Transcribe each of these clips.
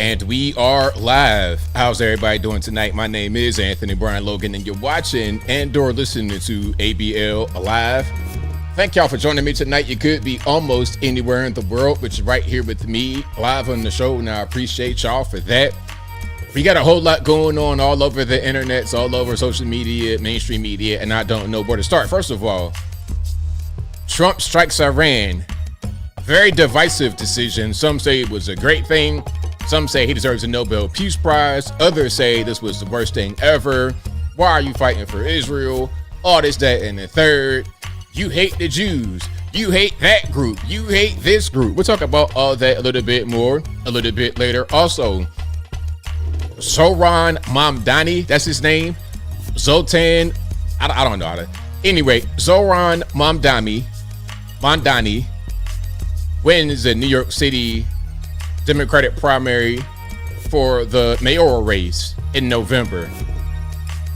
And we are live. How's everybody doing tonight? My name is Anthony Brian Logan, and you're watching and/or listening to ABL Live. Thank y'all for joining me tonight. You could be almost anywhere in the world, but you're right here with me live on the show, and I appreciate y'all for that. We got a whole lot going on all over the internets, all over social media, mainstream media, and I don't know where to start. First of all, Trump strikes Iran. Very divisive decision. Some say it was a great thing. Some say he deserves a Nobel Peace Prize. Others say this was the worst thing ever. Why are you fighting for Israel? All this, that, and the third. You hate the Jews. You hate that group. You hate this group. We'll talk about all that a little bit more a little bit later. Also, Zohran Mamdani, that's his name. Zoltan, I don't know how to. Anyway, Zohran Mamdani wins the New York City Democratic primary for the mayoral race in November.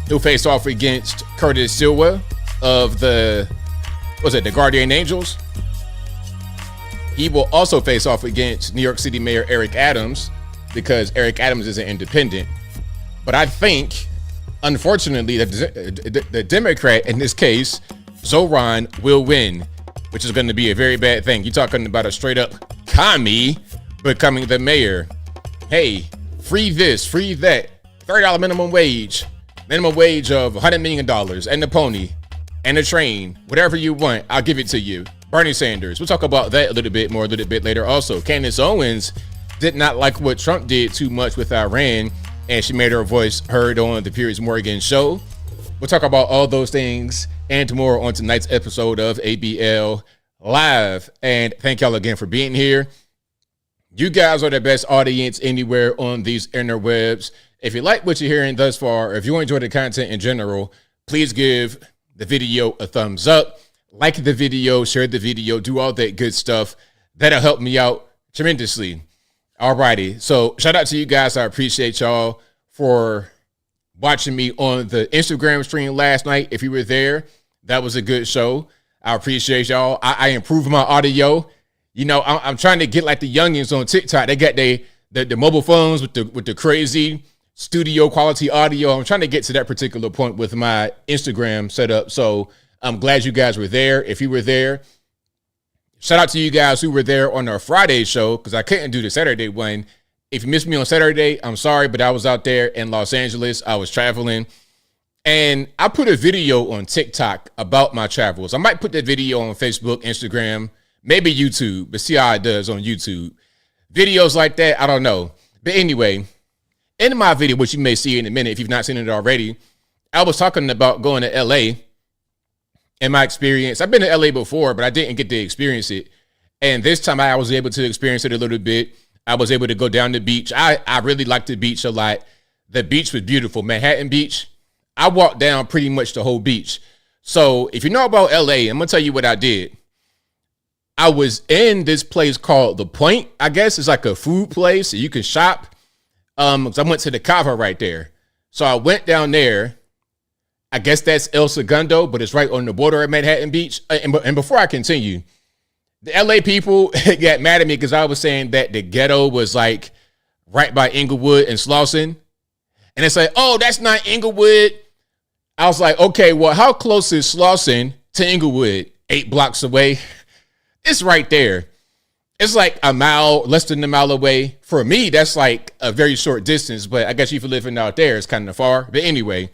He'll face off against Candace Silva of the Guardian Angels. He will also face off against New York City Mayor Eric Adams, because Eric Adams is an independent. But I think, unfortunately, the Democrat, in this case, Zohran, will win, which is going to be a very bad thing. You're talking about a straight up commie becoming the mayor. Hey, free this, free that, $30 minimum wage of $100 million, and the pony, and the train, whatever you want, I'll give it to you. Bernie Sanders. We'll talk about that a little bit more a little bit later. Also, Candace Owens did not like what Trump did too much with Iran, and she made her voice heard on the Piers Morgan show. We'll talk about all those things and more on tonight's episode of ABL Live. And thank y'all again for being here. You guys are the best audience anywhere on these interwebs. If you like what you're hearing thus far, if you enjoy the content in general, please give the video a thumbs up, like the video, share the video, do all that good stuff. That'll help me out tremendously. Alrighty, so shout out to you guys. I appreciate y'all for watching me on the Instagram stream last night. If you were there, that was a good show. I appreciate y'all. I improved my audio. You know, I'm trying to get like the youngins on TikTok. They got the mobile phones with the crazy studio quality audio. I'm trying to get to that particular point with my Instagram setup. So I'm glad you guys were there. If you were there, shout out to you guys who were there on our Friday show, because I couldn't do the Saturday one. If you missed me on Saturday, I'm sorry, but I was out there in Los Angeles. I was traveling. And I put a video on TikTok about my travels. I might put that video on Facebook, Instagram, maybe YouTube, but see how it does on YouTube. Videos like that, I don't know. But anyway, in my video, which you may see in a minute if you've not seen it already, I was talking about going to LA and my experience. I've been to LA before, but I didn't get to experience it. And this time I was able to experience it a little bit. I was able to go down the beach. I really like the beach a lot. The beach was beautiful. Manhattan Beach. I walked down pretty much the whole beach. So if you know about LA, I'm going to tell you what I did. I was in this place called The Point. I guess it's like a food place so you can shop. I went to the Cava right there. So I went down there. I guess that's El Segundo, but it's right on the border of Manhattan Beach. And before I continue, the LA people got mad at me because I was saying that the ghetto was like right by Inglewood and Slauson. And they say, oh, that's not Inglewood. I was like, okay, well, how close is Slauson to Inglewood? 8 blocks away. It's right there. It's like a mile, less than a mile away. For me, that's like a very short distance, but I guess if you're living out there, it's kind of far. But anyway,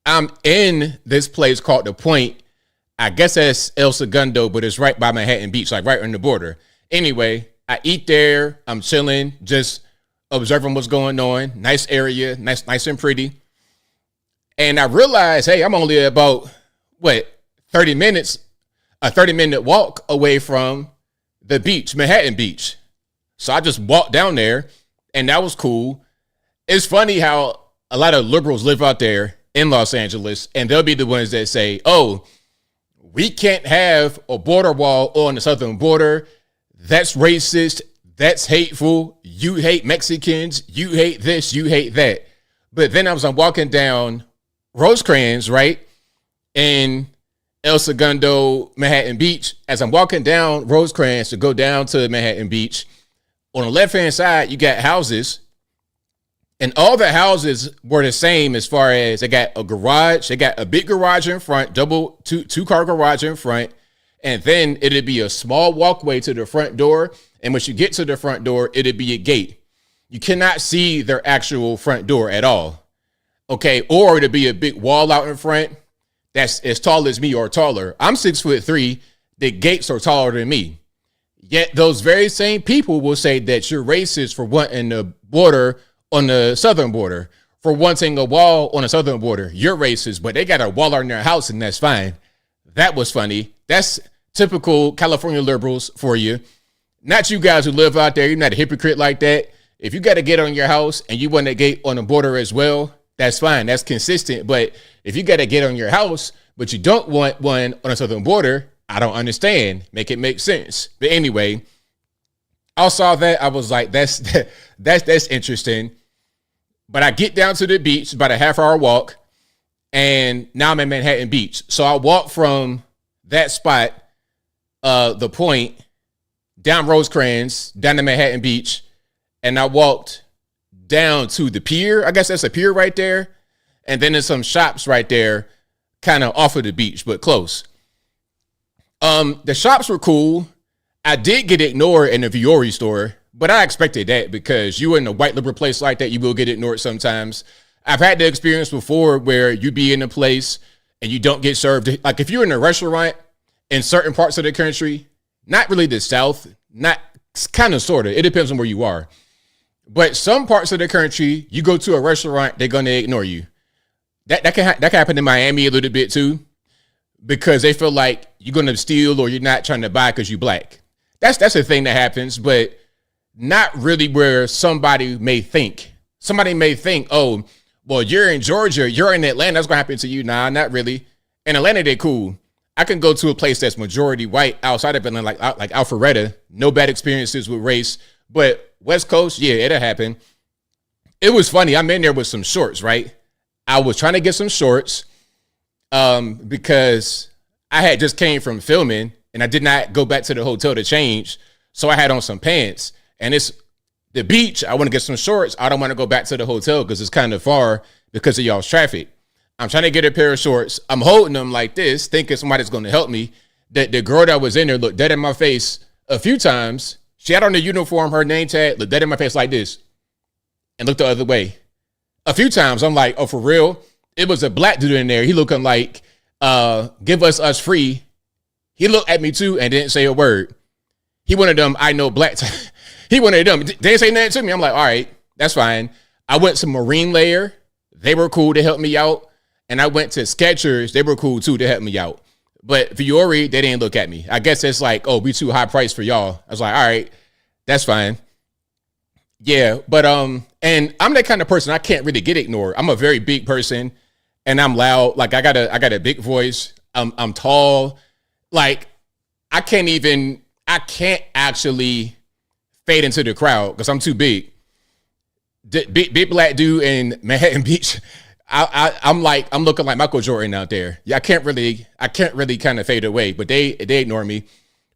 I'm in this place called The Point. I guess that's El Segundo, but it's right by Manhattan Beach, like right on the border. Anyway, I eat there. I'm chilling, just observing what's going on. Nice area, nice and pretty. And I realized, hey, I'm only about, 30 minutes, a 30-minute walk away from the beach, Manhattan Beach. So I just walked down there, and that was cool. It's funny how a lot of liberals live out there in Los Angeles, and they'll be the ones that say, oh, we can't have a border wall on the southern border. That's racist. That's hateful. You hate Mexicans. You hate this. You hate that. But then I'm walking down Rosecrans, right? In El Segundo, Manhattan Beach. As I'm walking down Rosecrans to go down to Manhattan Beach, On the left-hand side, you got houses, and all the houses were the same as far as they got a garage. They got a big garage in front, two-car garage in front, and then it'd be a small walkway to the front door. And once you get to the front door, it'd be a gate. You cannot see their actual front door at all. Okay, or it'd be a big wall out in front that's as tall as me or taller. I'm 6'3". The gates are taller than me. Yet those very same people will say that you're racist for wanting the border on the southern border, for wanting a wall on the southern border. You're racist, but they got a wall on their house and that's fine. That was funny. That's typical California liberals for you. Not you guys who live out there. You're not a hypocrite like that. If you got a gate on your house and you want a gate on the border as well, that's fine. That's consistent. But if you got a gate on your house, but you don't want one on the southern border, I don't understand. Make it make sense. But anyway, I saw that. I was like, that's interesting. But I get down to the beach, about a half-hour walk, and now I'm in Manhattan Beach. So I walk from that spot, the point, down Rosecrans, down to Manhattan Beach, and I walked down to the pier. I guess that's a pier right there. And then there's some shops right there, kind of off of the beach, but close. The shops were cool. I did get ignored in the Mayoral store, but I expected that because you in a white liberal place like that, you will get ignored sometimes. I've had the experience before where you be in a place and you don't get served. Like if you're in a restaurant in certain parts of the country, not really the South, not kind of sort of, it depends on where you are. But some parts of the country, you go to a restaurant, they're going to ignore you. That can happen in Miami a little bit too, because they feel like you're going to steal or you're not trying to buy because you're black. That's a thing that happens, but not really where somebody may think. Somebody may think, oh, well, you're in Georgia, you're in Atlanta, that's going to happen to you. Nah, not really. In Atlanta, they're cool. I can go to a place that's majority white outside of Atlanta, like Alpharetta. No bad experiences with race. But West Coast, yeah, it'll happen. It was funny. I'm in there with some shorts, right? I was trying to get some shorts because I had just came from filming and I did not go back to the hotel to change. So I had on some pants and it's the beach. I want to get some shorts. I don't want to go back to the hotel because it's kind of far because of y'all's traffic. I'm trying to get a pair of shorts. I'm holding them like this, thinking somebody's going to help me. The girl that was in there looked dead in my face a few times. She had on the uniform, her name tag, looked dead in my face like this and looked the other way. A few times, I'm like, oh, for real? It was a black dude in there. He looking like, give us free. He looked at me too and didn't say a word. He wanted them, I know black. He wanted them. They didn't say nothing to me. I'm like, all right, that's fine. I went to Marine Layer. They were cool to help me out. And I went to Skechers. They were cool too to help me out. But Mayoral, they didn't look at me. I guess it's like, oh, we too high price for y'all. I was like, all right, that's fine. Yeah, but and I'm that kind of person. I can't really get ignored. I'm a very big person, and I'm loud. Like I got a big voice. I'm tall. Like I can't actually fade into the crowd because I'm too big. Big black dude in Manhattan Beach. I'm looking like Michael Jordan out there. Yeah, I can't really kind of fade away, but they ignore me.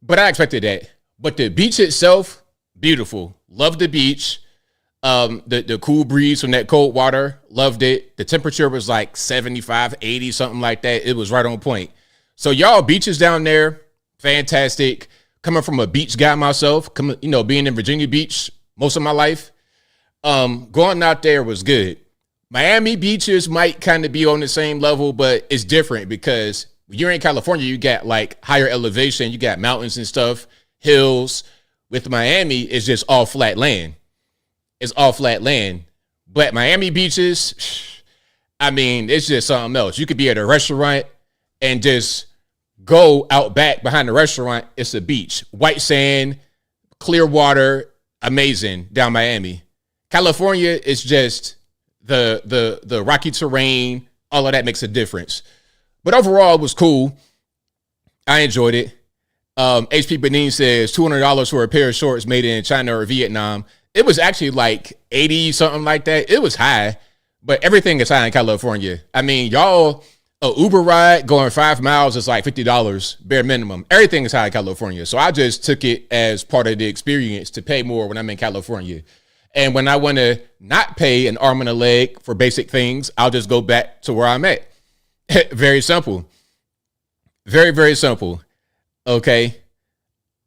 But I expected that. But the beach itself, beautiful. Loved the beach. The cool breeze from that cold water, loved it. The temperature was like 75, 80, something like that. It was right on point. So y'all beaches down there, fantastic. Coming from a beach guy myself, being in Virginia Beach most of my life, going out there was good. Miami beaches might kind of be on the same level, but it's different because when you're in California, you got like higher elevation, you got mountains and stuff, hills. With Miami, it's just all flat land. It's all flat land. But Miami beaches, I mean, it's just something else. You could be at a restaurant and just go out back behind the restaurant. It's a beach. White sand, clear water, amazing down Miami. California is just the rocky terrain, all of that makes a difference. But overall, it was cool. I enjoyed it. HP Benin says $200 for a pair of shorts made in China or Vietnam. It was actually like 80, something like that. It was high, but everything is high in California. I mean, y'all A Uber ride going 5 miles is like $50 bare minimum. Everything is high in California. So I just took it as part of the experience to pay more when I'm in California. And when I want to not pay an arm and a leg for basic things, I'll just go back to where I'm at. Very simple. Very, very simple. Okay.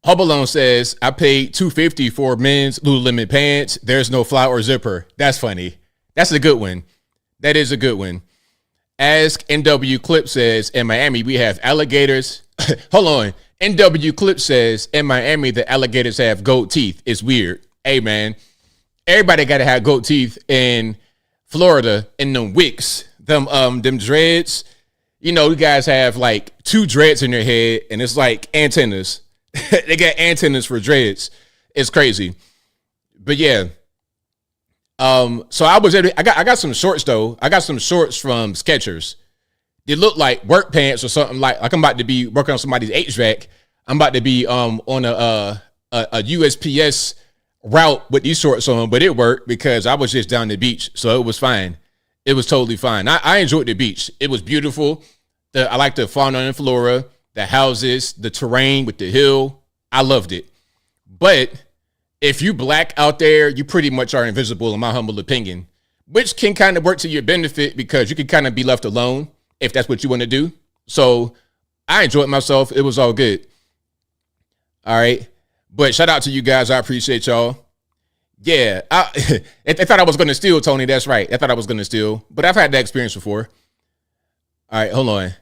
Hubbalone says, I paid $250 for men's Lululemon pants. There's no fly or zipper. That's funny. That's a good one. That is a good one. Ask NW Clip says, in Miami, we have alligators. Hold on. NW Clip says, in Miami, the alligators have gold teeth. It's weird. Hey, man. Everybody got to have gold teeth in Florida in them wicks. Them dreads. You know, you guys have like 2 dreads in their head, and it's like antennas. They got antennas for dreads. It's crazy. But yeah. So I got some shorts though. I got some shorts from Skechers. They look like work pants or something like I'm about to be working on somebody's HVAC. I'm about to be on a USPS route with these shorts on, but it worked because I was just down the beach, so it was fine. It was totally fine. I enjoyed the beach. It was beautiful. I like the fauna and flora, the houses, the terrain with the hill. I loved it. But if you black out there, you pretty much are invisible in my humble opinion, which can kind of work to your benefit because you can kind of be left alone if that's what you want to do. So I enjoyed myself. It was all good. All right. But shout out to you guys. I appreciate y'all. Yeah. They thought I was going to steal, Tony. That's right. I thought I was going to steal, but I've had that experience before. All right. Hold on.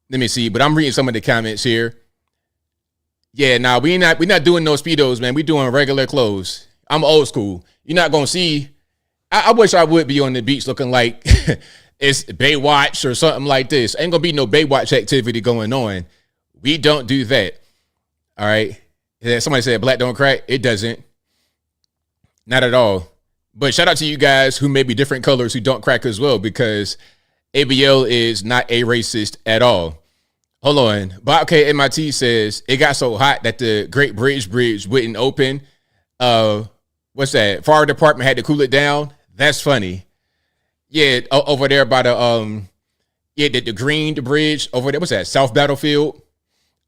Let me see. But I'm reading some of the comments here. Yeah, nah, we not doing no Speedos, man. We doing regular clothes. I'm old school. You're not gonna see. I wish I would be on the beach looking like it's Baywatch or something like this. Ain't gonna be no Baywatch activity going on. We don't do that. All right. Yeah, somebody said black don't crack. It doesn't. Not at all. But shout out to you guys who may be different colors who don't crack as well, because ABL is not a racist at all. Hold on. Bob K MIT says it got so hot that the Great Bridge wouldn't open. What's that? Fire department had to cool it down. That's funny. Yeah, over there by the the green, the bridge over there. What's that? South Battlefield.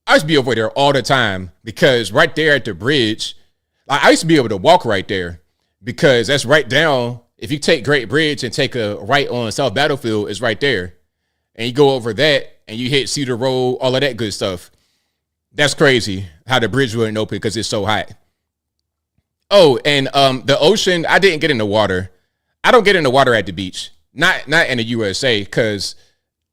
I used to be over there all the time because right there at the bridge, I used to be able to walk right there because that's right down. If you take Great Bridge and take a right on South Battlefield, it's right there. And you go over that and you hit Cedar Road, all of that good stuff. That's crazy how the bridge wouldn't open because it's so hot. Oh, and the ocean, I didn't get in the water. I don't get in the water at the beach. Not in the USA, because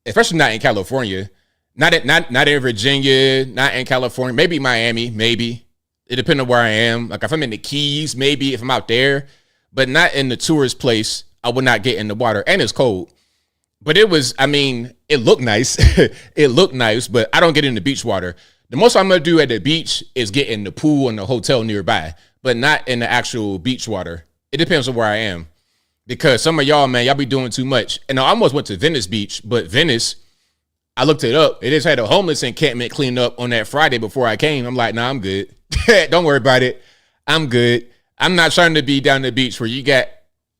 especially not in California. Not in Virginia, not in California. Maybe Miami, maybe. It depends on where I am. Like if I'm in the Keys, maybe if I'm out there. But not in the tourist place, I would not get in the water. And it's cold. But it looked nice. It looked nice, but I don't get in the beach water. The most I'm going to do at the beach is get in the pool and the hotel nearby, but not in the actual beach water. It depends on where I am. Because some of y'all, man, y'all be doing too much. And I almost went to Venice Beach, but Venice, I looked it up. It just had a homeless encampment cleaned up on that Friday before I came. I'm like, nah, I'm good. Don't worry about it. I'm good. I'm not trying to be down the beach where you got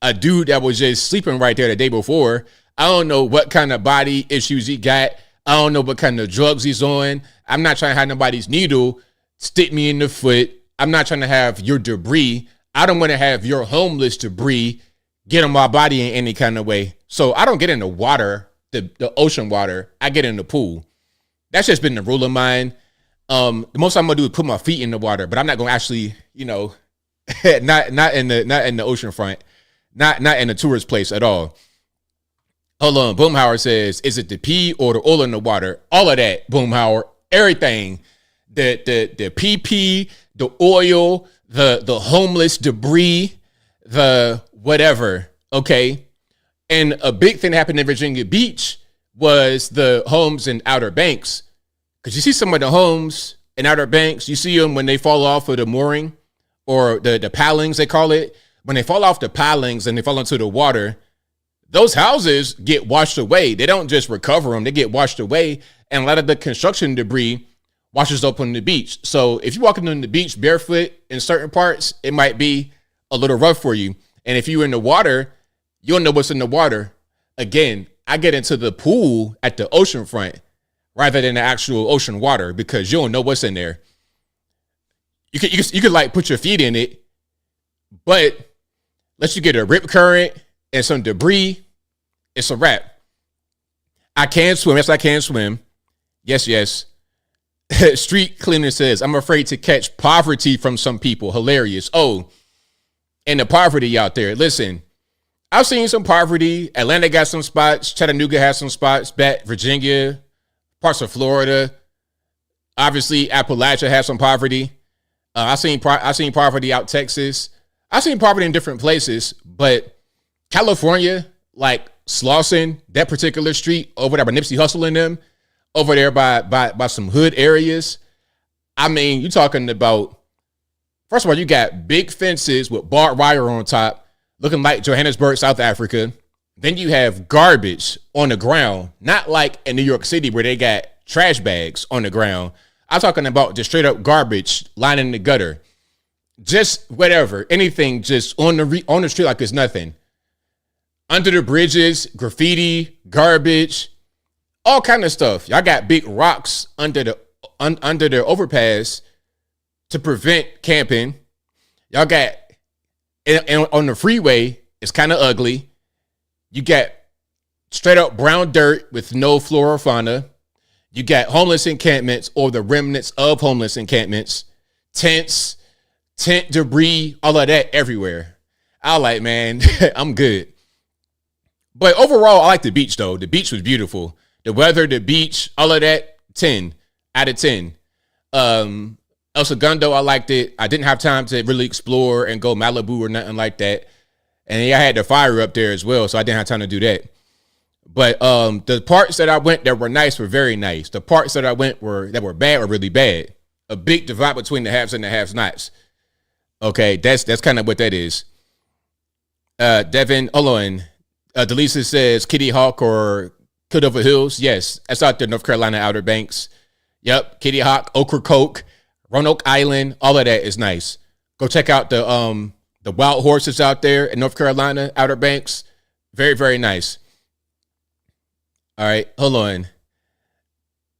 a dude that was just sleeping right there the day before. I don't know what kind of body issues he got. I don't know what kind of drugs he's on. I'm not trying to have nobody's needle stick me in the foot. I'm not trying to have your debris. I don't want to have your homeless debris get on my body in any kind of way. So I don't get in the water, the ocean water. I get in the pool. That's just been the rule of mine. The most I'm gonna do is put my feet in the water, but I'm not gonna actually, not in the ocean front, not in the tourist place at all. Hold on. Boomhauer says, is it the pee or the oil in the water? All of that, Boomhauer. Everything. The pee, the oil, the homeless debris, the whatever. Okay. And a big thing that happened in Virginia Beach was the homes in Outer Banks. Because you see some of the homes in Outer Banks, you see them when they fall off of the mooring or the pilings, they call it. When they fall off the pilings and they fall into the water, those houses get washed away. They don't just recover them. They get washed away. And a lot of the construction debris washes up on the beach. So if you're walking on the beach barefoot in certain parts, it might be a little rough for you. And if you're in the water, you'll know what's in the water. Again, I get into the pool at the ocean front rather than the actual ocean water because you don't know what's in there. You could like put your feet in it, but unless you get a rip current and some debris, it's a wrap. I can swim. Yes, I can swim. Yes. Street Cleaner says, I'm afraid to catch poverty from some people. Hilarious. Oh, and the poverty out there. Listen, I've seen some poverty. Atlanta got some spots. Chattanooga has some spots. Virginia, parts of Florida. Obviously, Appalachia has some poverty. I've seen poverty out Texas. I've seen poverty in different places, but California, like Slauson, that particular street over there by Nipsey Hussle and them, over there by some hood areas. I mean, you're talking about, first of all, you got big fences with barbed wire on top, looking like Johannesburg, South Africa. Then you have garbage on the ground, not like in New York City where they got trash bags on the ground. I'm talking about just straight up garbage lining the gutter. Just whatever, anything just on the street like it's nothing. Under the bridges, graffiti, garbage, all kind of stuff. Y'all got big rocks under the overpass to prevent camping. Y'all got and on the freeway, it's kind of ugly. You got straight up brown dirt with no flora or fauna. You got homeless encampments or the remnants of homeless encampments, tents, tent debris, all of that everywhere. I like, man, I'm good. But overall, I like the beach, though. The beach was beautiful. The weather, the beach, all of that, 10 out of 10. El Segundo, I liked it. I didn't have time to really explore and go Malibu or nothing like that. And yeah, I had the fire up there as well, so I didn't have time to do that. But the parts that I went that were nice were very nice. The parts that I went that were bad were really bad. A big divide between the haves and the have-nots. Okay, that's kind of what that is. Devin, hold on. Delisa says Kitty Hawk or Cordova Hills. Yes, that's out there, North Carolina, Outer Banks. Yep, Kitty Hawk, Ocracoke, Roanoke Island, all of that is nice. Go check out the wild horses out there in North Carolina, Outer Banks. Very, very nice. All right, hold on.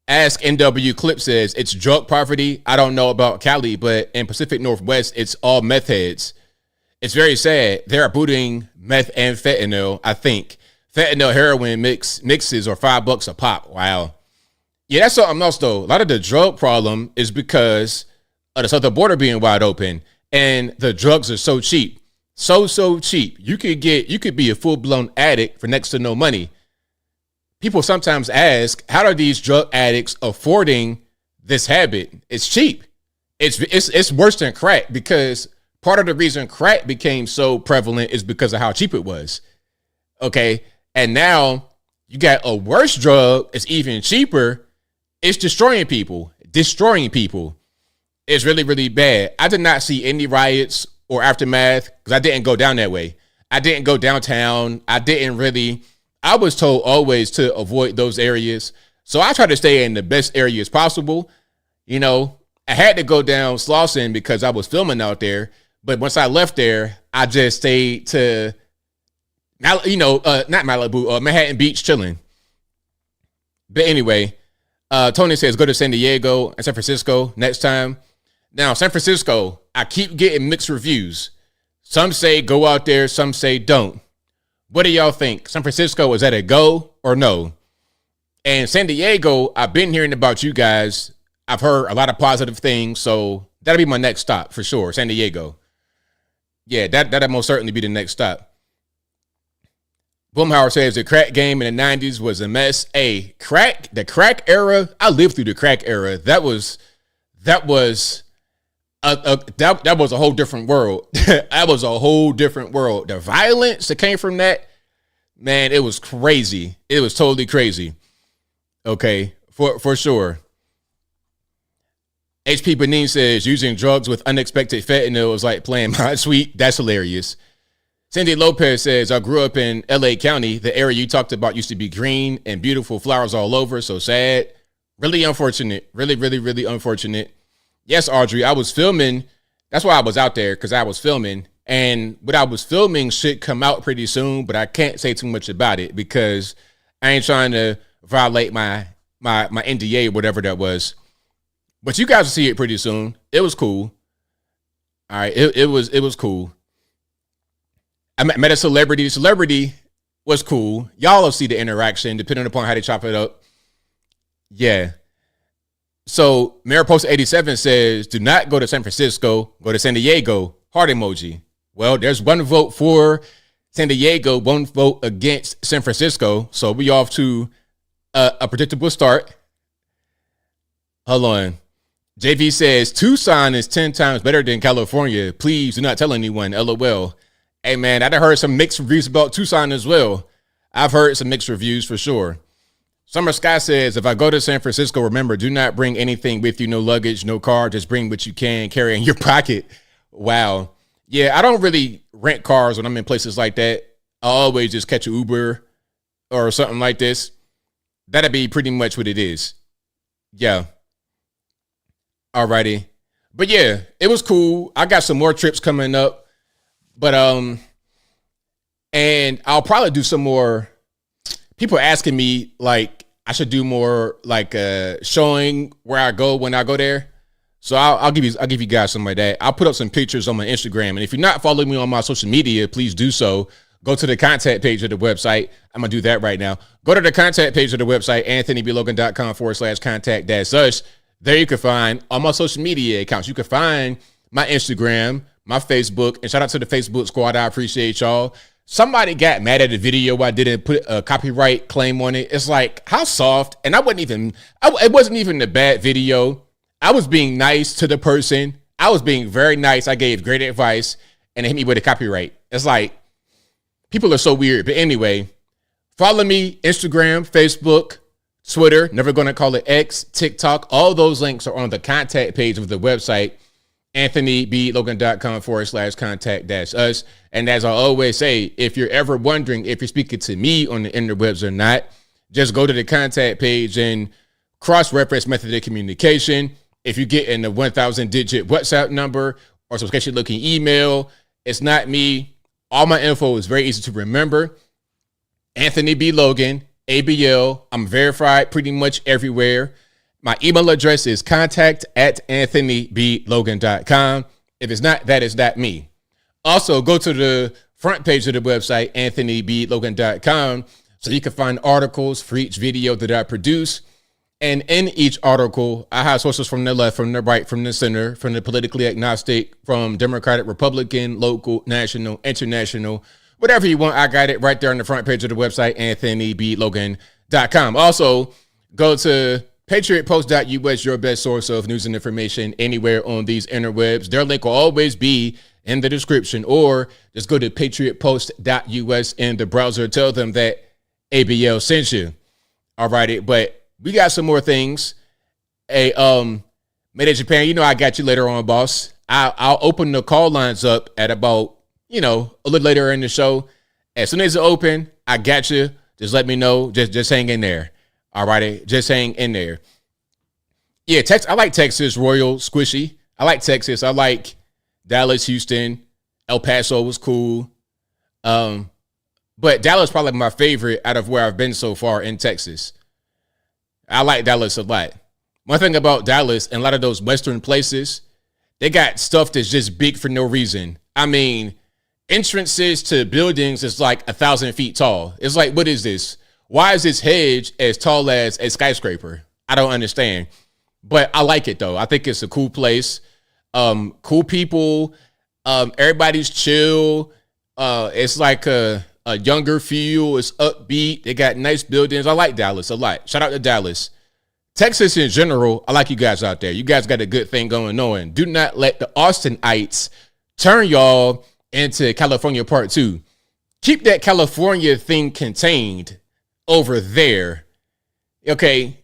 Ask NW Clip says, it's drug poverty. I don't know about Cali, but in Pacific Northwest, it's all meth heads. It's very sad. They're booting meth and fentanyl, I think. Fentanyl heroin mixes are $5 a pop. Wow. Yeah, that's something else, though. A lot of the drug problem is because of the southern border being wide open, and the drugs are so cheap. So cheap. You could be a full-blown addict for next to no money. People sometimes ask, how are these drug addicts affording this habit? It's cheap. It's worse than crack, because part of the reason crack became so prevalent is because of how cheap it was. Okay. And now you got a worse drug. It's even cheaper. It's destroying people. It's really, really bad. I did not see any riots or aftermath because I didn't go down that way. I didn't go downtown. I was told always to avoid those areas. So I try to stay in the best areas possible. You know, I had to go down Slauson because I was filming out there. But once I left there, I just stayed to, not Malibu, Manhattan Beach chilling. But anyway, Tony says go to San Diego and San Francisco next time. Now, San Francisco, I keep getting mixed reviews. Some say go out there, some say don't. What do y'all think? San Francisco, is that a go or no? And San Diego, I've been hearing about you guys. I've heard a lot of positive things, so that'll be my next stop for sure, San Diego. Yeah, that'll most certainly be the next stop. Boomhauer says the crack game in the 90s was a mess. The crack era, I lived through the crack era. That was a whole different world. That was a whole different world. The violence that came from that, man, it was crazy. It was totally crazy. Okay, for sure. HP Benin says using drugs with unexpected fentanyl is like playing Mind Sweet. That's hilarious. Cindy Lopez says, I grew up in LA County. The area you talked about used to be green and beautiful flowers all over. So sad. Really unfortunate. Really, really, really unfortunate. Yes, Audrey, I was filming. That's why I was out there, because I was filming. And what I was filming should come out pretty soon, but I can't say too much about it because I ain't trying to violate my NDA, whatever that was. But you guys will see it pretty soon. It was cool. All right, it was cool. I met a celebrity. The celebrity was cool. Y'all will see the interaction depending upon how they chop it up. Yeah. So Mayor Post 87 says, do not go to San Francisco, go to San Diego. Heart emoji. Well, there's one vote for San Diego, one vote against San Francisco. So we off to a predictable start. Hold on. JV says, Tucson is 10 times better than California. Please do not tell anyone. LOL. Hey, man, I've heard some mixed reviews about Tucson as well. I've heard some mixed reviews for sure. Summer Sky says, if I go to San Francisco, remember, do not bring anything with you. No luggage, no car. Just bring what you can carry in your pocket. Wow. Yeah, I don't really rent cars when I'm in places like that. I always just catch an Uber or something like this. That'd be pretty much what it is. Yeah. Alrighty. But yeah, it was cool. I got some more trips coming up. But and I'll probably do some more. People are asking me like I should do more like showing where I go when I go there. So I'll give you guys some of that. I'll put up some pictures on my Instagram. And if you're not following me on my social media, please do so. Go to the contact page of the website. I'm going to do that right now. Go to the contact page of the website, anthonyblogan.com/contact-us. There you can find all my social media accounts. You can find my Instagram, my Facebook, and shout out to the Facebook squad. I appreciate y'all. Somebody got mad at the video. I didn't put a copyright claim on it. It's like, how soft? And it wasn't even a bad video. I was being nice to the person. I was being very nice. I gave great advice and they hit me with a copyright. It's like, people are so weird. But anyway, follow me, Instagram, Facebook, Twitter, never going to call it X, TikTok. All those links are on the contact page of the website, anthonyblogan.com/contact-us. And as I always say, if you're ever wondering if you're speaking to me on the interwebs or not, just go to the contact page and cross-reference method of communication. If you get in the 1,000-digit WhatsApp number or some sketchy-looking email, it's not me. All my info is very easy to remember. Anthony B. Logan, ABL. I'm verified pretty much everywhere. My email address is contact@anthonyblogan.com. If it's not, that is not me. Also, go to the front page of the website, anthonyblogan.com, so you can find articles for each video that I produce. And in each article, I have sources from the left, from the right, from the center, from the politically agnostic, from Democratic, Republican, local, national, international, whatever you want. I got it right there on the front page of the website, anthonyblogan.com. Also, go to patriotpost.us, your best source of news and information anywhere on these interwebs. Their link will always be in the description, or just go to patriotpost.us in the browser. Tell them that ABL sent you. All righty, but we got some more things. Hey, Made in Japan, you know I got you later on, boss. I'll open the call lines up at about, a little later in the show. As soon as it's open, I got you. Just let me know. Just hang in there. All righty, just hang in there. Yeah, I like Texas, Royal, Squishy. I like Texas. I like Dallas, Houston, El Paso was cool. But Dallas is probably my favorite out of where I've been so far in Texas. I like Dallas a lot. One thing about Dallas and a lot of those Western places, they got stuff that's just big for no reason. I mean, entrances to buildings is like 1,000 feet tall. It's like, what is this? Why is this hedge as tall as a skyscraper? I don't understand. But I like it, though. I think it's a cool place. Cool people. Everybody's chill. It's like a younger feel. It's upbeat. They got nice buildings. I like Dallas a lot. Shout out to Dallas. Texas in general, I like you guys out there. You guys got a good thing going on. Do not let the Austinites turn y'all into California Part 2. Keep that California thing contained over there. Okay.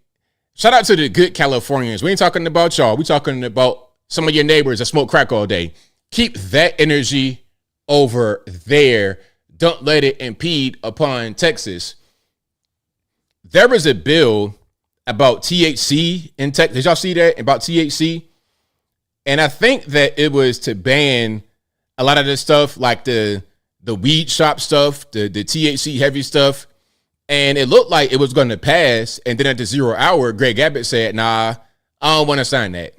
Shout out to the good Californians. We ain't talking about y'all. We talking about some of your neighbors that smoke crack all day. Keep that energy over there. Don't let it impede upon Texas. There was a bill about THC in Texas. Did y'all see that about THC? And I think that it was to ban a lot of this stuff, like the weed shop stuff, the THC heavy stuff. And it looked like it was going to pass. And then at the 0 hour, Greg Abbott said, nah, I don't want to sign that.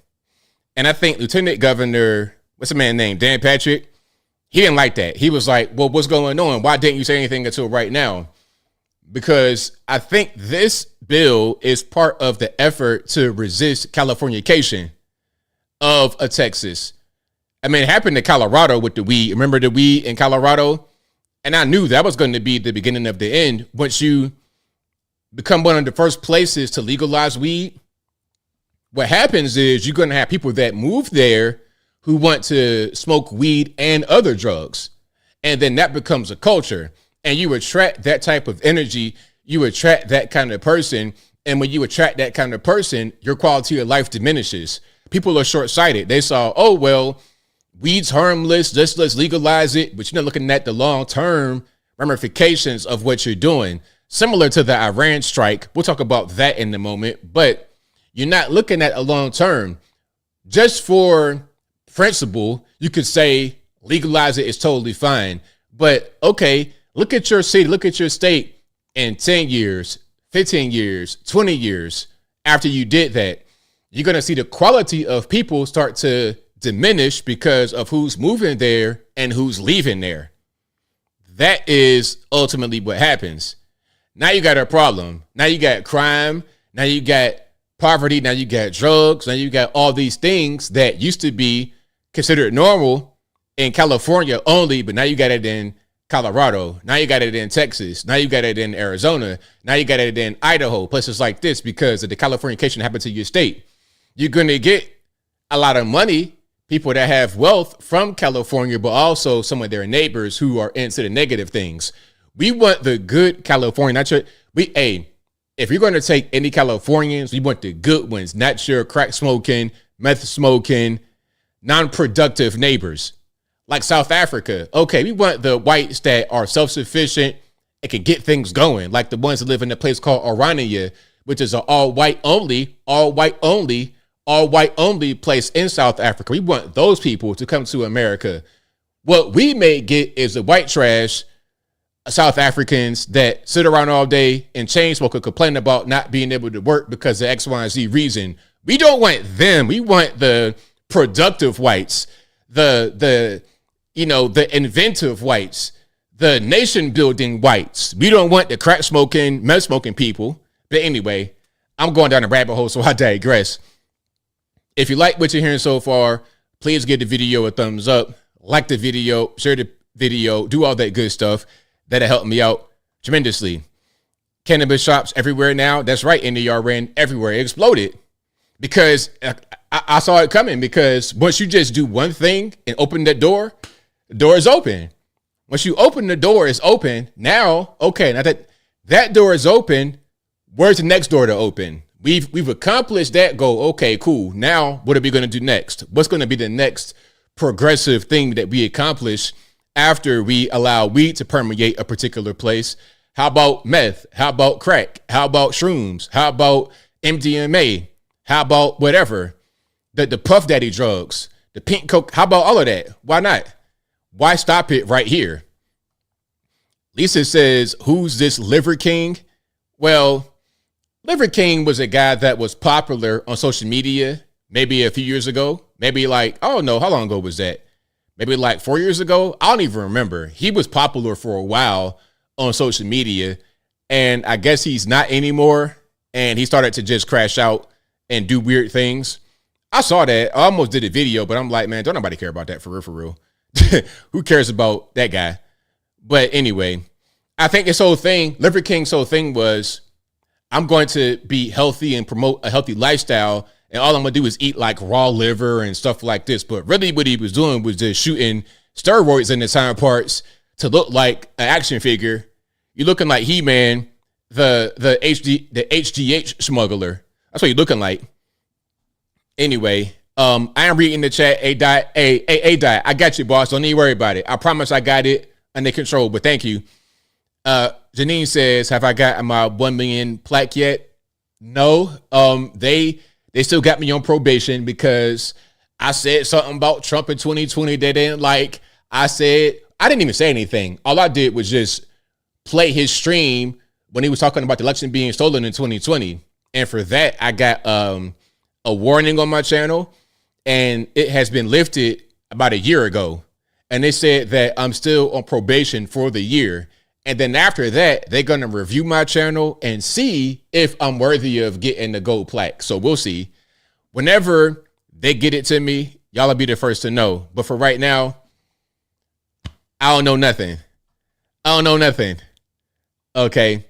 And I think Lieutenant Governor, what's the man named? Dan Patrick, he didn't like that. He was like, well, what's going on? Why didn't you say anything until right now? Because I think this bill is part of the effort to resist Californication of a Texas. I mean, it happened to Colorado with the weed. Remember the weed in Colorado? And I knew that was going to be the beginning of the end. Once you become one of the first places to legalize weed, what happens is you're going to have people that move there who want to smoke weed and other drugs. And then that becomes a culture. And you attract that type of energy. You attract that kind of person. And when you attract that kind of person, your quality of life diminishes. People are short-sighted. They saw, oh, well, weed's harmless. Let's legalize it. But you're not looking at the long-term ramifications of what you're doing. Similar to the Iran strike. We'll talk about that in a moment. But you're not looking at a long-term. Just for principle, you could say legalize it is totally fine. But, okay, look at your city, look at your state in 10 years, 15 years, 20 years after you did that. You're going to see the quality of people start to diminish because of who's moving there and who's leaving there. That is ultimately what happens. Now you got a problem. Now you got crime. Now you got poverty. Now you got drugs. Now you got all these things that used to be considered normal in California only, but now you got it in Colorado. Now you got it in Texas. Now you got it in Arizona. Now you got it in Idaho, places like this, because of the Californication happened to your state. You're going to get a lot of money, people that have wealth from California, but also some of their neighbors who are into the negative things. We want the good California, not your, if you're going to take any Californians, we want the good ones, not your crack smoking, meth smoking, non-productive neighbors. Like South Africa. Okay, we want the whites that are self-sufficient and can get things going, like the ones that live in a place called Orania, which is an all white only place in South Africa. We want those people to come to America. What we may get is the white trash South Africans that sit around all day and chain smoke and complain about not being able to work because of X, Y, and Z reason. We don't want them. We want the productive whites, the inventive whites, the nation building whites. We don't want the crack smoking, meth smoking people. But anyway, I'm going down a rabbit hole, so I digress. If you like what you're hearing so far, please give the video a thumbs up, like the video, share the video, do all that good stuff. That'll help me out tremendously. Cannabis shops everywhere now. That's right, NDRN, everywhere. It exploded because I saw it coming, because once you just do one thing and open that door, the door is open. Once you open the door, it's open. Now, okay, now that door is open, where's the next door to open? We've accomplished that goal. Okay, cool. Now, what are we going to do next? What's going to be the next progressive thing that we accomplish after we allow weed to permeate a particular place? How about meth? How about crack? How about shrooms? How about MDMA? How about whatever? The Puff Daddy drugs, the pink coke. How about all of that? Why not? Why stop it right here? Lisa says, who's this Liver King? Well, Liver King was a guy that was popular on social media maybe a few years ago. Maybe like, I don't know, how long ago was that? Maybe like 4 years ago? I don't even remember. He was popular for a while on social media, and I guess he's not anymore. And he started to just crash out and do weird things. I saw that. I almost did a video, but I'm like, man, don't nobody care about that for real. Who cares about that guy? But anyway, I think his whole thing, Liver King's whole thing was, I'm going to be healthy and promote a healthy lifestyle, and all I'm going to do is eat like raw liver and stuff like this. But really what he was doing was just shooting steroids in his hind parts to look like an action figure. You're looking like He-Man, the HGH smuggler. That's what you're looking like. Anyway, I am reading the chat. A-Dot, I got you, boss. Don't need to worry about it. I promise I got it under control, but thank you. Janine says, have I got my 1 million plaque yet? No. They still got me on probation because I said something about Trump in 2020 they didn't like. I didn't even say anything. All I did was just play his stream when he was talking about the election being stolen in 2020. And for that, I got a warning on my channel, and it has been lifted about a year ago. And they said that I'm still on probation for the year. And then after that, they're going to review my channel and see if I'm worthy of getting the gold plaque. So we'll see. Whenever they get it to me, y'all will be the first to know. But for right now, I don't know nothing. Okay.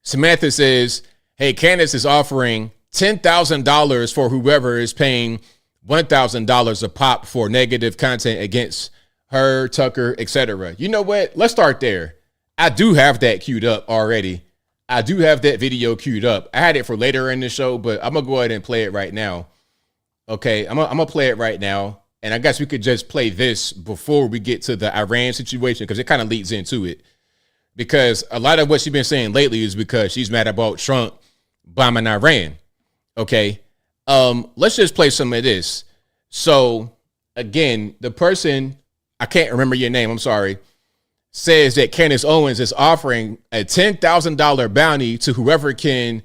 Samantha says, hey, Candace is offering $10,000 for whoever is paying $1,000 a pop for negative content against her, Tucker, etc. You know what? Let's start there. I do have that queued up already. I do have that video queued up. I had it for later in the show, but I'm going to go ahead and play it right now. Okay, I'm going to play it right now. And I guess we could just play this before we get to the Iran situation, because it kind of leads into it. Because a lot of what she's been saying lately is because she's mad about Trump bombing Iran. Okay, let's just play some of this. So, again, the person, I can't remember your name, I'm sorry, says that Candace Owens is offering a $10,000 bounty to whoever can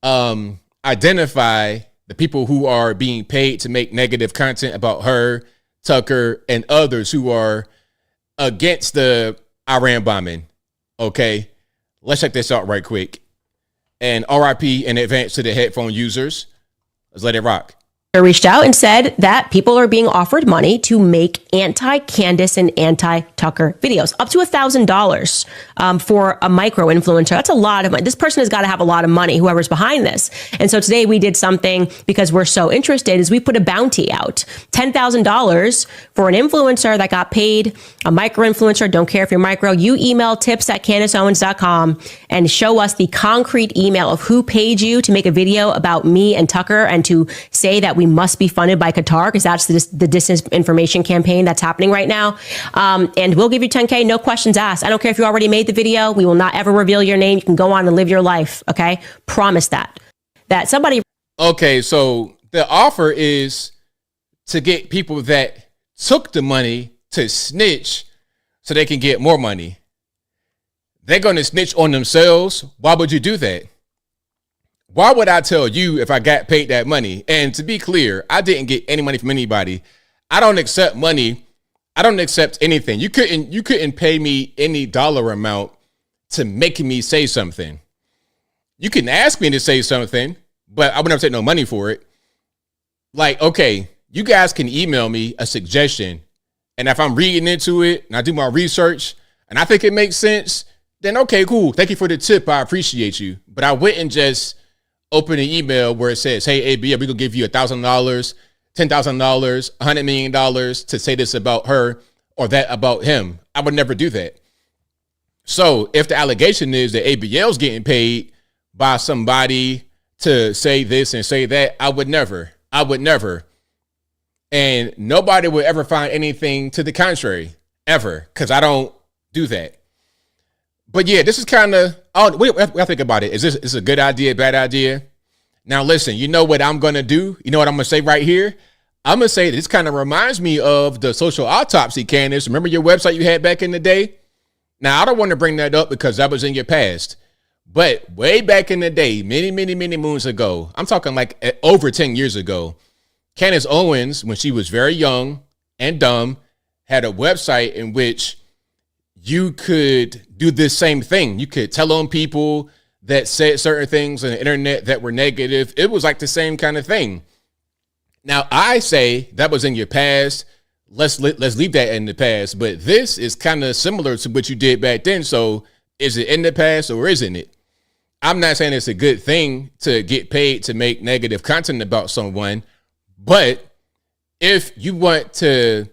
identify the people who are being paid to make negative content about her, Tucker, and others who are against the Iran bombing. Okay, let's check this out right quick. And RIP in advance to the headphone users. Let's let it rock. Reached out and said that people are being offered money to make anti-Candace and anti-Tucker videos, up to $1,000 for a micro influencer. That's a lot of money. This person has got to have a lot of money, whoever's behind this. And so today we did something because we're so interested, is we put a bounty out, $10,000 for an influencer that got paid, a micro influencer. Don't care if you're micro. You email tips@CandaceOwens.com and show us the concrete email of who paid you to make a video about me and Tucker and to say that we must be funded by Qatar, because that's the disinformation campaign that's happening right now. And we'll give you 10K, no questions asked. I don't care if you already made the video. We will not ever reveal your name. You can go on and live your life. Okay. Promise that somebody. Okay. So the offer is to get people that took the money to snitch so they can get more money. They're going to snitch on themselves. Why would you do that? Why would I tell you if I got paid that money? And to be clear, I didn't get any money from anybody. I don't accept money. I don't accept anything. You couldn't pay me any dollar amount to make me say something. You can ask me to say something, but I would never take no money for it. Like, okay, you guys can email me a suggestion, and if I'm reading into it and I do my research and I think it makes sense, then okay, cool. Thank you for the tip. I appreciate you. But I wouldn't just open an email where it says, hey, ABL, we're going to give you $1,000, $10,000, $100 million to say this about her or that about him. I would never do that. So if the allegation is that ABL's getting paid by somebody to say this and say that, I would never. And nobody would ever find anything to the contrary, ever, because I don't do that. But yeah, this is kind of, we have to think about it. Is this a good idea, bad idea? Now listen, you know what I'm going to do? You know what I'm going to say right here? I'm going to say this kind of reminds me of the social autopsy, Candace. Remember your website you had back in the day? Now, I don't want to bring that up because that was in your past. But way back in the day, many moons ago, I'm talking like over 10 years ago, Candace Owens, when she was very young and dumb, had a website in which you could do this same thing. You could tell on people that said certain things on the internet that were negative. It was like the same kind of thing. Now, I say that was in your past. Let's leave that in the past. But this is kind of similar to what you did back then. So is it in the past or isn't it? I'm not saying it's a good thing to get paid to make negative content about someone. But if you want to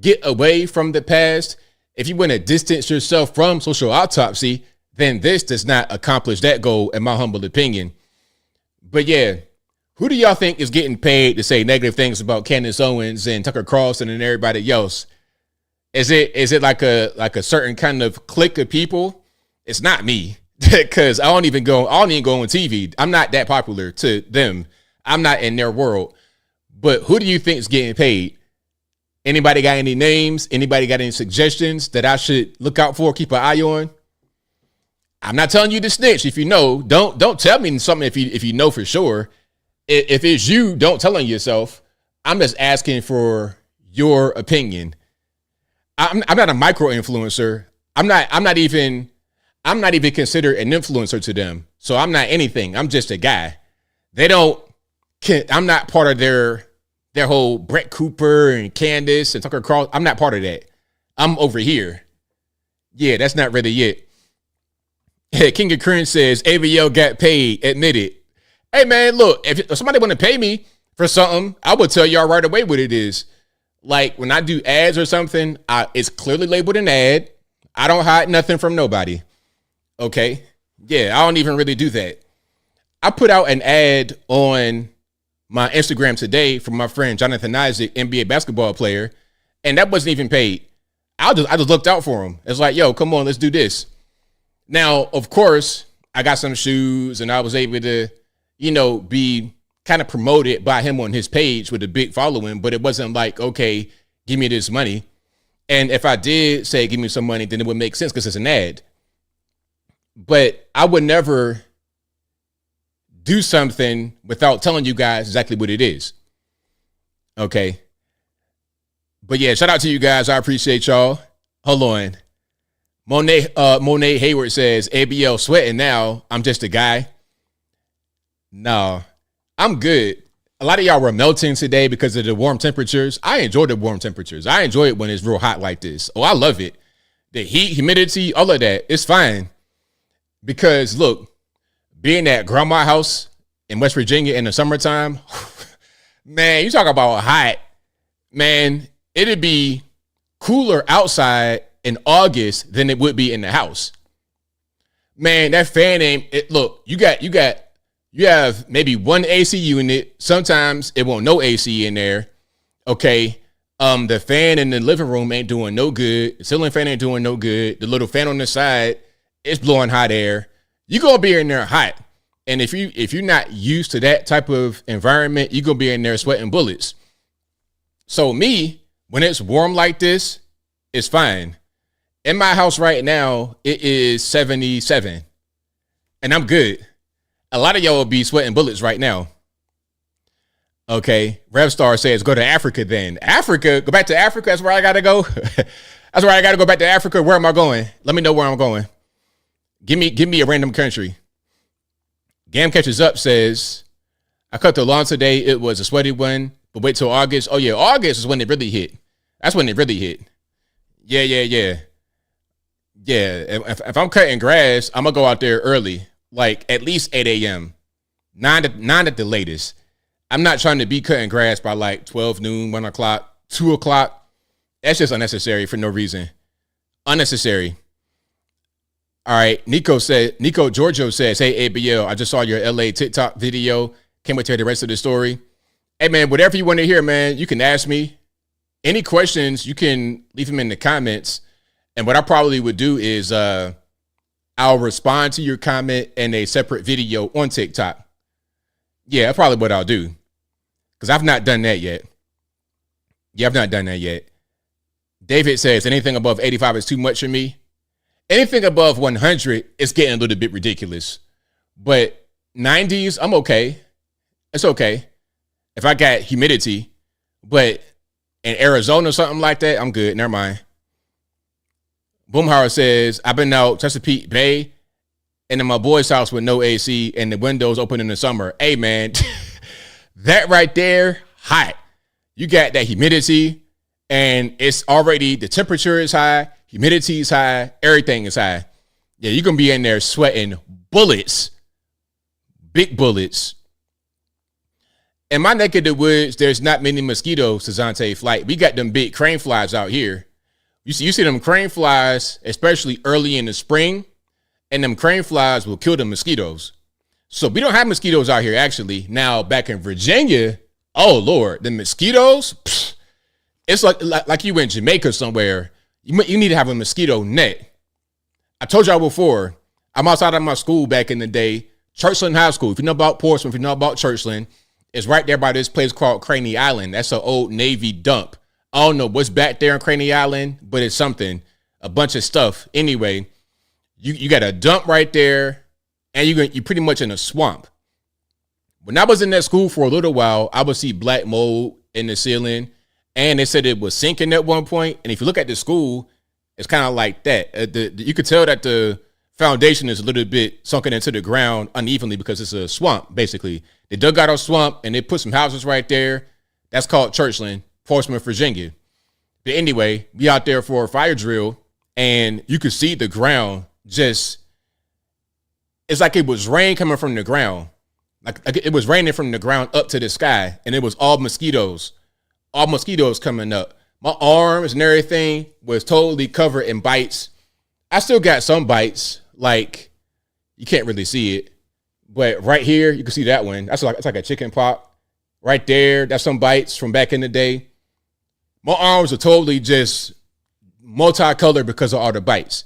get away from the past, if you want to distance yourself from social autopsy, then this does not accomplish that goal, in my humble opinion. But yeah, who do y'all think is getting paid to say negative things about Candace Owens and Tucker Carlson and everybody else? Is it like a certain kind of clique of people? It's not me, because I don't even go on TV. I'm not that popular to them. I'm not in their world. But who do you think is getting paid? Anybody got any names? Anybody got any suggestions that I should look out for, keep an eye on? I'm not telling you to snitch. If you know, don't tell me something if you know for sure. If it's you, don't tell on yourself. I'm just asking for your opinion. I'm not a micro influencer. I'm not even considered an influencer to them. So I'm not anything. I'm just a guy. I'm not part of their whole Brett Cooper and Candace and Tucker Carlson. I'm not part of that. I'm over here. Yeah, that's not really it. King of Cringe says ABL got paid. Admit it. Hey man, look, if somebody want to pay me for something, I will tell y'all right away what it is. Like when I do ads or something, it's clearly labeled an ad. I don't hide nothing from nobody. Okay. Yeah, I don't even really do that. I put out an ad on my Instagram today from my friend Jonathan Isaac, NBA basketball player, and that wasn't even paid. I just looked out for him. It's like, yo, come on, let's do this. Now, of course, I got some shoes and I was able to, be kind of promoted by him on his page with a big following, but it wasn't like, okay, give me this money. And if I did say, give me some money, then it would make sense because it's an ad. But I would never do something without telling you guys exactly what it is. Okay. But yeah, shout out to you guys. I appreciate y'all. Hold on. Monet Hayward says, ABL sweating now. I'm just a guy. No, I'm good. A lot of y'all were melting today because of the warm temperatures. I enjoy the warm temperatures. I enjoy it when it's real hot like this. Oh, I love it. The heat, humidity, all of that. It's fine. Because look, being at grandma's house in West Virginia in the summertime, man, you talk about hot, man, it'd be cooler outside in August than it would be in the house. Man, that fan ain't it. Look, you have maybe one AC unit. Sometimes it won't no AC in there. Okay. The fan in the living room ain't doing no good. The ceiling fan ain't doing no good. The little fan on the side, it's blowing hot air. You're gonna be in there hot. And if you're not used to that type of environment, you're gonna be in there sweating bullets. So me, when it's warm like this, it's fine. In my house right now, it is 77. And I'm good. A lot of y'all will be sweating bullets right now. Okay. Revstar says, go to Africa then. Africa? Go back to Africa? That's where I got to go? That's where I got to go back to Africa? Where am I going? Let me know where I'm going. Give me a random country. Gam Catches Up says, I cut the lawn today. It was a sweaty one, but wait till August. Oh, yeah. August is when it really hit. That's when it really hit. Yeah. Yeah. If I'm cutting grass, I'm going to go out there early. Like at least 8 a.m., 9 at the latest. I'm not trying to be cutting grass by like 12 noon, 1 o'clock, 2 o'clock. That's just unnecessary for no reason. Unnecessary. All right. Nico Giorgio says, hey, ABL, I just saw your LA TikTok video. Can't wait to hear the rest of the story. Hey, man, whatever you want to hear, man, you can ask me. Any questions, you can leave them in the comments. And what I probably would do is I'll respond to your comment in a separate video on TikTok. Yeah, that's probably what I'll do. Because I've not done that yet. David says, anything above 85 is too much for me. Anything above 100 is getting a little bit ridiculous. But 90s, I'm okay. It's okay. If I got humidity, but in Arizona or something like that, I'm good. Never mind. Boomhauer says, I've been out Chesapeake Bay and in my boy's house with no AC and the windows open in the summer. Hey, man, that right there, hot. You got that humidity and it's already, the temperature is high, humidity is high, everything is high. Yeah, you're going to be in there sweating bullets, big bullets. In my neck of the woods, there's not many mosquitoes, Sazante Flight. We got them big crane flies out here. You see them crane flies, especially early in the spring, and them crane flies will kill the mosquitoes. So we don't have mosquitoes out here, actually. Now, back in Virginia, oh, Lord, the mosquitoes, pfft, it's like you in Jamaica somewhere. You need to have a mosquito net. I told y'all before, I'm outside of my school back in the day, Churchland High School. If you know about Portsmouth, if you know about Churchland, it's right there by this place called Craney Island. That's an old Navy dump. I don't know what's back there on Craney Island, but it's something, a bunch of stuff. Anyway, You got a dump right there, and you're pretty much in a swamp. When I was in that school for a little while, I would see black mold in the ceiling, and they said it was sinking at one point. And if you look at the school, it's kind of like that. You could tell that the foundation is a little bit sunken into the ground unevenly because it's a swamp, basically. They dug out a swamp, and they put some houses right there. That's called Churchland, Portsmouth, Virginia. But anyway, we out there for a fire drill, and you could see the ground just, it's like it was rain coming from the ground. Like it was raining from the ground up to the sky, and it was all mosquitoes coming up. My arms and everything was totally covered in bites. I still got some bites, like you can't really see it, but right here you can see that one. It's like a chicken pox. Right there, that's some bites from back in the day. My arms are totally just multicolored because of all the bites.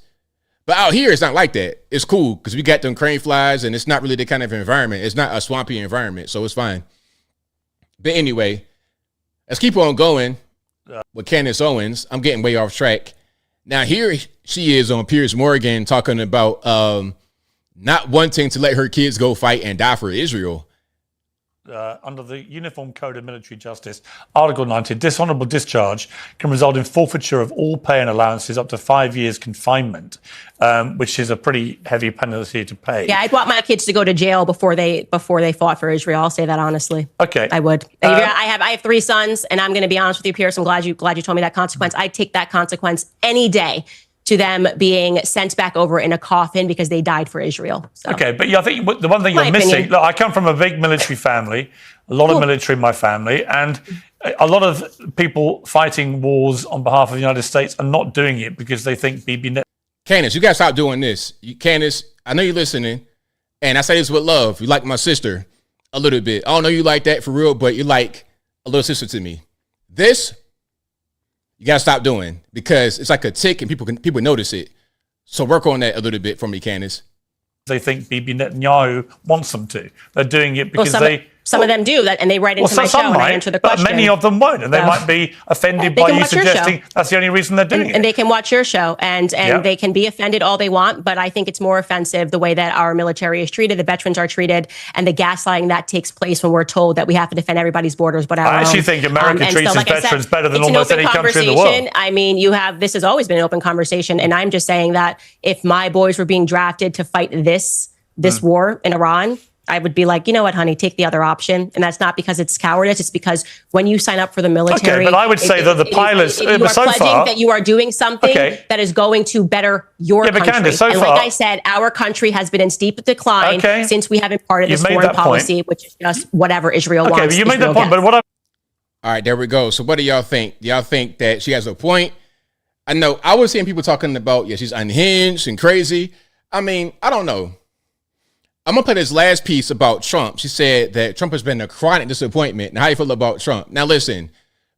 But out here, it's not like that. It's cool because we got them crane flies, and it's not really the kind of environment. It's not a swampy environment, so it's fine. But anyway, let's keep on going with Candace Owens. I'm getting way off track. Now, here she is on Piers Morgan talking about not wanting to let her kids go fight and die for Israel. Under the Uniform Code of Military Justice, Article 90, dishonourable discharge can result in forfeiture of all pay and allowances up to 5 years confinement, which is a pretty heavy penalty to pay. Yeah, I'd want my kids to go to jail before they fought for Israel. I'll say that honestly. Okay, I would. I have 3 sons, and I'm going to be honest with you, Pierce. I'm glad you told me that consequence. I'd take that consequence any day to them being sent back over in a coffin because they died for Israel. So. Okay, but I think the one thing you're missing, look, I come from a big military family, a lot of military in my family, and a lot of people fighting wars on behalf of the United States are not doing it because they think Bibi... Candace, you got to stop doing this. Candace, I know you're listening, and I say this with love. You like my sister a little bit. I don't know you like that for real, but you're like a little sister to me. This... you got to stop doing because it's like a tick and people notice it. So work on that a little bit for me, Candace. They think Bibi Netanyahu wants them to. They're doing it because some of them do that, and they write into my show and I answer the question. But many of them won't, and they might be offended by you suggesting that's the only reason they're doing it. And they can watch your show, and they can be offended all they want, but I think it's more offensive the way that our military is treated, the veterans are treated, and the gaslighting that takes place when we're told that we have to defend everybody's borders. But I actually think America treats its veterans better than almost any country in the world. I mean, this has always been an open conversation, and I'm just saying that if my boys were being drafted to fight this war in Iran, I would be like, you know what, honey, take the other option. And that's not because it's cowardice. It's because when you sign up for the military... Okay, but I would say that the pilots... you are pledging that you are doing something that is going to better your country. Candace, and like I said, our country has been in steep decline since we have imparted this foreign policy, which is just whatever Israel wants. Okay, you made that point, but what All right, there we go. So what do y'all think? Do y'all think that she has a point? I know I was seeing people talking about, she's unhinged and crazy. I mean, I don't know. I'm going to play this last piece about Trump. She said that Trump has been a chronic disappointment. Now, how you feel about Trump? Now, listen,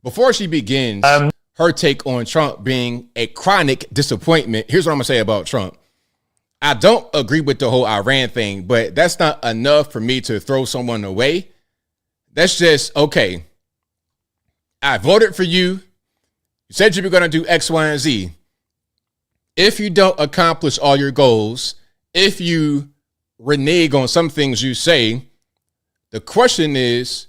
before she begins her take on Trump being a chronic disappointment, here's what I'm going to say about Trump. I don't agree with the whole Iran thing, but that's not enough for me to throw someone away. That's just, okay, I voted for you. You said you were going to do X, Y, and Z. If you don't accomplish all your goals, if you renege on some things you say, the question is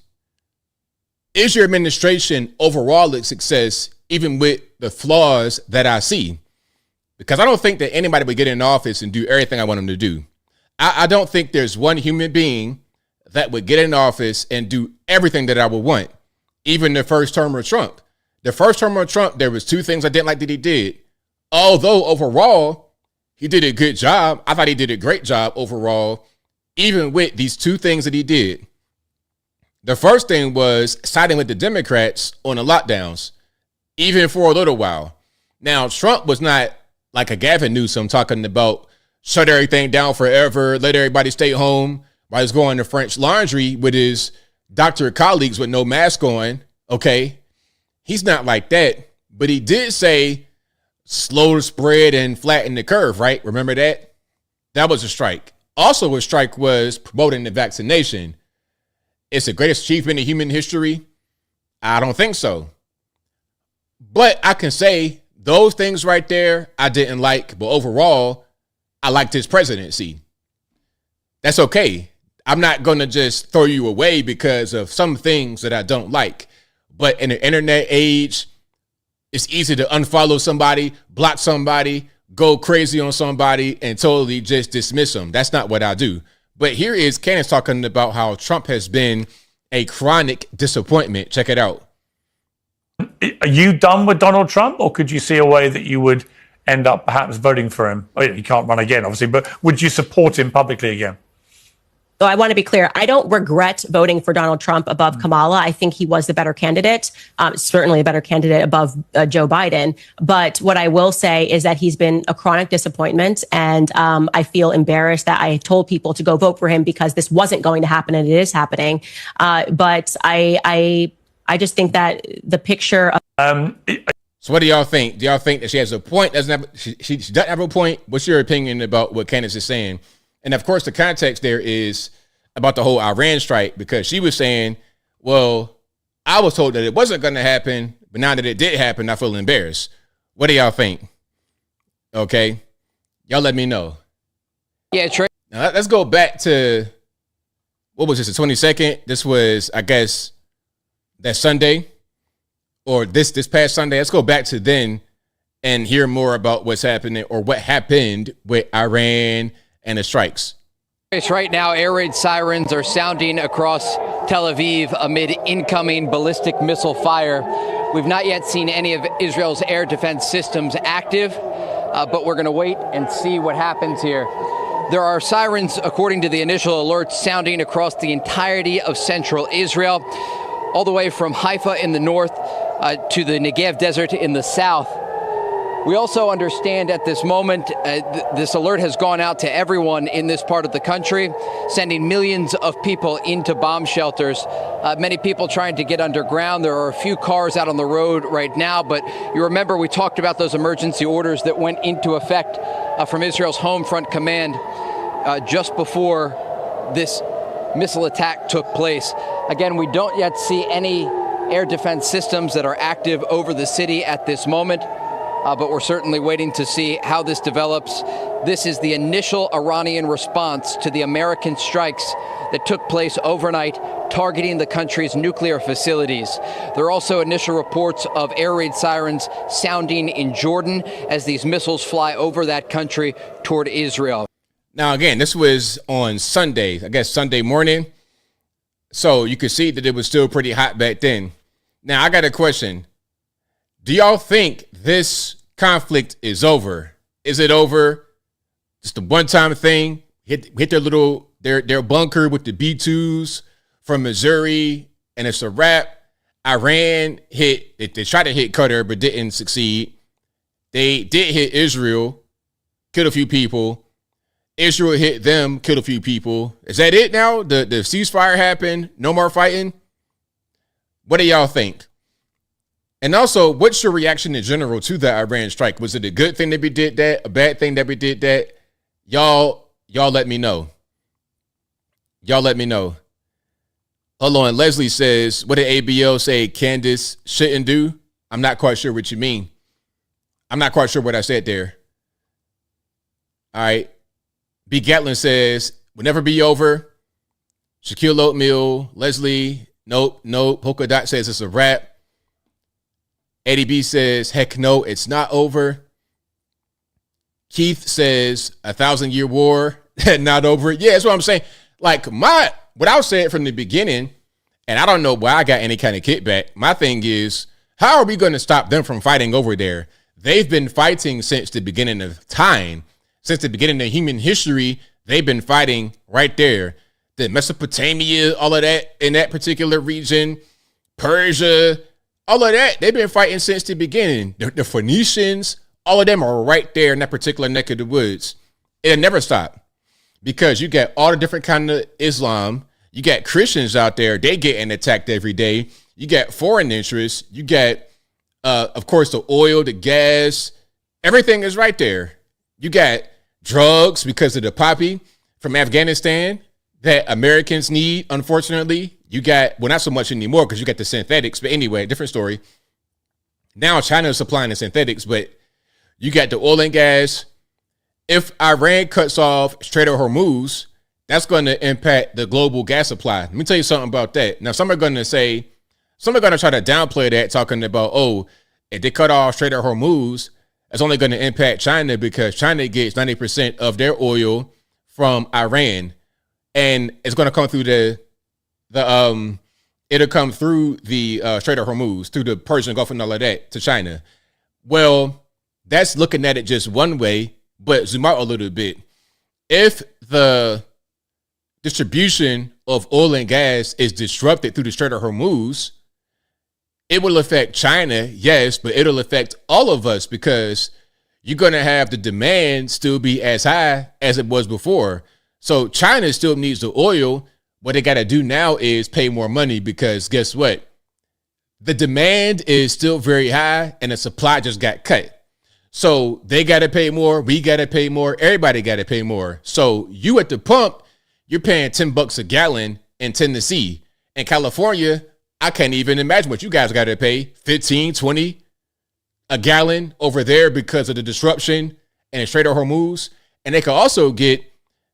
your administration overall a success, even with the flaws that I see? Because I don't think that anybody would get in office and do everything I want them to do. I don't think there's one human being that would get in office and do everything that I would want. Even the first term of Trump. The first term of Trump, there was 2 things I didn't like that he did. Although overall, he did a good job. I thought he did a great job overall, even with these 2 things that he did. The first thing was siding with the Democrats on the lockdowns, even for a little while. Now, Trump was not like a Gavin Newsom talking about shut everything down forever, let everybody stay home while he's going to French Laundry with his doctor colleagues with no mask on. Okay, he's not like that, but he did say slow the spread and flatten the curve, right? Remember that? That was a strike. Also, a strike was promoting the vaccination. It's the greatest achievement in human history? I don't think so. But I can say those things right there I didn't like, but overall, I liked his presidency. That's okay. I'm not going to just throw you away because of some things that I don't like. But in the internet age, it's easy to unfollow somebody, block somebody, go crazy on somebody, and totally just dismiss them. That's not what I do. But here is Candace talking about how Trump has been a chronic disappointment. Check it out. Are you done with Donald Trump, or could you see a way that you would end up perhaps voting for him? Oh, you can't run again, obviously, but would you support him publicly again? So I want to be clear. I don't regret voting for Donald Trump above Kamala. I think he was the better candidate, certainly a better candidate above Joe Biden. But what I will say is that he's been a chronic disappointment. And I feel embarrassed that I told people to go vote for him because this wasn't going to happen and it is happening. But I just think that the picture of So what do y'all think? Do y'all think that she has a point? She doesn't have a point? What's your opinion about what Candace is saying? And of course, the context there is about the whole Iran strike, because she was saying, well, I was told that it wasn't going to happen, but now that it did happen, I feel embarrassed. What do y'all think? Okay. Y'all let me know. Yeah, Trey. Now, let's go back to, what was this, the 22nd? This was, I guess, that Sunday, or this past Sunday. Let's go back to then and hear more about what's happening, or what happened with Iran and the strikes. Right now, air raid sirens are sounding across Tel Aviv amid incoming ballistic missile fire. We've not yet seen any of Israel's air defense systems active, but we're going to wait and see what happens here. There are sirens, according to the initial alerts, sounding across the entirety of central Israel, all the way from Haifa in the north to the Negev desert in the south. We also understand at this moment, this alert has gone out to everyone in this part of the country, sending millions of people into bomb shelters. Many people trying to get underground. There are a few cars out on the road right now, but you remember we talked about those emergency orders that went into effect from Israel's Home Front Command just before this missile attack took place. Again, we don't yet see any air defense systems that are active over the city at this moment. But we're certainly waiting to see how this develops. This is the initial Iranian response to the American strikes that took place overnight, targeting the country's nuclear facilities. There are also initial reports of air raid sirens sounding in Jordan as these missiles fly over that country toward Israel. Now, again, this was on Sunday, I guess Sunday morning. So you could see that it was still pretty hot back then. Now, I got a question. Do y'all think this conflict is over? Is it over? Just a one-time thing? Hit their bunker with the B-2s from Missouri, and it's a wrap. Iran they tried to hit Qatar, but didn't succeed. They did hit Israel, killed a few people. Israel hit them, killed a few people. Is that it now? The ceasefire happened? No more fighting? What do y'all think? And also, what's your reaction in general to the Iran strike? Was it a good thing that we did that? A bad thing that we did that? Y'all let me know. Y'all let me know. Hold on. Leslie says, what did ABL say Candace shouldn't do? I'm not quite sure what you mean. I'm not quite sure what I said there. All right. B. Gatlin says, will never be over. Shaquille Oatmeal. Leslie, nope. Polka Dot says it's a wrap. Eddie B says, heck no, it's not over. Keith says, 1,000-year war, not over. Yeah, that's what I'm saying. Like, what I was saying from the beginning, and I don't know why I got any kind of kickback. My thing is, how are we going to stop them from fighting over there? They've been fighting since the beginning of time. Since the beginning of human history, they've been fighting right there. The Mesopotamia, all of that in that particular region, Persia, all of that, they've been fighting since the beginning. The Phoenicians, all of them are right there in that particular neck of the woods. It'll never stop, because you got all the different kind of Islam. You got Christians out there. They getting attacked every day. You got foreign interests. You got, of course, the oil, the gas. Everything is right there. You got drugs because of the poppy from Afghanistan that Americans need, unfortunately. You got, well, not so much anymore because you got the synthetics, but anyway, different story. Now China is supplying the synthetics, but you got the oil and gas, if Iran cuts off Strait of Hormuz, that's going to impact the global gas supply. Let me tell you something about that. Now, some are going to try to downplay that, talking about, oh, if they cut off Strait of Hormuz, it's only going to impact China because China gets 90% of their oil from Iran, and it's going to come through it'll come through the Strait of Hormuz, through the Persian Gulf and all of that to China. Well, that's looking at it just one way, but zoom out a little bit. If the distribution of oil and gas is disrupted through the Strait of Hormuz, it will affect China, yes, but it'll affect all of us because you're going to have the demand still be as high as it was before. So China still needs the oil. What they got to do now is pay more money because guess what? The demand is still very high and the supply just got cut. So they got to pay more. We got to pay more. Everybody got to pay more. So you at the pump, you're paying $10 a gallon in Tennessee. In California, I can't even imagine what you guys got to pay, 15, 20 a gallon over there because of the disruption and the Strait of Hormuz. And they can also get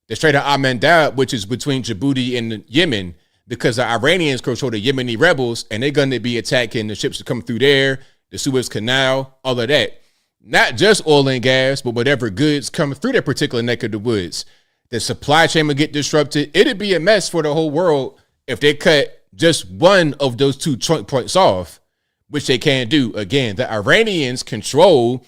the Strait of Mamdani, which is between Djibouti and Yemen, because the Iranians control the Yemeni rebels, and they're going to be attacking the ships that come through there, the Suez Canal, all of that. Not just oil and gas, but whatever goods come through that particular neck of the woods. The supply chain will get disrupted. It'd be a mess for the whole world if they cut just one of those two choke points off, which they can do. Again, the Iranians control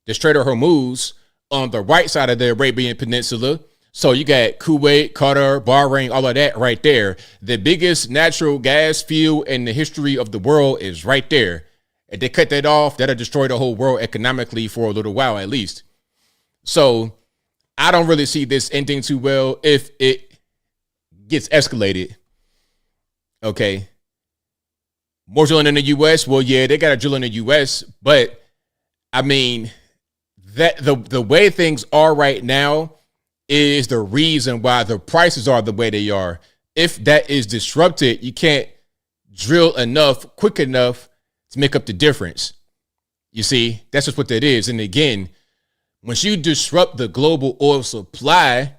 the Strait of Hormuz on the right side of the Arabian Peninsula. So you got Kuwait, Qatar, Bahrain, all of that right there. The biggest natural gas field in the history of the world is right there. If they cut that off, that'll destroy the whole world economically for a little while at least. So I don't really see this ending too well if it gets escalated. Okay. More drilling in the U.S. Well, yeah, they got to drill in the U.S., but I mean, that the way things are right now is the reason why the prices are the way they are. If that is disrupted, you can't drill enough, quick enough to make up the difference. You see, that's just what that is. And again, once you disrupt the global oil supply,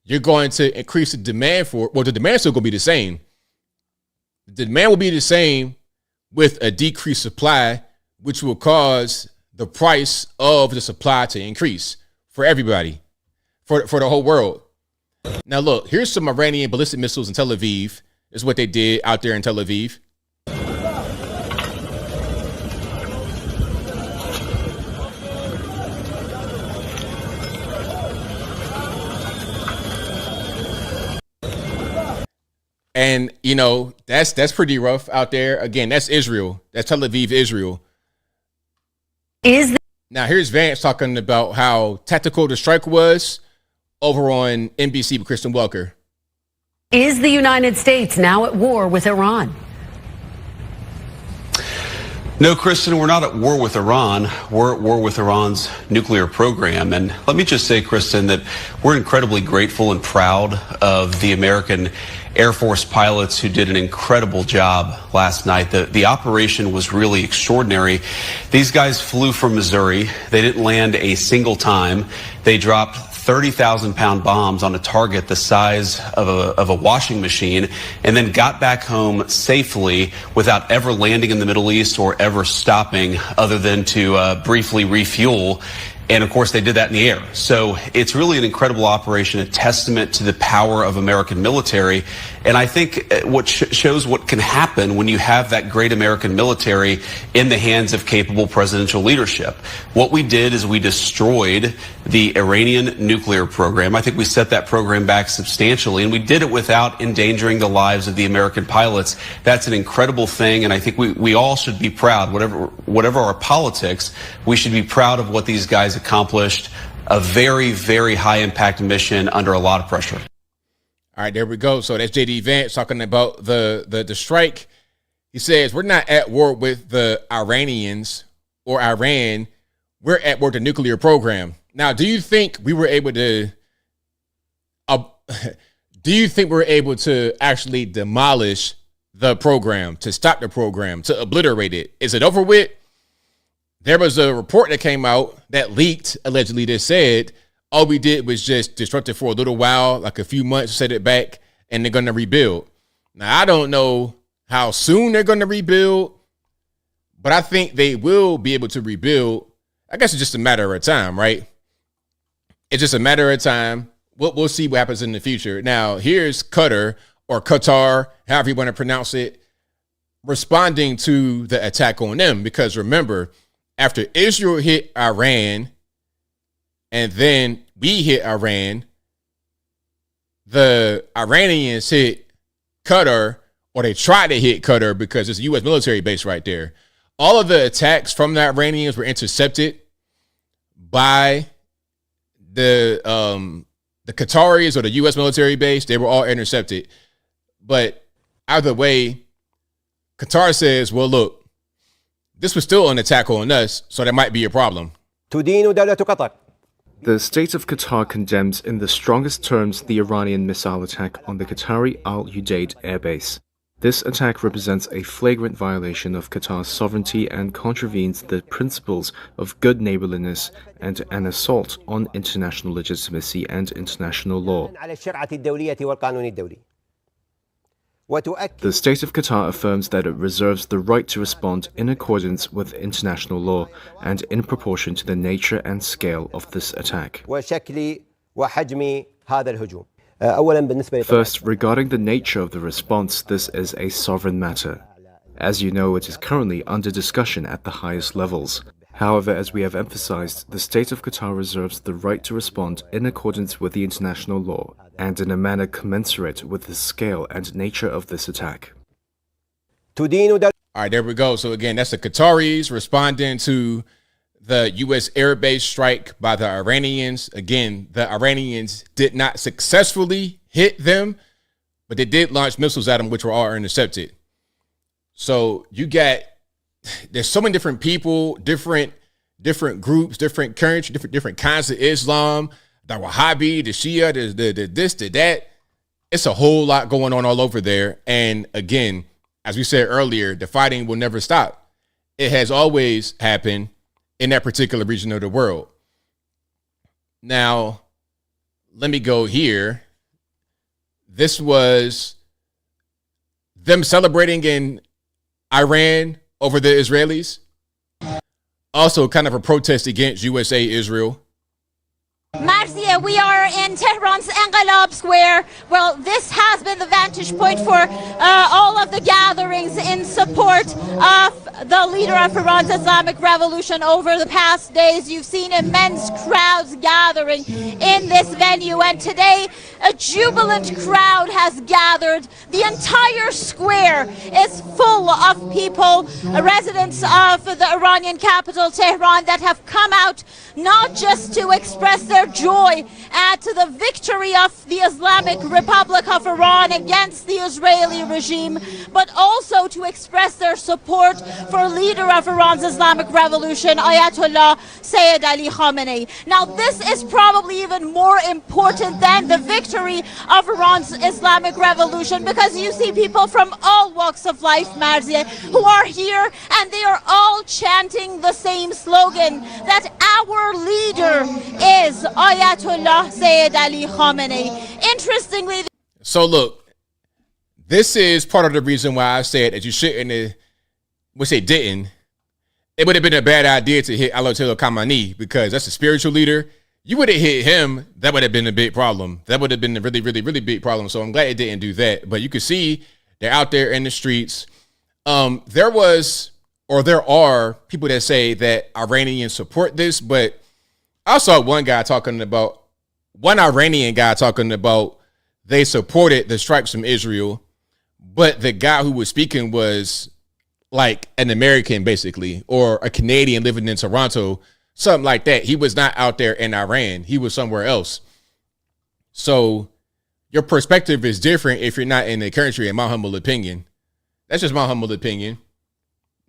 you're going to increase the demand for it. Well, the demand's still going to be the same. The demand will be the same with a decreased supply, which will cause the price of the supply to increase for everybody, for the whole world. Now, look, here's some Iranian ballistic missiles in Tel Aviv. This is what they did out there in Tel Aviv. And, you know, that's pretty rough out there. Again, that's Israel. That's Tel Aviv, Israel. Now, here's Vance talking about how tactical the strike was over on NBC with Kristen Welker. Is the United States now at war with Iran? No, Kristen, we're not at war with Iran. We're at war with Iran's nuclear program. And let me just say, Kristen, that we're incredibly grateful and proud of the American Air Force pilots who did an incredible job last night. The operation was really extraordinary. These guys flew from Missouri. They didn't land a single time. They dropped 30,000-pound bombs on a target the size of a washing machine, and then got back home safely without ever landing in the Middle East or ever stopping other than to briefly refuel. And of course, they did that in the air. So it's really an incredible operation, a testament to the power of American military. And I think what shows what can happen when you have that great American military in the hands of capable presidential leadership. What we did is we destroyed the Iranian nuclear program. I think we set that program back substantially, and we did it without endangering the lives of the American pilots. That's an incredible thing, and I think we all should be proud. Whatever our politics, we should be proud of what these guys accomplished. A very, very high impact mission under a lot of pressure. All right, there we go. So that's JD Vance talking about the strike. He says, we're not at war with the Iranians or Iran. We're at war with the nuclear program. Now, do you think we were able to actually demolish the program, to stop the program, to obliterate it? Is it over with? there was a report that came out that leaked, allegedly, that said all we did was just disrupt it for a little while, like a few months, set it back, and they're going to rebuild. Now, I don't know how soon they're going to rebuild, but I think they will be able to rebuild. I guess it's just a matter of time, right? It's just a matter of time. We'll see what happens in the future. Now, here's Qatar, or Qatar, however you want to pronounce it, responding to the attack on them. Because remember, after Israel hit Iran and then we hit Iran, the Iranians hit Qatar, or they tried to hit Qatar because it's a U.S. military base right there. All of the attacks from the Iranians were intercepted by the Qataris or the U.S. military base. They were all intercepted. But either way, Qatar says, well, look, this was still an attack on us, so there might be a problem. The state of Qatar condemns in the strongest terms the Iranian missile attack on the Qatari Al Udeid airbase. This attack represents a flagrant violation of Qatar's sovereignty and contravenes the principles of good neighborliness and an assault on international legitimacy and international law. The state of Qatar affirms that it reserves the right to respond in accordance with international law and in proportion to the nature and scale of this attack. First, regarding the nature of the response, this is a sovereign matter. As you know, it is currently under discussion at the highest levels. However, as we have emphasized, the state of Qatar reserves the right to respond in accordance with the international law and in a manner commensurate with the scale and nature of this attack. All right, there we go. So again, that's the Qataris responding to the U.S. air base strike by the Iranians. Again, the Iranians did not successfully hit them, but they did launch missiles at them, which were all intercepted. So there's so many different people, different groups, different currents, different kinds of Islam, the Wahhabi, the Shia, the this, the that. It's a whole lot going on all over there. And again, as we said earlier, the fighting will never stop. It has always happened in that particular region of the world. Now, let me go here. This was them celebrating in Iran over the Israelis. Also kind of a protest against USA-Israel. Marzia, we are in Tehran's Enqilab Square. Well, this has been the vantage point for all of the gatherings in support of the leader of Iran's Islamic Revolution over the past days. You've seen immense crowds gathering in this venue, and today a jubilant crowd has gathered. The entire square is full of people, residents of the Iranian capital, Tehran, that have come out not just to express their joy at the victory of the Islamic Republic of Iran against the Israeli regime, but also to express their support for leader of Iran's Islamic Revolution, Ayatollah Sayyid Ali Khamenei. Now, this is probably even more important than the victory of Iran's Islamic Revolution, because you see people from all walks of life, Marzia, who are here, and they are all chanting the same slogan, that our leader is Ayatollah Sayyid Ali Khamenei. Interestingly, so look, this is part of the reason why I said that you shouldn't, which they didn't, it would have been a bad idea to hit Ayatollah Khamenei, because that's a spiritual leader. You would have hit him, that would have been a big problem. That would have been a really, really, really big problem. So I'm glad it didn't do that. But you can see they're out there in the streets. There are people that say that Iranians support this, but I saw one Iranian guy talking about they supported the strikes from Israel, but the guy who was speaking was like an American, basically, or a Canadian living in Toronto, something like that. He was not out there in Iran. He was somewhere else. So your perspective is different if you're not in the country, in my humble opinion. That's just my humble opinion.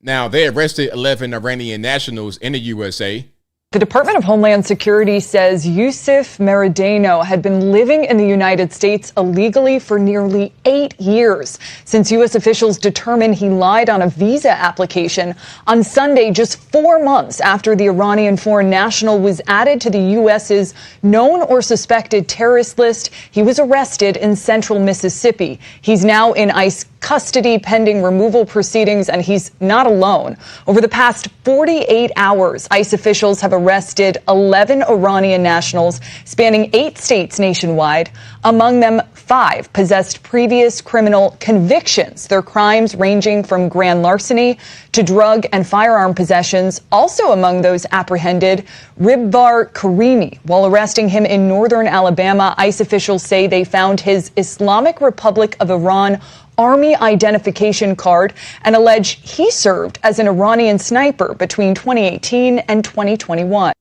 Now, they arrested 11 Iranian nationals in the USA. The Department of Homeland Security says Yusuf Meridano had been living in the United States illegally for nearly 8 years since U.S. officials determined he lied on a visa application. On Sunday, just 4 months after the Iranian foreign national was added to the U.S.'s known or suspected terrorist list, he was arrested in central Mississippi. He's now in ICE custody pending removal proceedings, and he's not alone. Over the past 48 hours, ICE officials have arrested 11 Iranian nationals spanning 8 states nationwide. Among them, 5 possessed previous criminal convictions, their crimes ranging from grand larceny to drug and firearm possessions. Also among those apprehended, Ribbar Karimi. While arresting him in northern Alabama, ICE officials say they found his Islamic Republic of Iran Army identification card and allege he served as an Iranian sniper between 2018 and 2021.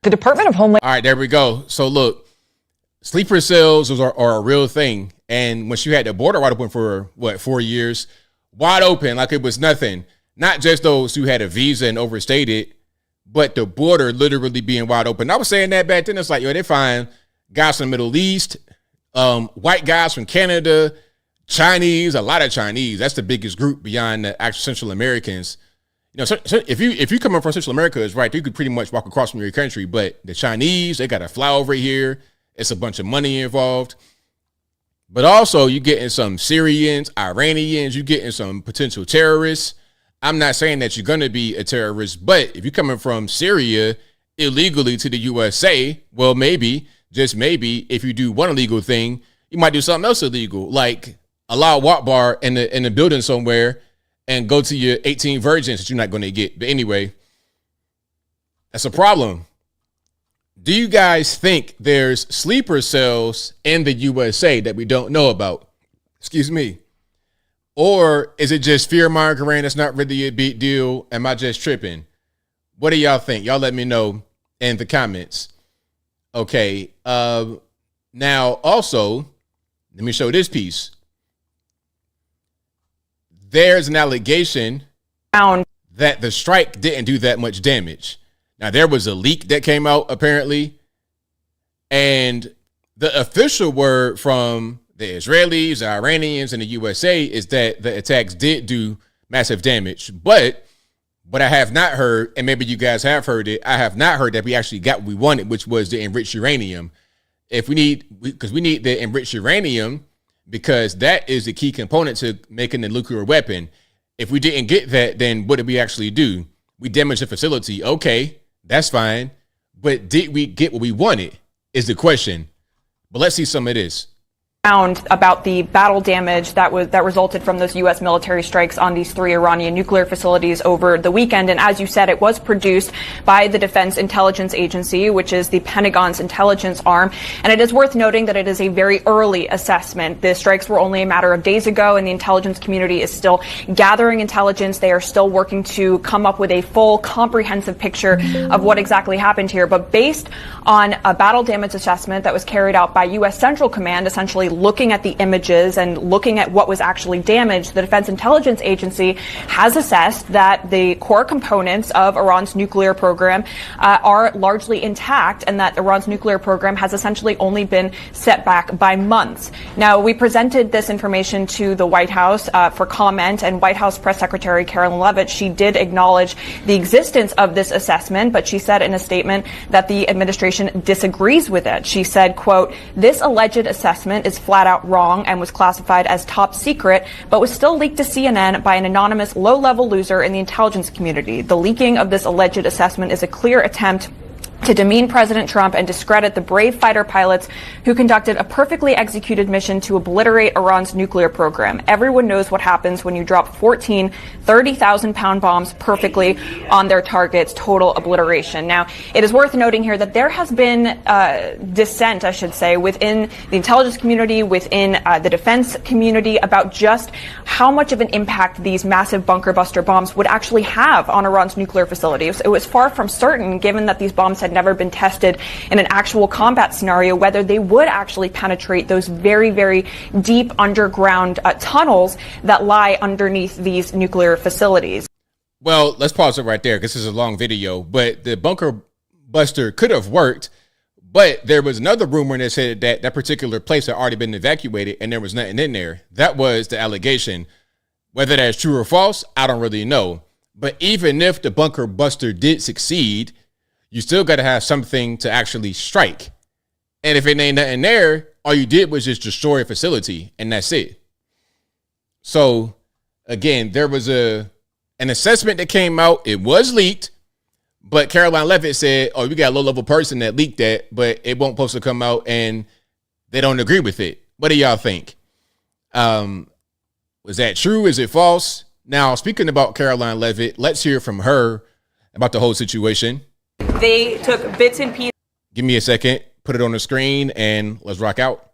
The Department of Homeland... All right, there we go. So look, sleeper cells are a real thing. And when you had the border wide open for, 4 years, wide open like it was nothing, not just those who had a visa and overstayed it, but the border literally being wide open. I was saying that back then. It's like, they find guys from the Middle East, white guys from Canada, Chinese, a lot of Chinese. That's the biggest group beyond the actual Central Americans. So if you coming from Central America, it's right. You could pretty much walk across from your country, but the Chinese, they got to fly over here. It's a bunch of money involved. But also you getting some Syrians, Iranians, you getting some potential terrorists. I'm not saying that you're going to be a terrorist, but if you're coming from Syria illegally to the USA, well, maybe, just maybe, if you do one illegal thing, you might do something else illegal, like allow a walk bar in the building somewhere and go to your 18 virgins that you're not going to get. But anyway, that's a problem. Do you guys think there's sleeper cells in the USA that we don't know about? Excuse me. Or is it just fear mongering? It's not really a big deal. Am I just tripping? What do y'all think? Y'all let me know in the comments. Okay. Now also, let me show this piece. There's an allegation that the strike didn't do that much damage. Now, there was a leak that came out, apparently, and the official word from the Israelis, the Iranians, and the USA is that the attacks did do massive damage. But what I have not heard, and maybe you guys have heard it, I have not heard that we actually got what we wanted, which was the enriched uranium. We need the enriched uranium, because that is the key component to making the nuclear weapon. If we didn't get that, then what did we actually do? We damaged the facility. Okay, that's fine. But did we get what we wanted is the question. But let's see some of this. About the battle damage that resulted from those U.S. military strikes on these 3 Iranian nuclear facilities over the weekend. And as you said, it was produced by the Defense Intelligence Agency, which is the Pentagon's intelligence arm. And it is worth noting that it is a very early assessment. The strikes were only a matter of days ago, and the intelligence community is still gathering intelligence. They are still working to come up with a full, comprehensive picture of what exactly happened here. But based on a battle damage assessment that was carried out by U.S. Central Command, essentially looking at the images and looking at what was actually damaged, the Defense Intelligence Agency has assessed that the core components of Iran's nuclear program are largely intact, and that Iran's nuclear program has essentially only been set back by months. Now, we presented this information to the White House for comment, and White House Press Secretary Carolyn Leavitt, she did acknowledge the existence of this assessment, but she said in a statement that the administration disagrees with it. She said, quote, "This alleged assessment is flat out wrong and was classified as top secret, but was still leaked to CNN by an anonymous low-level loser in the intelligence community. The leaking of this alleged assessment is a clear attempt to demean President Trump and discredit the brave fighter pilots who conducted a perfectly executed mission to obliterate Iran's nuclear program. Everyone knows what happens when you drop 14 30,000-pound bombs perfectly on their targets, total obliteration." Now, it is worth noting here that there has been dissent, I should say, within the intelligence community, within the defense community, about just how much of an impact these massive bunker buster bombs would actually have on Iran's nuclear facilities. It was far from certain, given that these bombs had never been tested in an actual combat scenario, whether they would actually penetrate those very, very deep underground tunnels that lie underneath these nuclear facilities. Well, let's pause it right there because this is a long video, but the bunker buster could have worked, but there was another rumor that said that that particular place had already been evacuated and there was nothing in there. That was the allegation. Whether that's true or false, I don't really know. But even if the bunker buster did succeed, you still got to have something to actually strike. And if it ain't nothing there, all you did was just destroy a facility, and that's it. So, again, there was an assessment that came out. It was leaked, but Caroline Leavitt said, oh, we got a low-level person that leaked that, but it won't supposed to come out, and they don't agree with it. What do y'all think? Was that true? Is it false? Now, speaking about Caroline Leavitt, let's hear from her about the whole situation. They took bits and pieces. Give me a second. Put it on the screen, and let's rock out.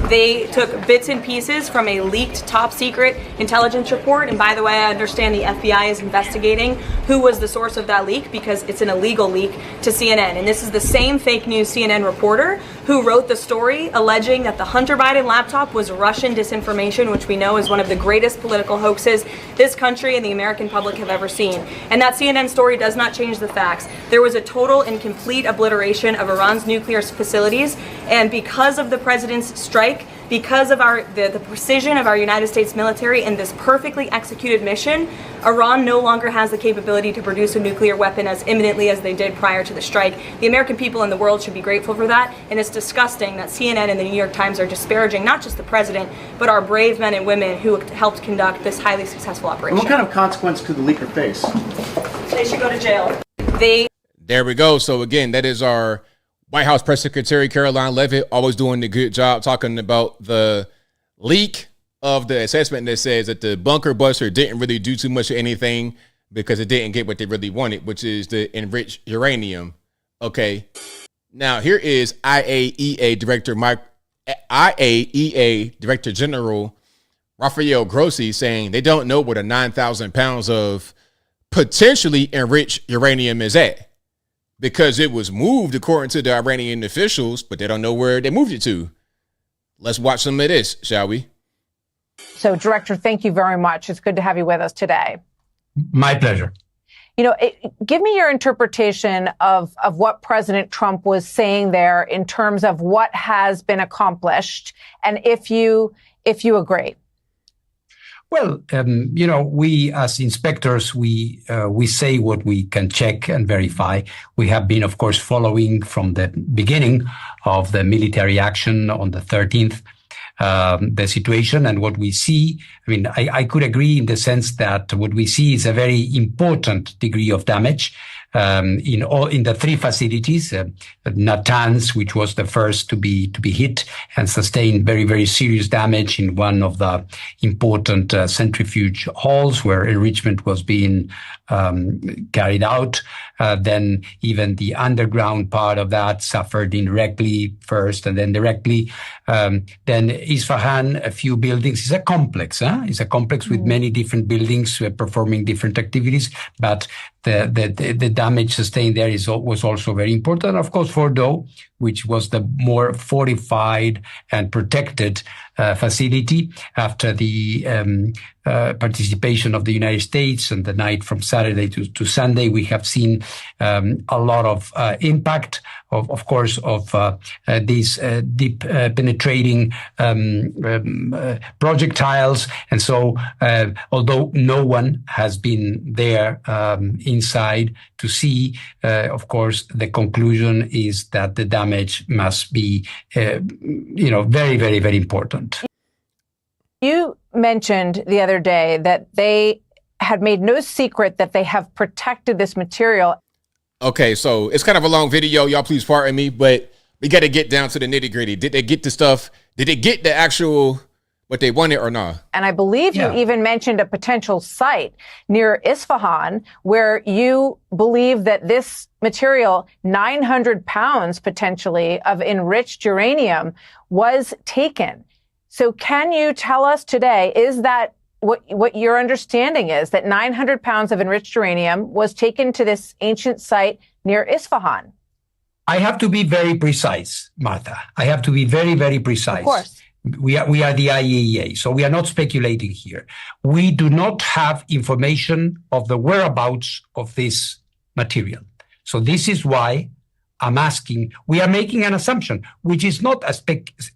They took bits and pieces from a leaked top secret intelligence report. And by the way, I understand the FBI is investigating who was the source of that leak because it's an illegal leak to CNN. And this is the same fake news CNN reporter who wrote the story alleging that the Hunter Biden laptop was Russian disinformation, which we know is one of the greatest political hoaxes this country and the American public have ever seen. And that CNN story does not change the facts. There was a total and complete obliteration of Iran's nuclear facilities. And because of the president's strike, because of the precision of our United States military and this perfectly executed mission, Iran no longer has the capability to produce a nuclear weapon as imminently as they did prior to the strike. The American people and the world should be grateful for that, and it's disgusting that CNN and the New York Times are disparaging not just the president, but our brave men and women who helped conduct this highly successful operation. And what kind of consequence could the leaker face? They should go to jail. There we go. So again, that is our White House Press Secretary Caroline Leavitt, always doing a good job talking about the leak of the assessment that says that the bunker buster didn't really do too much of anything because it didn't get what they really wanted, which is the enriched uranium. Okay. Now here is IAEA Director General Rafael Grossi saying they don't know where the 9,000 pounds of potentially enriched uranium is at, because it was moved according to the Iranian officials, but they don't know where they moved it to. Let's watch some of this, shall we? So, Director, thank you very much. It's good to have you with us today. My pleasure. You know, give me your interpretation of what President Trump was saying there in terms of what has been accomplished, and if you agree. Well, you know, we as inspectors, we say what we can check and verify. We have been, of course, following from the beginning of the military action on the 13th, the situation and what we see. I mean, I could agree in the sense that what we see is a very important degree of damage. In the three facilities, Natanz, which was the first to be hit and sustained very, very serious damage in one of the important centrifuge halls where enrichment was being carried out. Then even the underground part of that suffered indirectly first and then directly. Then Isfahan, a few buildings. It's a complex. It's a complex with many different buildings performing different activities, but the damage sustained there was also very important. Of course, Fordo, which was the more fortified and protected facility after the participation of the United States and the night from Saturday to Sunday, we have seen a lot of impact of course, of these deep penetrating projectiles. And so, although no one has been there inside to see, of course, the conclusion is that the damage must be, very, very, very important. You mentioned the other day that they had made no secret that they have protected this material. Okay, so it's kind of a long video. Y'all please pardon me, but we got to get down to the nitty gritty. Did they get the stuff? Did they get the actual what they wanted or not? And I believe you even mentioned a potential site near Isfahan where you believe that this material, 900 pounds potentially of enriched uranium, was taken. So can you tell us today, is that what your understanding is, that 900 pounds of enriched uranium was taken to this ancient site near Isfahan? I have to be very precise, Martha. I have to be very, very precise. Of course. We are the IAEA, so we are not speculating here. We do not have information of the whereabouts of this material. So this is why I'm asking, we are making an assumption, which is not a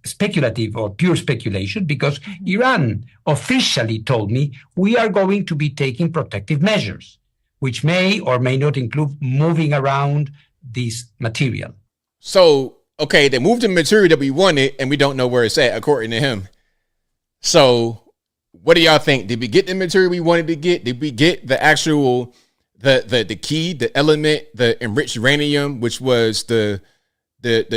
speculative or pure speculation, because Iran officially told me we are going to be taking protective measures, which may or may not include moving around this material. So, okay, they moved the material that we wanted, and we don't know where it's at, according to him. So, what do y'all think? Did we get the material we wanted to get? Did we get the actual, the key, the element, the enriched uranium, which was the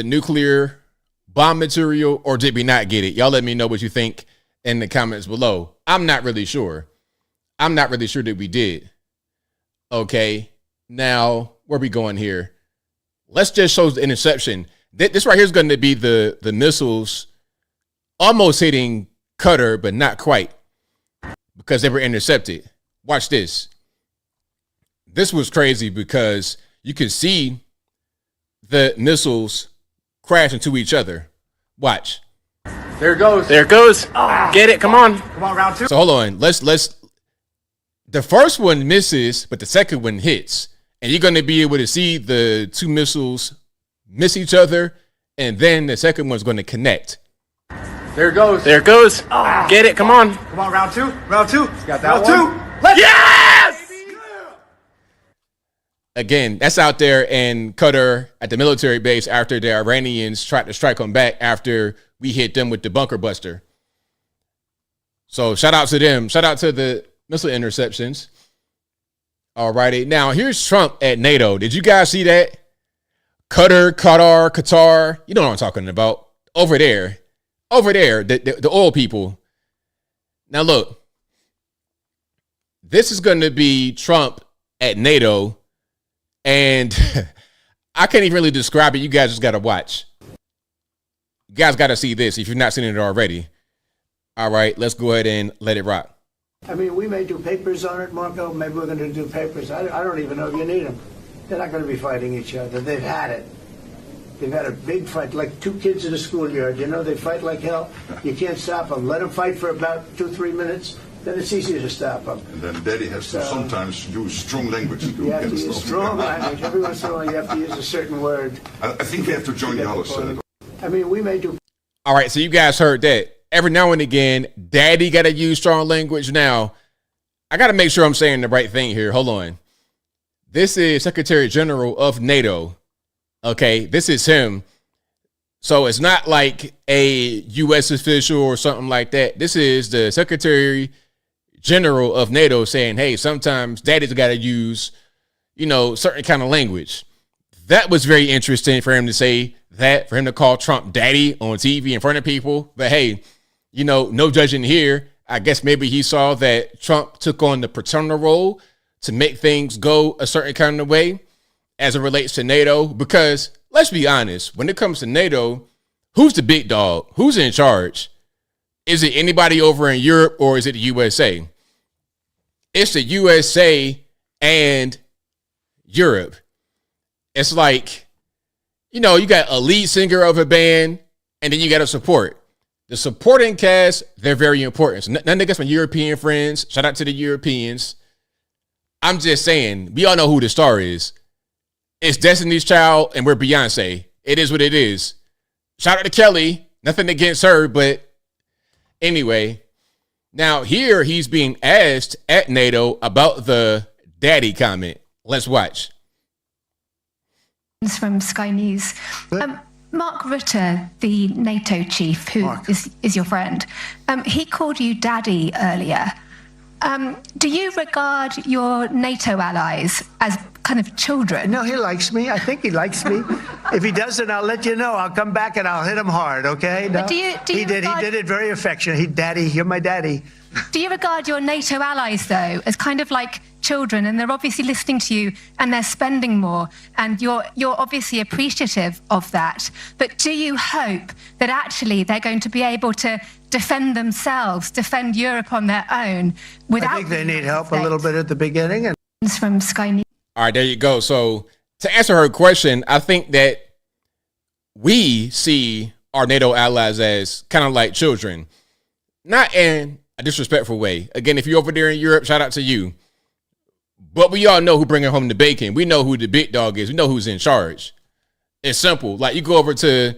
nuclear bomb material, or did we not get it? Y'all let me know what you think in the comments below. I'm not really sure. I'm not really sure that we did. Okay, now where are we going here? Let's just show the interception. This right here is going to be the missiles almost hitting Qatar, but not quite, because they were intercepted. Watch this. This was crazy because you can see the missiles crash into each other. Watch. There it goes. There it goes. Get it. Come on. Come on, round two. So hold on. Let's. The first one misses, but the second one hits. And you're going to be able to see the two missiles miss each other, and then the second one's going to connect. There it goes. There it goes. Get it. Come on. Come on, round two. Round two. Got that round one. 2. Let's yes! Again, that's out there in Qatar at the military base after the Iranians tried to strike them back after we hit them with the bunker buster. So shout out to them. Shout out to the missile interceptions. All righty. Now, here's Trump at NATO. Did you guys see that? Qatar. You know what I'm talking about. Over there, the oil people. Now, look. This is going to be Trump at NATO. And I can't even really describe it. You guys just got to watch. You guys got to see this if you've not seen it already. All right, let's go ahead and let it rock. I mean, we may do papers on it, Marco. Maybe we're going to do papers. I don't even know if you need them. They're not going to be fighting each other. They've had it. They've had a big fight, like two kids in a schoolyard. You know, they fight like hell. You can't stop them. Let them fight for about 2-3 minutes. Then it's easier to stop them. And then Daddy has to sometimes use strong language to You have to use strong language. Every once in a while, you have to use a certain word. I think we have to join the other side. I mean, we may do. All right, so you guys heard that. Every now and again, Daddy got to use strong language. Now, I got to make sure I'm saying the right thing here. Hold on. This is Secretary General of NATO. Okay, this is him. So it's not like a U.S. official or something like that. This is the Secretary General of NATO saying, hey, sometimes Daddy's got to use, certain kind of language. That was very interesting for him to say that, for him to call Trump Daddy on TV in front of people. But hey, no judging here. I guess maybe he saw that Trump took on the paternal role to make things go a certain kind of way as it relates to NATO. Because let's be honest, when it comes to NATO, who's the big dog? Who's in charge? Is it anybody over in Europe, or is it the USA? It's the USA and Europe. It's like, you got a lead singer of a band, and then you got a support. The supporting cast, they're very important. So none against my European friends. Shout out to the Europeans. I'm just saying, we all know who the star is. It's Destiny's Child, and we're Beyonce. It is what it is. Shout out to Kelly. Nothing against her, but anyway. Now, here he's being asked at NATO about the daddy comment. Let's watch. From Sky News. Mark Rutte, the NATO chief, who is your friend, he called you daddy earlier. Do you regard your NATO allies as kind of children? No, he likes me. I think he likes me. If he doesn't, I'll let you know. I'll come back and I'll hit him hard, okay? No? But he did it very affectionate. Daddy, you're my daddy. Do you regard your NATO allies, though, as kind of like children, and they're obviously listening to you and they're spending more, and you're obviously appreciative of that, but do you hope that actually they're going to be able to defend themselves, defend Europe on their own without... I think they need help a little bit at the beginning. From Sky News. All right, there you go. So to answer her question, I think that we see our NATO allies as kind of like children, not in a disrespectful way. Again, if you're over there in Europe, shout out to you. But we all know who bringing home the bacon. We know who the big dog is. We know who's in charge. It's simple. Like, you go over to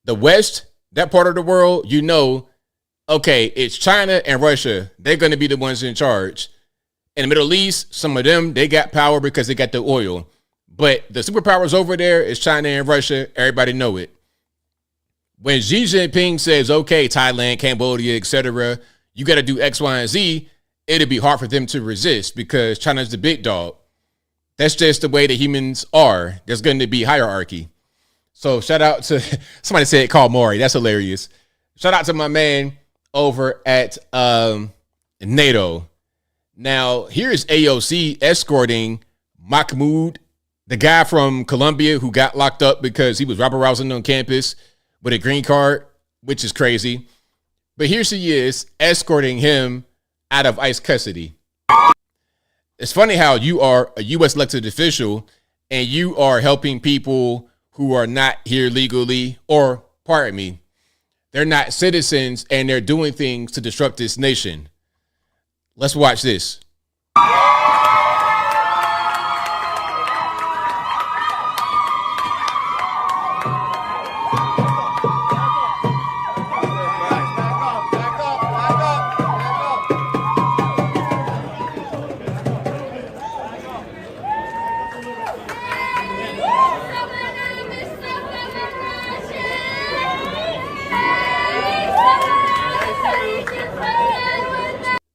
the West, that part of the world, you know, okay, it's China and Russia. They're going to be the ones in charge. In the Middle East, some of them, they got power because they got the oil. But the superpowers over there is China and Russia. Everybody know it. When Xi Jinping says, okay, Thailand, Cambodia, etc., you got to do X, Y, and Z, it'll be hard for them to resist because China's the big dog. That's just the way that humans are. There's going to be hierarchy. So shout out to, somebody said call Maury. That's hilarious. Shout out to my man over at NATO. Now, here's AOC escorting Mahmoud, the guy from Colombia who got locked up because he was rabble-rousing on campus with a green card, which is crazy. But here she is escorting him out of ICE custody. It's funny how you are a U.S. elected official and you are helping people who are not here legally, or pardon me, they're not citizens and they're doing things to disrupt this nation. Let's watch this.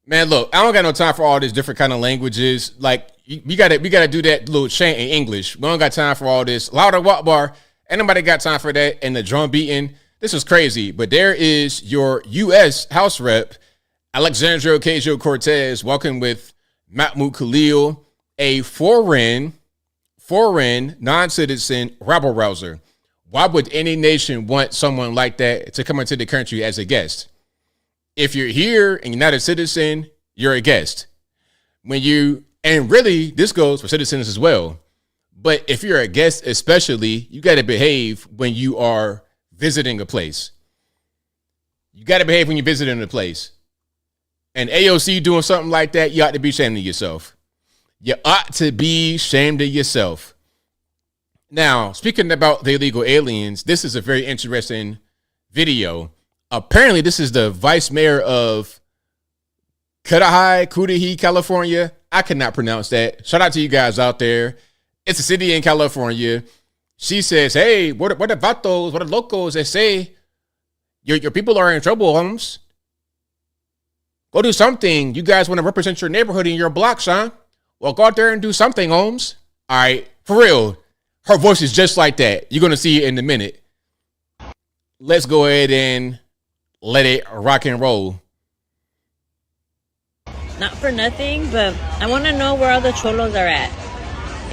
Man, look, I don't got no time for all these different kind of languages. Like, we gotta do that little chant in English. We don't got time for all this. Louder walk bar. Ain't nobody got time for that. And the drum beating. This is crazy. But there is your U.S. House Rep, Alexandria Ocasio-Cortez, walking with Mahmoud Khalil, a foreign non-citizen rabble rouser. Why would any nation want someone like that to come into the country as a guest? If you're here and you're not a citizen, you're a guest. And really, this goes for citizens as well. But if you're a guest especially, you got to behave when you are visiting a place. You got to behave when you're visiting a place. And AOC doing something like that, you ought to be ashamed of yourself. You ought to be ashamed of yourself. Now, speaking about the illegal aliens, this is a very interesting video. Apparently, this is the vice mayor of Cudahy, California. I cannot pronounce that. Shout out to you guys out there. It's a city in California. She says, hey, what the vatos, what the locals that say your people are in trouble, Holmes? Go do something. You guys want to represent your neighborhood in your block, huh? Well, go out there and do something, Holmes. All right, for real. Her voice is just like that. You're going to see it in a minute. Let's go ahead and let it rock and roll. Not for nothing, but I want to know where all the cholos are at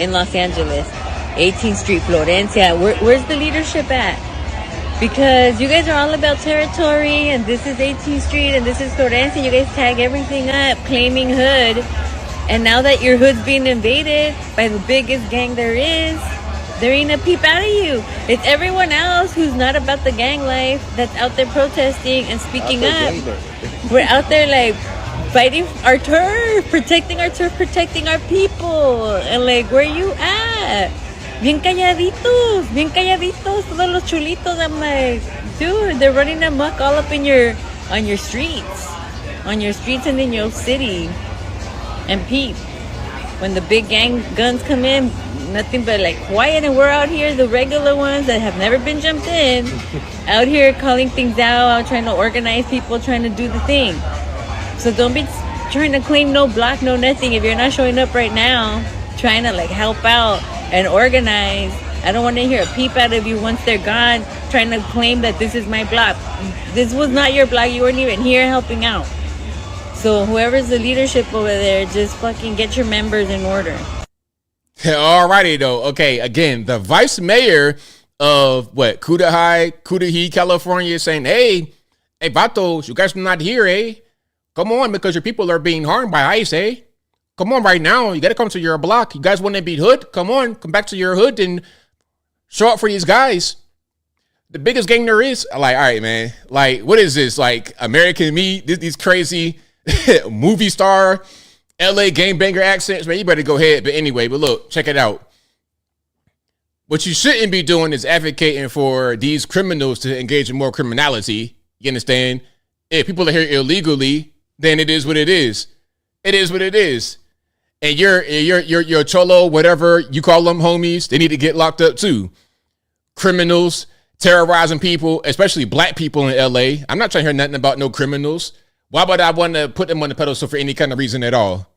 in Los Angeles. 18th Street, Florencia. Where's the leadership at? Because you guys are all about territory, and this is 18th Street, and this is Florencia. You guys tag everything up, claiming hood. And now that your hood's being invaded by the biggest gang there is, there ain't a peep out of you. It's everyone else who's not about the gang life that's out there protesting and speaking up. We're out there like fighting our turf, protecting our people. And like, where you at? Bien calladitos, todos los chulitos. I'm like, dude, they're running amok all up on your streets and in your city. And peep, when the big gang guns come in, nothing but like quiet, and we're out here, the regular ones that have never been jumped in, out here calling things out trying to organize people, trying to do the thing. So don't be trying to claim no block, no nothing. If you're not showing up right now, trying to like help out and organize, I don't want to hear a peep out of you once they're gone, trying to claim that this is my block. This was not your block. You weren't even here helping out. So whoever's the leadership over there, just fucking get your members in order. Alrighty though. Okay, again, the vice mayor of Cudahy, California, saying, hey, vatos, you guys are not here, eh? Come on, because your people are being harmed by ICE, eh? Come on right now. You got to come to your block. You guys want to beat hood? Come on, come back to your hood and show up for these guys. The biggest gang there is. Like, all right, man. Like, what is this? Like, American Me? These crazy movie star LA gangbanger accents, man. You better go ahead. But anyway, but look, check it out. What you shouldn't be doing is advocating for these criminals to engage in more criminality. You understand? If people are here illegally, then it is what it is. It is what it is. And you're cholo, whatever you call them, homies, they need to get locked up too. Criminals terrorizing people, especially black people in LA. I'm not trying to hear nothing about no criminals. Why would I want to put them on the pedestal for any kind of reason at all?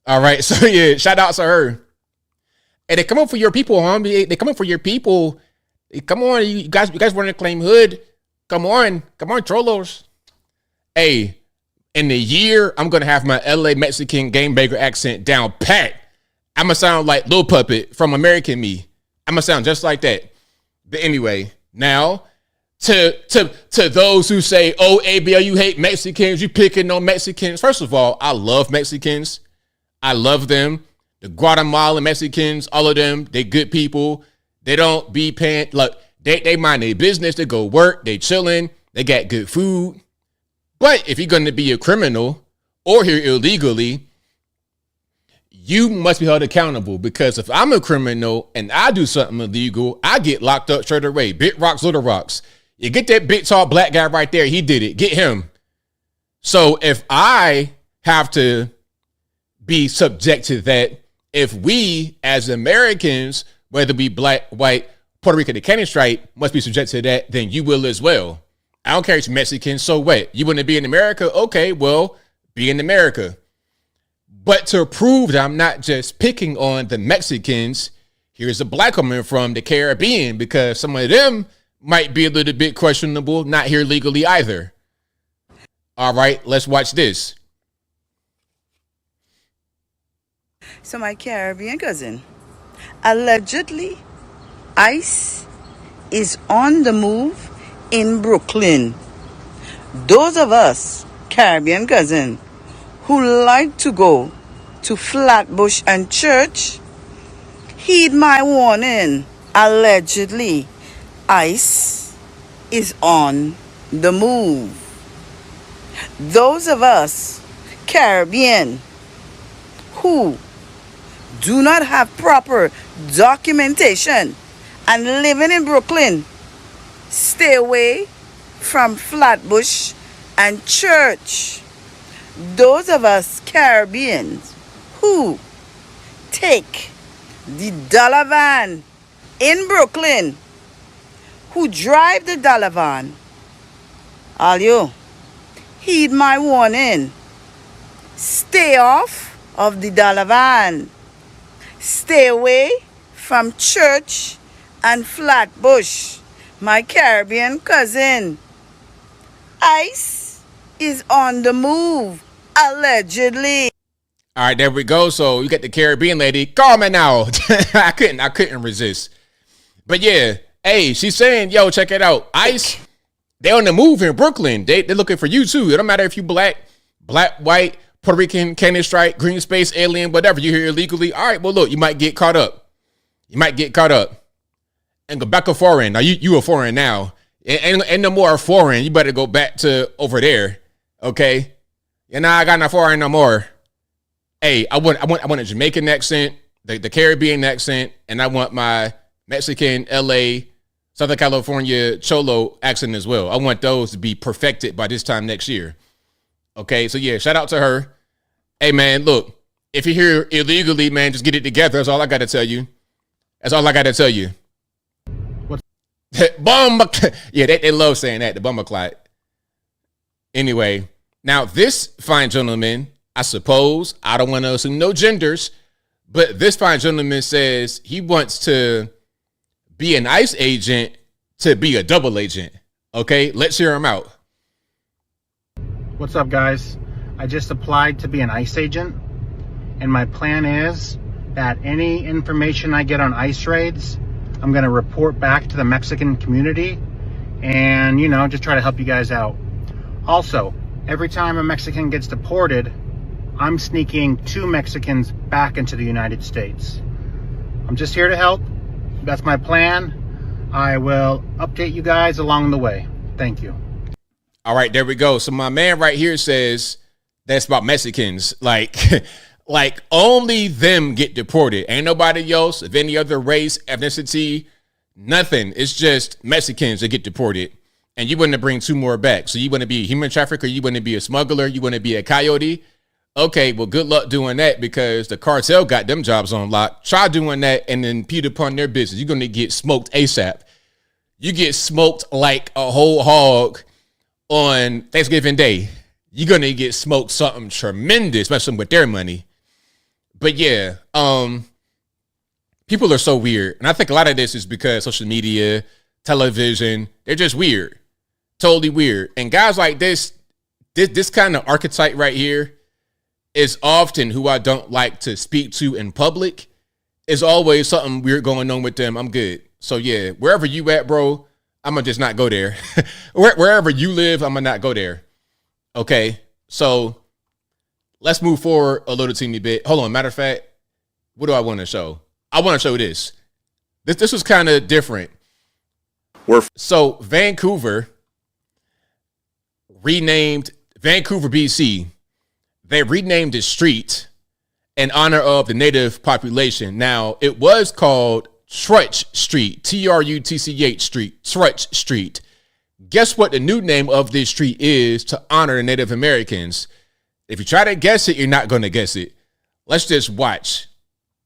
All right. So yeah, shout out to her. And they come up for your people, homie. They come up for your people. Come on, you guys want to claim hood? Come on, trollos. Hey, in a year, I'm gonna have my LA Mexican gangbanger accent down pat. I'ma sound like Lil Puppet from American Me. I'ma sound just like that. But anyway, now to those who say, "Oh, ABL, you hate Mexicans, you picking on Mexicans." First of all, I love Mexicans. I love them. The Guatemalan Mexicans, all of them, they good people. They don't be paying. Look, they mind their business. They go work. They chilling. They got good food. But if you're going to be a criminal or here illegally, you must be held accountable, because if I'm a criminal and I do something illegal, I get locked up straight away. Big rocks, little rocks. You get that big tall black guy right there. He did it. Get him. So if I have to be subject to that, if we as Americans, whether we black, white, Puerto Rican, the Cannon Stripe, must be subject to that, then you will as well. I don't care if you're Mexican, so what? You want to be in America? Okay, well, be in America. But to prove that I'm not just picking on the Mexicans, here's a black woman from the Caribbean, because some of them might be a little bit questionable, not here legally either. All right, let's watch this. So my Caribbean cousin, allegedly, ICE is on the move in Brooklyn. Those of us, Caribbean cousin, who like to go to Flatbush and Church, heed my warning. Allegedly, ICE is on the move. Those of us, Caribbean, who do not have proper documentation and living in Brooklyn, stay away from Flatbush and Church. Those of us Caribbeans who take the dollar van in Brooklyn, who drive the dollar van, all you, heed my warning. Stay off of the dollar van. Stay away from Church and Flatbush. My Caribbean cousin, ICE is on the move, allegedly. All right, there we go. So you got the Caribbean lady. Call me now. I couldn't resist. But yeah, hey, she's saying, yo, check it out. ICE, they on the move in Brooklyn. They're looking for you too. It don't matter if you black, white, Puerto Rican, Cannon Stripe, green space, alien, whatever. You're here illegally. All right, well, look, you might get caught up. And go back to foreign. Now you a foreign now. Ain't no more foreign. You better go back to over there. Okay. And now I got no foreign no more. Hey, I want a Jamaican accent, the Caribbean accent, and I want my Mexican, LA, Southern California Cholo accent as well. I want those to be perfected by this time next year. Okay, so yeah, shout out to her. Hey man, look, if you're here illegally, man, just get it together. That's all I got to tell you. Bomb. Yeah, they love saying that, the bummer clot. Anyway, now this fine gentleman, I suppose, I don't want to assume no genders, but this fine gentleman says he wants to be an ICE agent to be a double agent. Okay, let's hear him out. What's up, guys? I just applied to be an ICE agent, and my plan is that any information I get on ICE raids, I'm going to report back to the Mexican community and, just try to help you guys out. Also, every time a Mexican gets deported, I'm sneaking 2 Mexicans back into the United States. I'm just here to help. That's my plan. I will update you guys along the way. Thank you. All right, there we go. So my man right here says that's about Mexicans. Like Like, only them get deported. Ain't nobody else of any other race, ethnicity, nothing. It's just Mexicans that get deported. And you want to bring 2 more back. So you want to be a human trafficker, you want to be a smuggler, you want to be a coyote. Okay, well, good luck doing that because the cartel got them jobs on lock. Try doing that and then impede upon their business. You're going to get smoked ASAP. You get smoked like a whole hog on Thanksgiving Day. You're going to get smoked something tremendous, especially with their money. But yeah, people are so weird. And I think a lot of this is because social media, television, they're just weird. Totally weird. And guys like this kind of archetype right here is often who I don't like to speak to in public. Is always something weird going on with them. I'm good. So yeah, wherever you at, bro, I'm going to just not go there. Wherever you live, I'm going to not go there. Okay, so let's move forward a little teeny bit. Hold on. Matter of fact, what do I want to show? I want to show this. This was kind of different. So Vancouver renamed Vancouver, BC. They renamed the street in honor of the native population. Now, it was called Trutch Street, Trutch Street, Trutch Street. Guess what the new name of this street is to honor the Native Americans? If you try to guess it, you're not going to guess it. Let's just watch.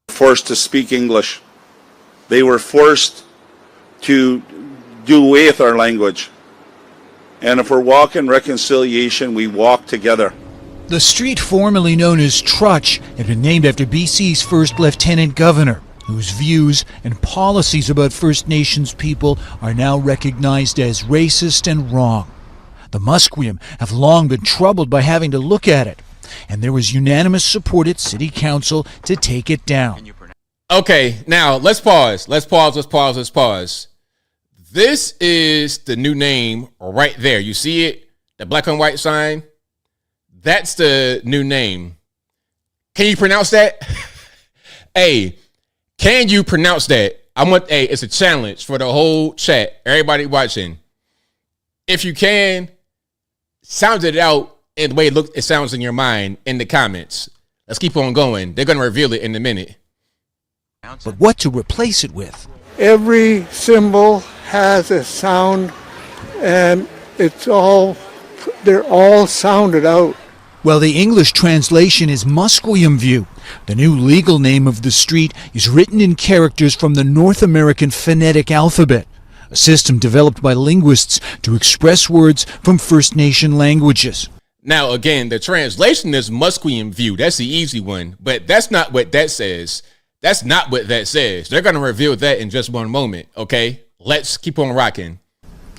Forced to speak English. They were forced to do away with our language. And if we're walking reconciliation, we walk together. The street formerly known as Trutch had been named after BC's first Lieutenant Governor, whose views and policies about First Nations people are now recognized as racist and wrong. The Musqueam have long been troubled by having to look at it, and there was unanimous support at City Council to take it down. Okay, now let's pause. Let's pause. This is the new name right there. You see it? The black and white sign? That's the new name. Can you pronounce that? Hey, can you pronounce that? It's a challenge for the whole chat. Everybody watching. If you can, sound it out in the way it sounds in your mind in the comments. Let's keep on going. They're going to reveal it in a minute. But what to replace it with? Every symbol has a sound, and they're all sounded out. Well, the English translation is Musqueam View. The new legal name of the street is written in characters from the North American phonetic alphabet, a system developed by linguists to express words from First Nation languages. Now, again, the translation is Musqueam View. That's the easy one, but that's not what that says. That's not what that says. They're going to reveal that in just one moment, okay? Let's keep on rocking.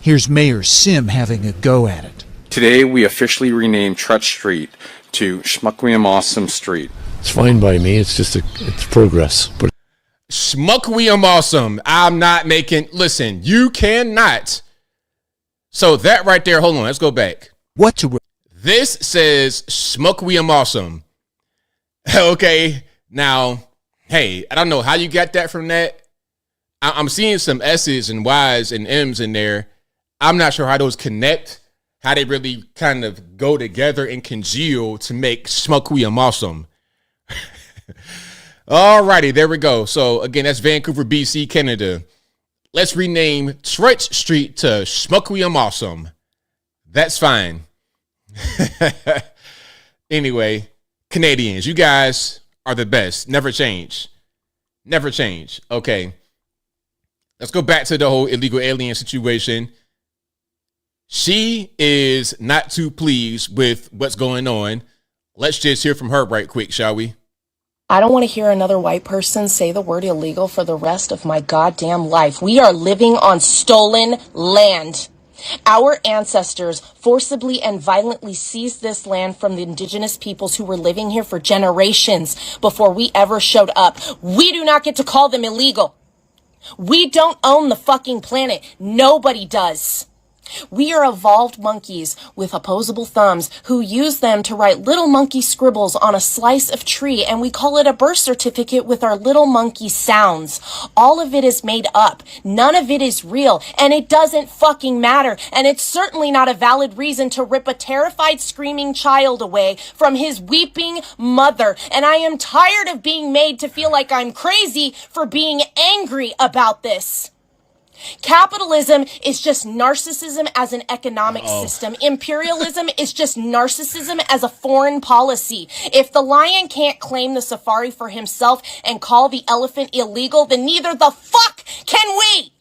Here's Mayor Sim having a go at it. Today, we officially renamed Trutch Street to Shmukwiyam Awesome Street. It's fine by me. It's progress. But Shmukwiyam Awesome. I'm not making. Listen, you cannot. So that right there. Hold on. Let's go back. This says Shmukwiyam Awesome. Okay. Now, hey, I don't know how you got that from that. I'm seeing some S's and Y's and M's in there. I'm not sure how those connect. How they really kind of go together and congeal to make Shmukwiyam Awesome. Alrighty, there we go. So again, that's Vancouver, BC, Canada. Let's rename Trutch Street to Shmukwiyam Awesome. That's fine. Anyway, Canadians, you guys are the best. Never change. Never change. Okay. Let's go back to the whole illegal alien situation. She is not too pleased with what's going on. Let's just hear from her right quick, shall we? I don't want to hear another white person say the word illegal for the rest of my goddamn life. We are living on stolen land. Our ancestors forcibly and violently seized this land from the indigenous peoples who were living here for generations before we ever showed up. We do not get to call them illegal. We don't own the fucking planet. Nobody does. We are evolved monkeys with opposable thumbs who use them to write little monkey scribbles on a slice of tree, and we call it a birth certificate with our little monkey sounds. All of it is made up. None of it is real, and it doesn't fucking matter. And it's certainly not a valid reason to rip a terrified, screaming child away from his weeping mother. And I am tired of being made to feel like I'm crazy for being angry about this. Capitalism is just narcissism as an economic system. Imperialism is just narcissism as a foreign policy. If the lion can't claim the safari for himself and call the elephant illegal, then neither the fuck can we.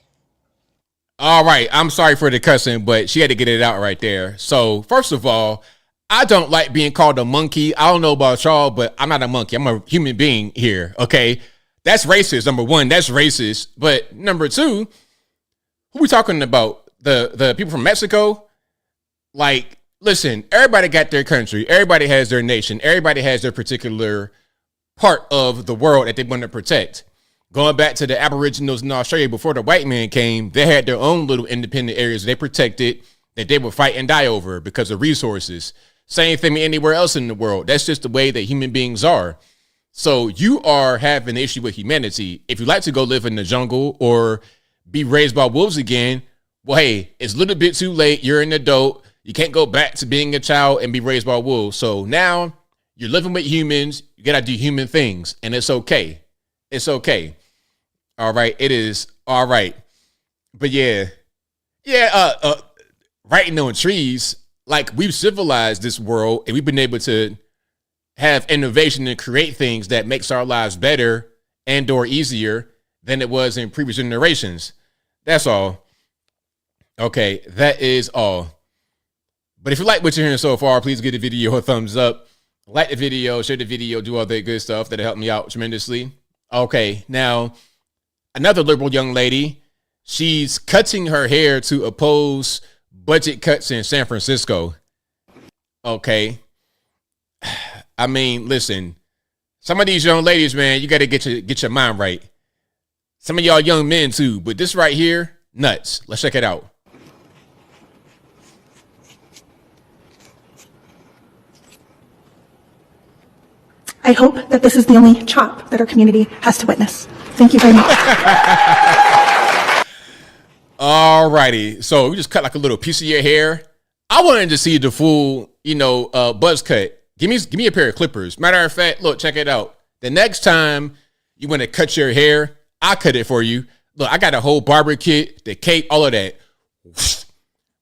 All right, I'm sorry for the cussing, but she had to get it out right there. So, first of all, I don't like being called a monkey. I don't know about y'all, but I'm not a monkey. I'm a human being here, okay? That's racist, number one. That's racist. But number two, who we talking about? The people from Mexico? Like, listen, everybody got their country. Everybody has their nation. Everybody has their particular part of the world that they want to protect. Going back to the Aboriginals in Australia before the white man came, they had their own little independent areas they protected that they would fight and die over because of resources. Same thing anywhere else in the world. That's just the way that human beings are. So you are having an issue with humanity. If you like to go live in the jungle or be raised by wolves again, well, hey, it's a little bit too late. You're an adult. You can't go back to being a child and be raised by wolves. So now you're living with humans. You got to do human things, and it's okay. It's okay. All right. It is all right. But yeah, writing on trees, like we've civilized this world and we've been able to have innovation and create things that makes our lives better and or easier than it was in previous generations. That's all. Okay, that is all. But if you like what you're hearing so far, please give the video a thumbs up. Like the video, share the video, do all that good stuff. That'll help me out tremendously. Okay, now, another liberal young lady, she's cutting her hair to oppose budget cuts in San Francisco. Okay. I mean, listen, some of these young ladies, man, you got to get your mind right. Some of y'all young men too, but this right here, nuts. Let's check it out. I hope that this is the only chop that our community has to witness. Thank you very much. All righty. So we just cut like a little piece of your hair. I wanted to see the full, buzz cut. Give me a pair of clippers. Matter of fact, look, check it out. The next time you want to cut your hair, I'll cut it for you. Look, I got a whole barber kit, the cape, all of that.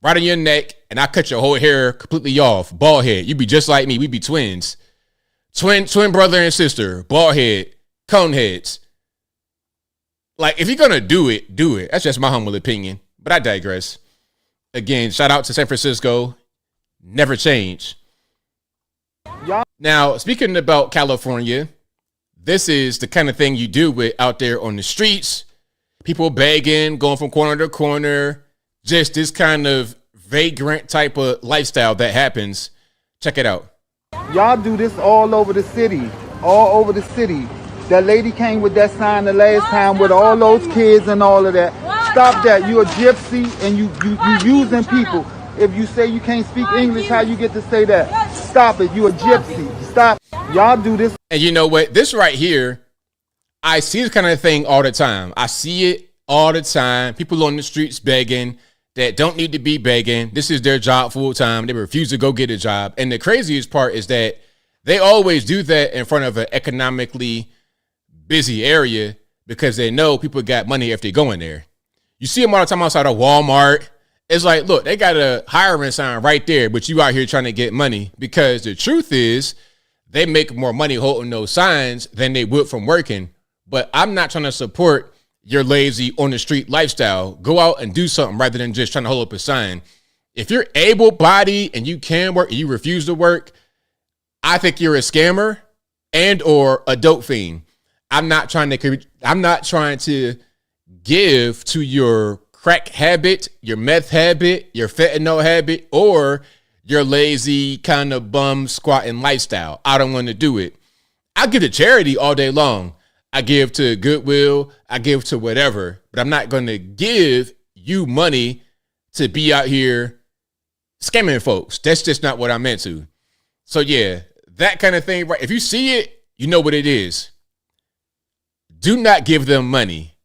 Right on your neck, and I cut your whole hair completely off. Bald head. You be just like me. We be twins. Twin brother and sister. Bald head. Cone heads. Like, if you're going to do it, do it. That's just my humble opinion. But I digress. Again, shout out to San Francisco. Never change. Now, speaking about California, this is the kind of thing you do with out there on the streets. People begging, going from corner to corner. Just this kind of vagrant type of lifestyle that happens. Check it out. Y'all do this all over the city. All over the city. That lady came with that sign the last time with all those kids and all of that. Stop that. You're a gypsy and you using people. If you say you can't speak English, how you get to say that? Stop it. You're a gypsy. Stop. Y'all do this. And you know what? This right here, I see this kind of thing all the time. I see it all the time. People on the streets begging that don't need to be begging. This is their job full time. They refuse to go get a job. And the craziest part is that they always do that in front of an economically busy area because they know people got money if they go in there. You see them all the time outside of Walmart. It's like, look, they got a hiring sign right there, but you out here trying to get money because the truth is they make more money holding those signs than they would from working. But I'm not trying to support your lazy on the street lifestyle. Go out and do something rather than just trying to hold up a sign. If you're able-bodied and you can work and you refuse to work, I think you're a scammer and or a dope fiend. I'm not trying to give to your crack habit, your meth habit, your fentanyl habit, or your lazy kind of bum squatting lifestyle. I don't want to do it. I give to charity all day long. I give to Goodwill. I give to whatever, but I'm not going to give you money to be out here scamming folks. That's just not what I'm into. So yeah, that kind of thing, right? If you see it, you know what it is. Do not give them money.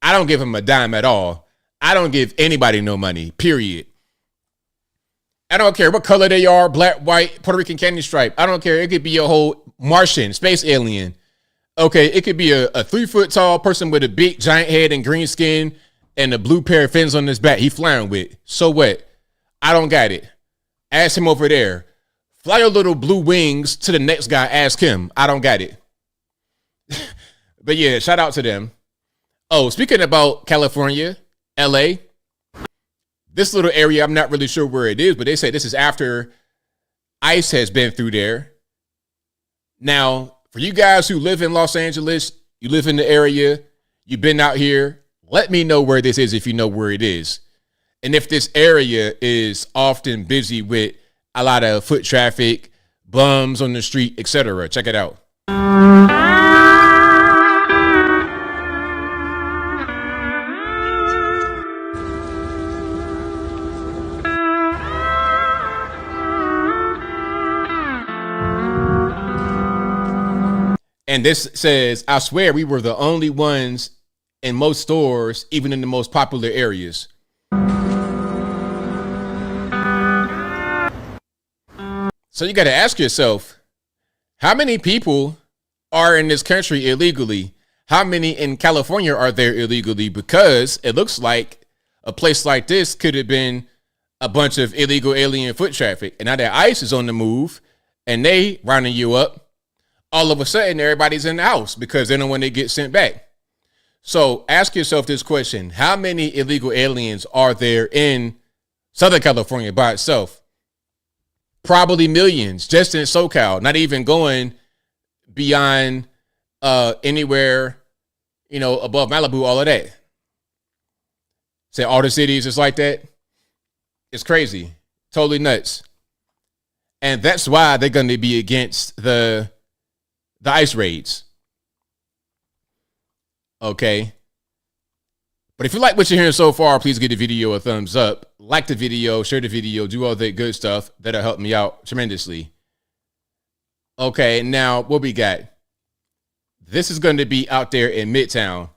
I don't give them a dime at all. I don't give anybody no money, period. I don't care what color they are, black, white, Puerto Rican, candy stripe. I don't care. It could be a whole Martian, space alien. Okay, it could be a 3-foot tall person with a big giant head and green skin and a blue pair of fins on his back he flying with. So what? I don't got it. Ask him over there. Fly your little blue wings to the next guy. Ask him. I don't got it. But yeah, shout out to them. Oh, speaking about California, LA, this little area, I'm not really sure where it is, but they say this is after ICE has been through there. Now, for you guys who live in Los Angeles, you live in the area, you've been out here, let me know where this is if you know where it is. And if this area is often busy with a lot of foot traffic, bums on the street, etc. Check it out. And this says, I swear we were the only ones in most stores, even in the most popular areas. So you got to ask yourself, how many people are in this country illegally? How many in California are there illegally? Because it looks like a place like this could have been a bunch of illegal alien foot traffic. And now that ICE is on the move and they rounding you up, all of a sudden everybody's in the house because they don't want to get sent back. So ask yourself this question. How many illegal aliens are there in Southern California by itself? Probably millions just in SoCal, not even going beyond anywhere, above Malibu, all of that. Say all the cities is like that. It's crazy. Totally nuts. And that's why they're going to be against the ICE raids. Okay. But if you like what you're hearing so far, please give the video a thumbs up. Like the video, share the video, do all that good stuff. That'll help me out tremendously. Okay, now what we got? This is going to be out there in Midtown,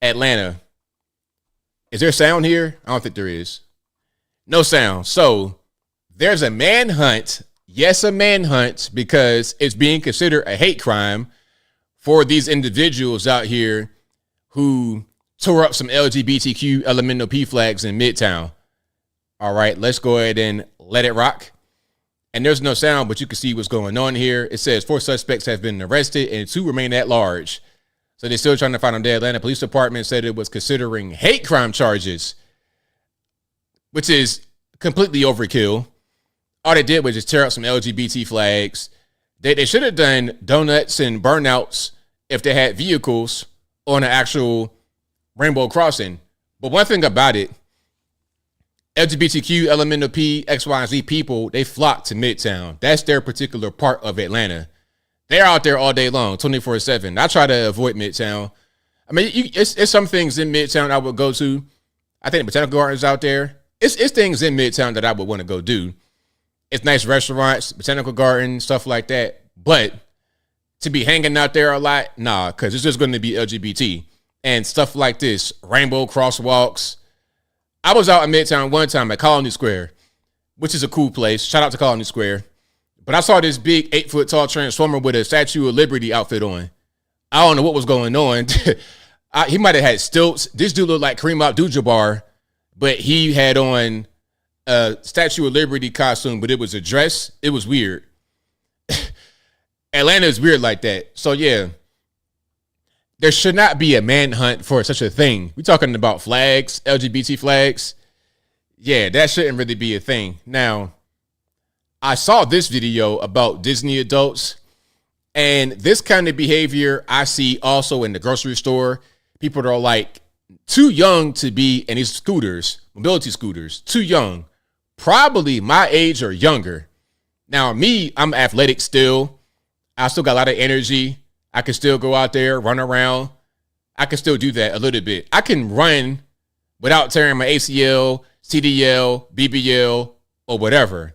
Atlanta. Is there sound here? I don't think there is. No sound. So there's a manhunt. Yes, a manhunt, because it's being considered a hate crime for these individuals out here who tore up some LGBTQ elemental P flags in Midtown. All right, let's go ahead and let it rock. And there's no sound, but you can see what's going on here. It says 4 suspects have been arrested and 2 remain at large. So they're still trying to find them. The Atlanta Police Department said it was considering hate crime charges, which is completely overkill. All they did was just tear up some LGBT flags. They should have done donuts and burnouts if they had vehicles on an actual rainbow crossing. But one thing about it, LGBTQ, elemental P, X, Y, and Z people, they flock to Midtown. That's their particular part of Atlanta. They're out there all day long, 24/7. I try to avoid Midtown. I mean, it's some things in Midtown I would go to. I think the Botanical Gardens out there. It's things in Midtown that I would want to go do. It's nice restaurants, Botanical Garden, stuff like that. But to be hanging out there a lot, nah, because it's just going to be LGBT and stuff like this, rainbow crosswalks. I was out in Midtown one time at Colony Square, which is a cool place. Shout out to Colony Square. But I saw this big 8-foot tall transformer with a Statue of Liberty outfit on. I don't know what was going on. He might have had stilts. This dude looked like Kareem Abdul-Jabbar, but he had on a Statue of Liberty costume, but it was a dress. It was weird. Atlanta is weird like that. So yeah, there should not be a manhunt for such a thing. We're talking about flags, LGBT flags. Yeah, that shouldn't really be a thing. Now, I saw this video about Disney adults, and this kind of behavior I see also in the grocery store. People that are like too young to be in these scooters, mobility scooters, too young, probably my age or younger. Now, me, I'm athletic still. I still got a lot of energy. I can still go out there, run around. I can still do that a little bit. I can run without tearing my ACL, CDL, BBL, or whatever.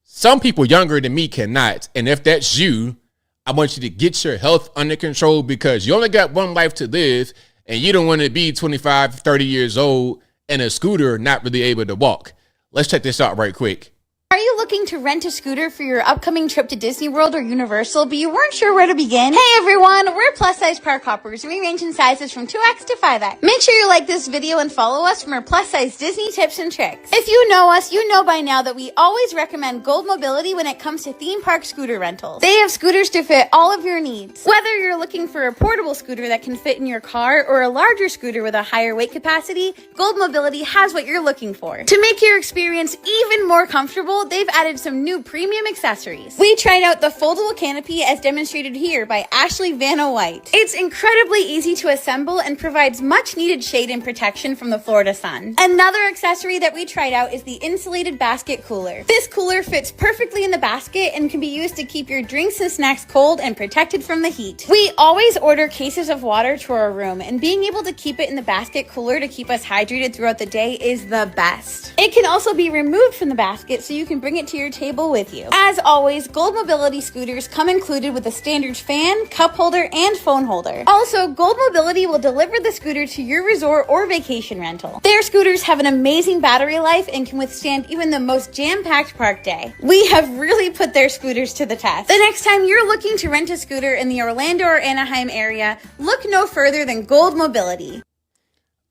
Some people younger than me cannot. And if that's you, I want you to get your health under control because you only got one life to live and you don't want to be 25, 30 years old in a scooter not really able to walk. Let's check this out right quick. Are you looking to rent a scooter for your upcoming trip to Disney World or Universal, but you weren't sure where to begin? Hey everyone, we're plus size park hoppers. We range in sizes from 2X to 5X. Make sure you like this video and follow us for our plus size Disney tips and tricks. If you know us, you know by now that we always recommend Gold Mobility when it comes to theme park scooter rentals. They have scooters to fit all of your needs. Whether you're looking for a portable scooter that can fit in your car or a larger scooter with a higher weight capacity, Gold Mobility has what you're looking for. To make your experience even more comfortable, they've added some new premium accessories. We tried out the foldable canopy as demonstrated here by Ashley Vanna White. It's incredibly easy to assemble and provides much needed shade and protection from the Florida sun. Another accessory that we tried out is the insulated basket cooler. This cooler fits perfectly in the basket and can be used to keep your drinks and snacks cold and protected from the heat. We always order cases of water to our room, and being able to keep it in the basket cooler to keep us hydrated throughout the day is the best. It can also be removed from the basket so you can bring it to your table with you. As always, Gold Mobility scooters come included with a standard fan, cup holder, and phone holder. Also, Gold Mobility will deliver the scooter to your resort or vacation rental. Their scooters have an amazing battery life and can withstand even the most jam-packed park day. We have really put their scooters to the test. The next time you're looking to rent a scooter in the Orlando or Anaheim area, look no further than Gold Mobility.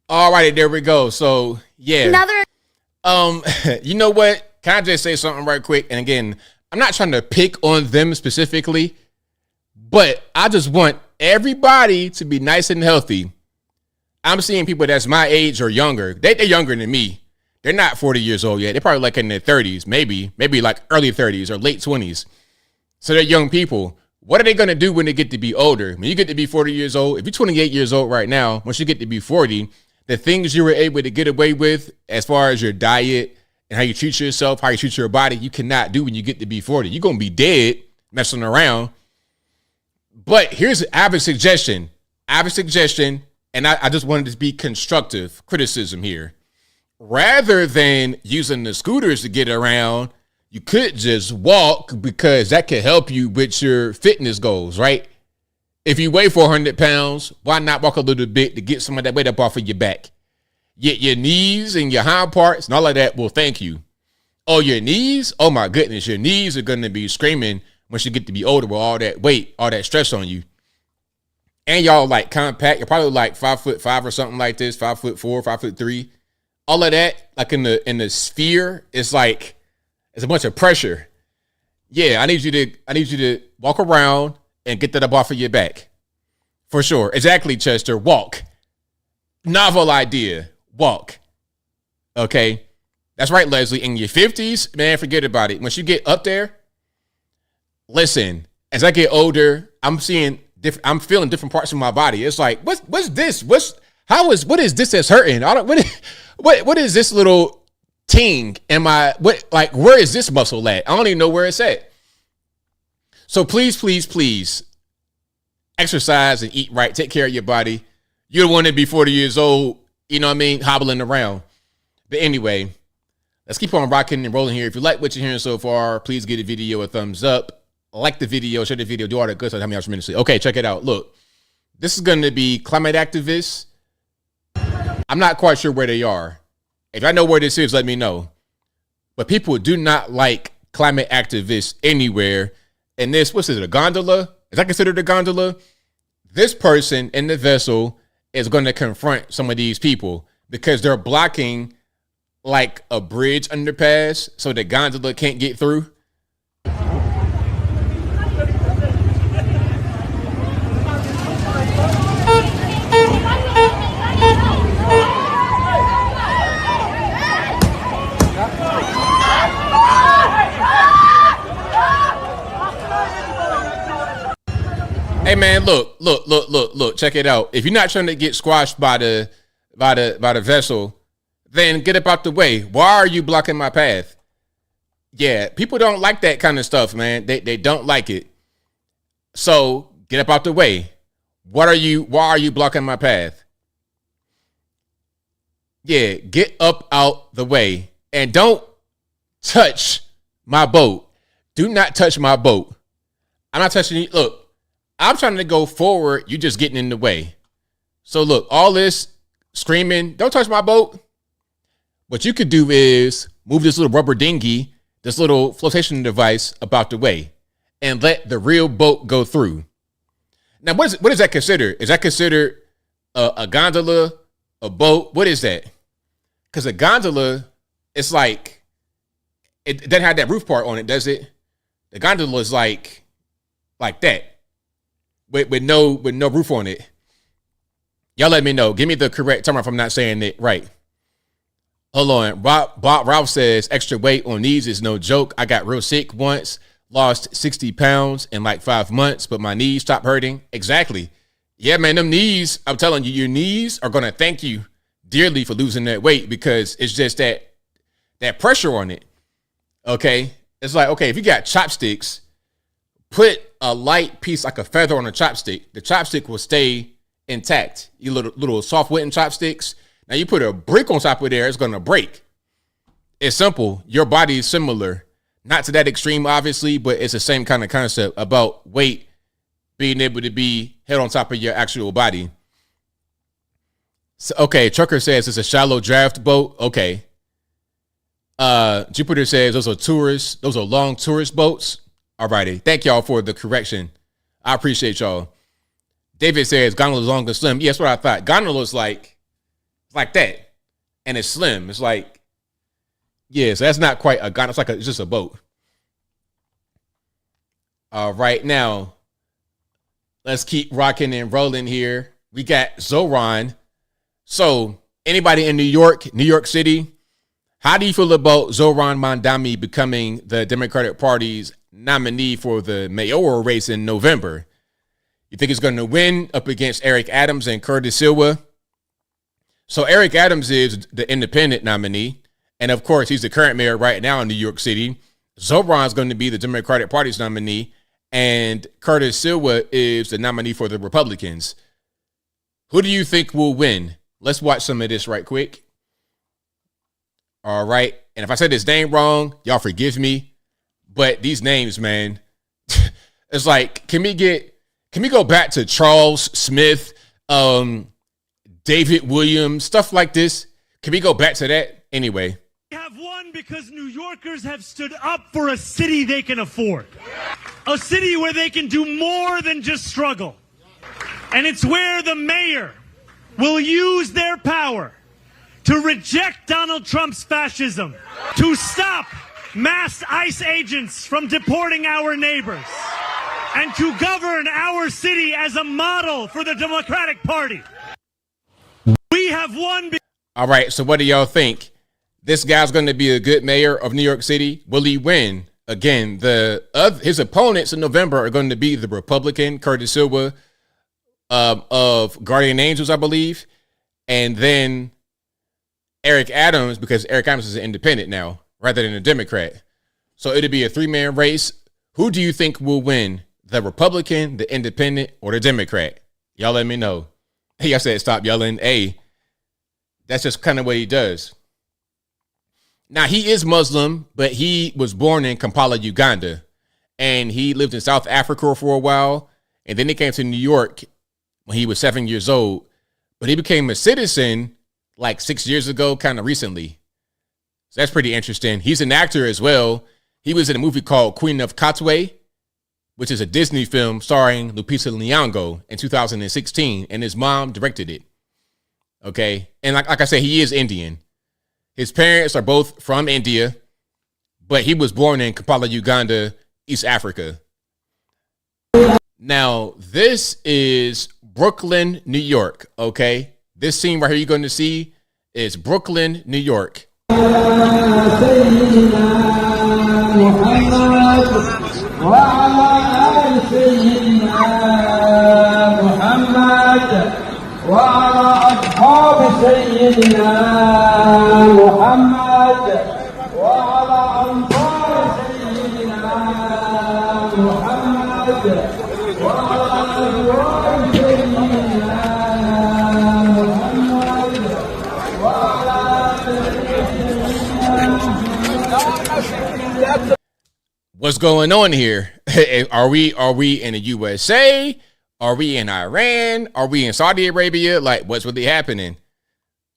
All righty, there we go. So, yeah. You know what? Can I just say something right quick? And again, I'm not trying to pick on them specifically, but I just want everybody to be nice and healthy. I'm seeing people that's my age or younger. They're younger than me. They're not 40 years old yet. They're probably like in their 30s, maybe like early 30s or late 20s. So they're young people. What are they going to do when they get to be older? When you get to be 40 years old, if you're 28 years old right now, once you get to be 40, the things you were able to get away with as far as your diet and how you treat yourself, how you treat your body, you cannot do when you get to be 40. You're going to be dead messing around. But I have a suggestion, and I just wanted to be constructive criticism here. Rather than using the scooters to get around, you could just walk because that could help you with your fitness goals, right? If you weigh 400 pounds, why not walk a little bit to get some of that weight up off of your back? Your knees and your hind parts and all of that will thank you. Oh, your knees? Oh my goodness, your knees are going to be screaming once you get to be older with all that weight, all that stress on you. And y'all like compact. You're probably like 5'5" or something like this, 5'4", 5'3". All of that, like in the sphere, it's like it's a bunch of pressure. Yeah, I need you to walk around and get that up off of your back. For sure. Exactly, Chester. Walk. Novel idea. Walk. Okay. That's right, Leslie. In your 50s, man, forget about it. Once you get up there, listen, as I get older, I'm feeling different parts of my body. It's like, what's this? What is this that's hurting? What is this little ting? Where is this muscle at? I don't even know where it's at. So please, please, please exercise and eat right. Take care of your body. You don't want to be 40 years old, you know what I mean, hobbling around. But anyway, let's keep on rocking and rolling here. If you like what you're hearing so far, please give the video a thumbs up. Like the video, share the video, do all that good stuff. How many hours tremendously? Okay, check it out. Look, this is going to be climate activists. I'm not quite sure where they are. If I know where this is, let me know. But people do not like climate activists anywhere. And this, what's it, a gondola? Is that considered a gondola? This person in the vessel is going to confront some of these people because they're blocking like a bridge underpass so the gondola can't get through. Hey man, look, check it out. If you're not trying to get squashed by the vessel, then get up out the way. Why are you blocking my path? Yeah, people don't like that kind of stuff, man. They don't like it. So get up out the way. Why are you blocking my path? Yeah, get up out the way and don't touch my boat. Do not touch my boat. I'm not touching you. Look, I'm trying to go forward. You just getting in the way. So look, all this screaming, don't touch my boat. What you could do is move this little rubber dinghy, this little flotation device about the way and let the real boat go through. Now, what is that considered? Is that considered a gondola, a boat? What is that? Because a gondola, it's like, it doesn't have that roof part on it, does it? The gondola is like that, with no roof on it. Y'all let me know. Give me the correct term if I'm not saying it right. Hold on. Bob Ralph says extra weight on knees is no joke. I got real sick once, lost 60 pounds in like 5 months, but my knees stopped hurting. Exactly. Yeah, man, them knees, I'm telling you, your knees are going to thank you dearly for losing that weight because it's just that pressure on it. Okay. It's like, okay, if you got chopsticks, put a light piece like a feather on a chopstick. The chopstick will stay intact. You little soft wooden chopsticks. Now you put a brick on top of there, it's going to break. It's simple. Your body is similar. Not to that extreme, obviously, but it's the same kind of concept about weight being able to be held on top of your actual body. So, okay, Trucker says it's a shallow draft boat. Okay. Jupiter says those are long tourist boats. Alrighty. Thank y'all for the correction. I appreciate y'all. David says gondola's long and slim. Yeah, that's what I thought. Gondola's like that. And it's slim. It's like, yeah, so that's not quite a gondola. It's just a boat. All right, now let's keep rocking and rolling here. We got Zohran. So anybody in New York City, how do you feel about Zohran Mamdani becoming the Democratic Party's nominee for the mayoral race in November? You think he's going to win up against Eric Adams and Curtis Silva? So Eric Adams is the independent nominee. And of course, he's the current mayor right now in New York City. Zohran is going to be the Democratic Party's nominee. And Curtis Silva is the nominee for the Republicans. Who do you think will win? Let's watch some of this right quick. All right. And if I said this name wrong, y'all forgive me. But these names, man, it's like, can we go back to Charles Smith, David Williams, stuff like this? Can we go back to that? Anyway. We have won because New Yorkers have stood up for a city they can afford. A city where they can do more than just struggle. And it's where the mayor will use their power to reject Donald Trump's fascism, to stop mass ICE agents from deporting our neighbors, and to govern our city as a model for the Democratic Party. We have won. All right, so what do y'all think? This guy's going to be a good mayor of New York City. Will he win? Again, his opponents in November are going to be the Republican, Curtis Silva, of Guardian Angels, I believe, and then Eric Adams, because Eric Adams is an independent now rather than a Democrat. So it'll be a three-man race. Who do you think will win? The Republican, the independent, or the Democrat? Y'all let me know. Hey, I said stop yelling. Hey, that's just kind of what he does. Now, he is Muslim, but he was born in Kampala, Uganda, and he lived in South Africa for a while, and then he came to New York when he was 7 years old, but he became a citizen like 6 years ago, kind of recently. So that's pretty interesting. He's an actor as well. He was in a movie called Queen of Katwe, which is a Disney film starring Lupita Nyong'o in 2016, and his mom directed it. Okay, and like I said, he is Indian. His parents are both from India, but he was born in Kampala, Uganda, East Africa. Now, this is Brooklyn, New York, okay? This scene right here you're going to see is Brooklyn, New York. وعلى أصحاب سيدنا محمد وعلى أنصار سيدنا محمد وعلى أزواج سيدنا محمد وعلى What's going on here? Are we in the USA? Are we in Iran? Are we in Saudi Arabia? Like, what's really happening?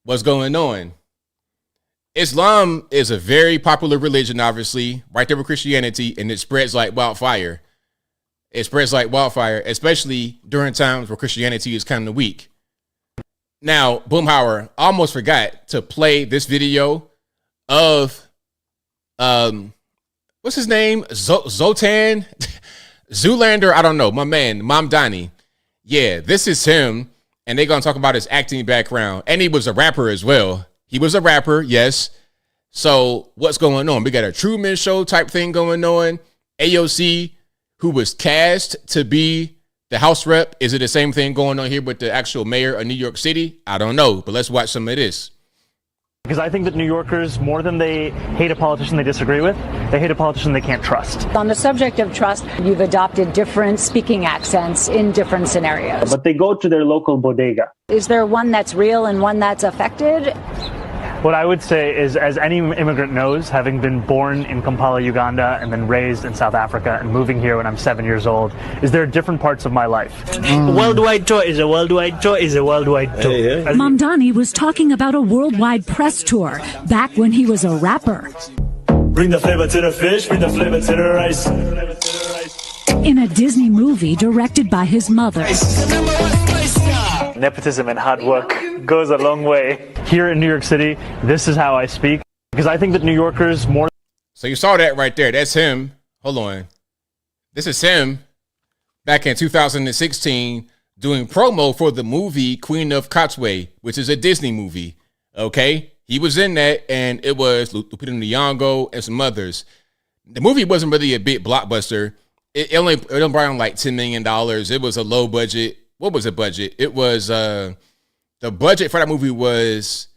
What's going on? Islam is a very popular religion, obviously, right there with Christianity, and it spreads like wildfire. It spreads like wildfire, especially during times where Christianity is kind of weak. Now, Boomhauer, I almost forgot to play this video of, what's his name? Zotan? Zoolander? I don't know. My man, Mamdani. Yeah, this is him, and they're going to talk about his acting background. And he was a rapper as well. He was a rapper, yes. So what's going on? We got a Truman Show type thing going on. AOC, who was cast to be the House rep. Is it the same thing going on here with the actual mayor of New York City? I don't know, but let's watch some of this. Because I think that New Yorkers, more than they hate a politician they disagree with, they hate a politician they can't trust. On the subject of trust, you've adopted different speaking accents in different scenarios. But they go to their local bodega. Is there one that's real and one that's affected? What I would say is, as any immigrant knows, having been born in Kampala, Uganda, and then raised in South Africa and moving here when I'm 7 years old, is there are different parts of my life. Worldwide tour is a worldwide tour is a worldwide tour. Mamdani was talking about a worldwide press tour back when he was a rapper. Bring the flavor to the fish, bring the flavor to the rice. In a Disney movie directed by his mother. Nepotism and hard work goes a long way. Here in New York City, this is how I speak. Because I think that New Yorkers more... So you saw that right there. That's him. Hold on. This is him back in 2016 doing promo for the movie Queen of Cotsway, which is a Disney movie. Okay? He was in that, and it was Lupita Nyong'o and some others. The movie wasn't really a big blockbuster. It only brought in like $10 million. It was a low budget. What was the budget? It was the budget for that movie was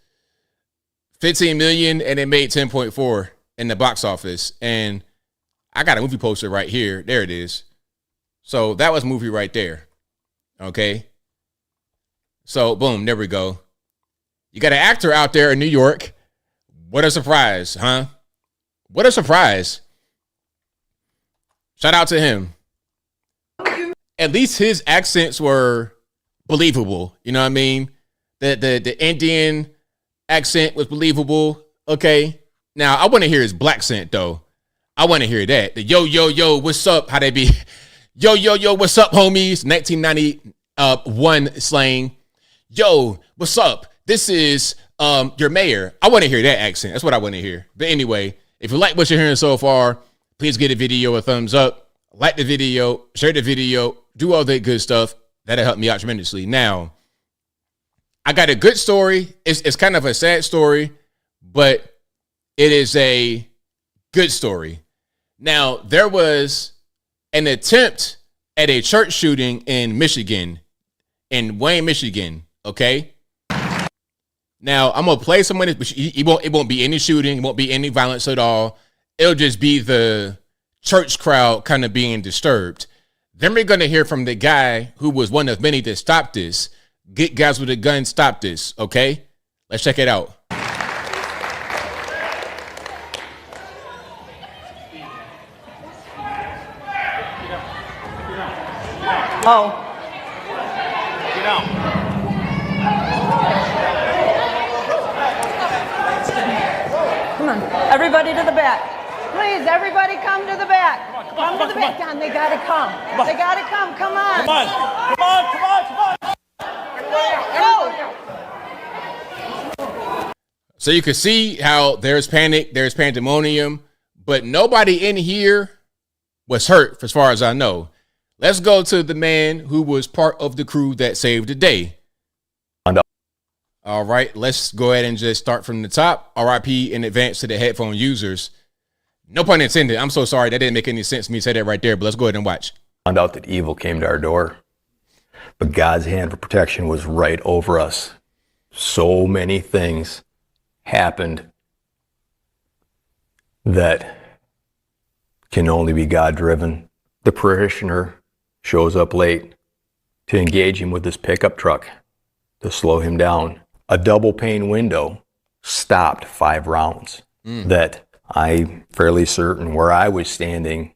$15 million, and it made 10.4 in the box office. And I got a movie poster right here. There it is. So that was a movie right there. Okay. So boom, there we go. You got an actor out there in New York. What a surprise, huh? What a surprise. Shout out to him. At least his accents were believable. You know what I mean? The Indian accent was believable. Okay. Now I want to hear his black accent though. I want to hear that. The yo, what's up? How they be? Yo, what's up, homies? 1991 slang. Yo, what's up? This is your mayor. I want to hear that accent. That's what I want to hear. But anyway, if you like what you're hearing so far, please give the video a thumbs up. Like the video, share the video, do all that good stuff. That'll help me out tremendously. Now, I got a good story. It's kind of a sad story, but it is a good story. Now, there was an attempt at a church shooting in Michigan, in Wayne, Michigan. Okay. Now, I'm gonna play some of this, but it won't be any shooting, it won't be any violence at all. It'll just be the church crowd kind of being disturbed. Then we're going to hear from the guy who was one of many that stopped this. Get guys with a gun, stop this, okay? Let's check it out. Oh. Get out. Come on. Everybody to the back. Please, everybody come to the back. Come to the back. Don, they gotta come. They gotta come. Come on. Come on. Go. So you can see how there's panic, there's pandemonium, but nobody in here was hurt as far as I know. Let's go to the man who was part of the crew that saved the day. All right, let's go ahead and just start from the top. RIP in advance to the headphone users. No pun intended. I'm so sorry. That didn't make any sense to me to say that right there, but let's go ahead and watch. Found out that evil came to our door, but God's hand of protection was right over us. So many things happened that can only be God-driven. The parishioner shows up late to engage him with his pickup truck to slow him down. A double pane window stopped 5 rounds that I'm fairly certain where I was standing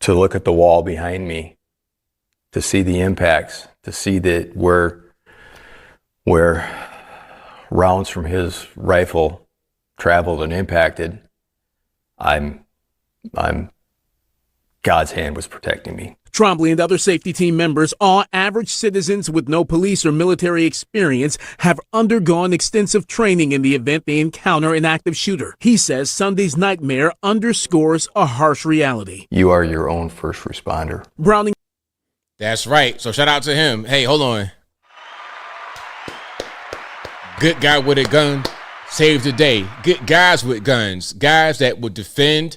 to look at the wall behind me, to see the impacts, to see that where rounds from his rifle traveled and impacted, God's hand was protecting me. Trombley and other safety team members, all average citizens with no police or military experience, have undergone extensive training in the event they encounter an active shooter. He says Sunday's nightmare underscores a harsh reality. You are your own first responder. Browning. That's right. So shout out to him. Hey, hold on. Good guy with a gun saved the day. Good guys with guns. Guys that would defend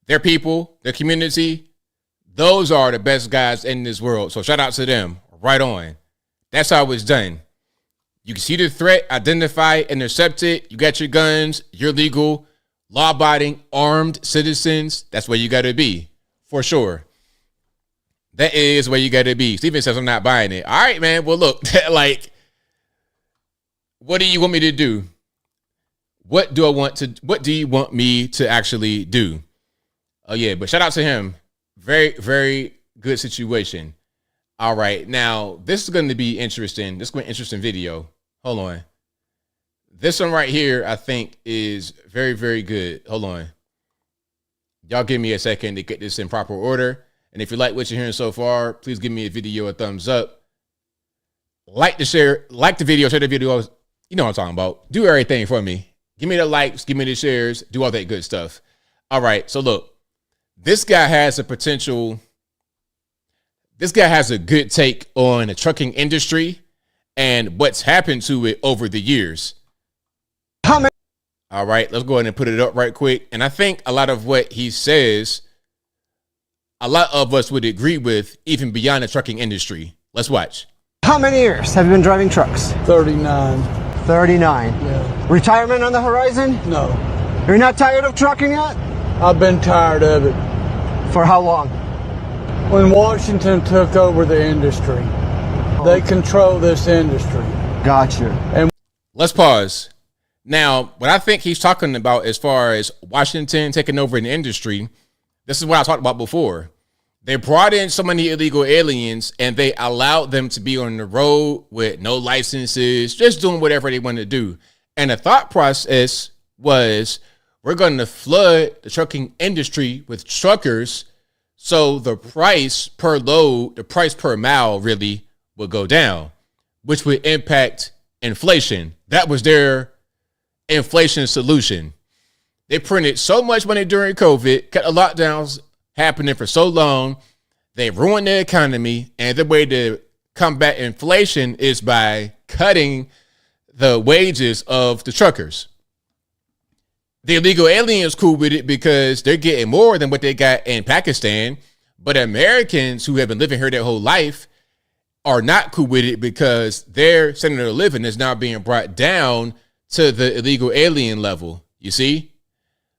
their people, their community. Those are the best guys in this world. So shout out to them. Right on. That's how it's done. You can see the threat, identify it, intercept it. You got your guns. You're legal, law-abiding, armed citizens. That's where you got to be, for sure. That is where you got to be. Steven says I'm not buying it. All right, man. Well, look, like, what do you want me to do? What do you want me to actually do? Oh, yeah, but shout out to him. Very, very good situation. All right. Now, this is going to be interesting. This is going to be an interesting video. Hold on. This one right here, I think, is very, very good. Hold on. Y'all give me a second to get this in proper order. And if you like what you're hearing so far, please give me a video a thumbs up. Like the video, share the video. You know what I'm talking about. Do everything for me. Give me the likes, give me the shares, do all that good stuff. All right. So look. This guy has a good take on the trucking industry and what's happened to it over the years. All right, let's go ahead and put it up right quick. And I think a lot of what he says, a lot of us would agree with, even beyond the trucking industry. Let's watch. How many years have you been driving trucks? 39. 39. Yeah. Retirement on the horizon? No. You're not tired of trucking yet? I've been tired of it. For how long? When Washington took over the industry. They control this industry. Gotcha. And let's pause. Now, what I think he's talking about as far as Washington taking over an industry, this is what I talked about before. They brought in so many illegal aliens and they allowed them to be on the road with no licenses, just doing whatever they want to do. And the thought process was, we're going to flood the trucking industry with truckers so the price per load, the price per mile really will go down, which would impact inflation. That was their inflation solution. They printed so much money during COVID, kept the lockdowns happening for so long. They ruined the economy. And the way to combat inflation is by cutting the wages of the truckers. The illegal aliens cool with it because they're getting more than what they got in Pakistan. But Americans who have been living here their whole life are not cool with it because their standard of living is now being brought down to the illegal alien level. You see?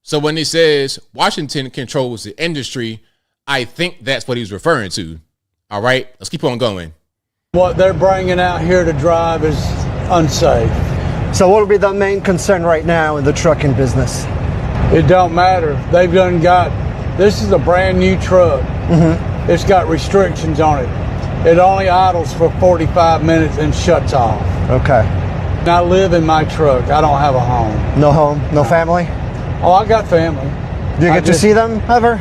So when he says Washington controls the industry, I think that's what he's referring to. All right, let's keep on going. What they're bringing out here to drive is unsafe. So what would be the main concern right now in the trucking business? It don't matter. They've done got, this is a brand new truck. Mm-hmm. It's got restrictions on it. It only idles for 45 minutes and shuts off. Okay. I live in my truck. I don't have a home. No home? No family? Oh, I got family. Do you get to see them ever?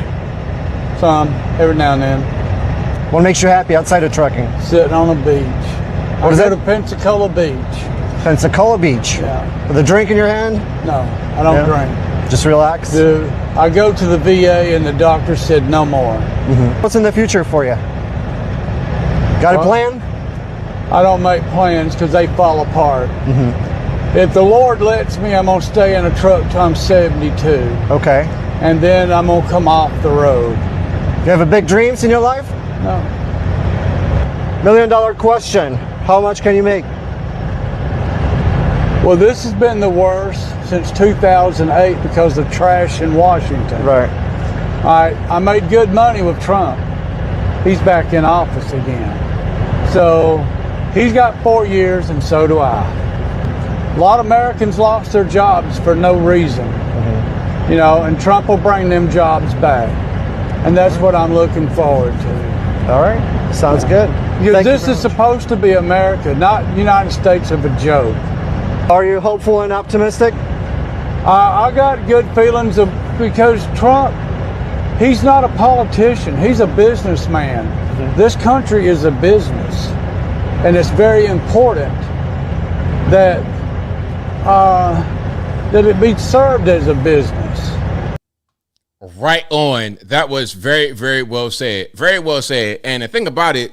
Some, every now and then. What makes you happy outside of trucking? Sitting on the beach. What is I it? go to Pensacola Beach. Pensacola Beach? Yeah. With a drink in your hand? No, I don't drink. Just relax? I go to the VA and the doctor said no more. Mm-hmm. What's in the future for you? Got a plan? I don't make plans because they fall apart. Mm-hmm. If the Lord lets me, I'm going to stay in a truck till I'm 72. Okay. And then I'm going to come off the road. You have a big dreams in your life? No. $1 million question. How much can you make? Well, this has been the worst since 2008 because of trash in Washington. Right. I made good money with Trump. He's back in office again. So he's got 4 years and so do I. A lot of Americans lost their jobs for no reason. You know, and Trump will bring them jobs back. And that's what I'm looking forward to. All right, sounds good. Because this is supposed to be America, not United States of a joke. Are you hopeful and optimistic? I got good feelings because Trump, he's not a politician, he's a businessman. This country is a business, and it's very important that that it be served as a business. Right on. That was very, very well said. Very well said. And the thing about it,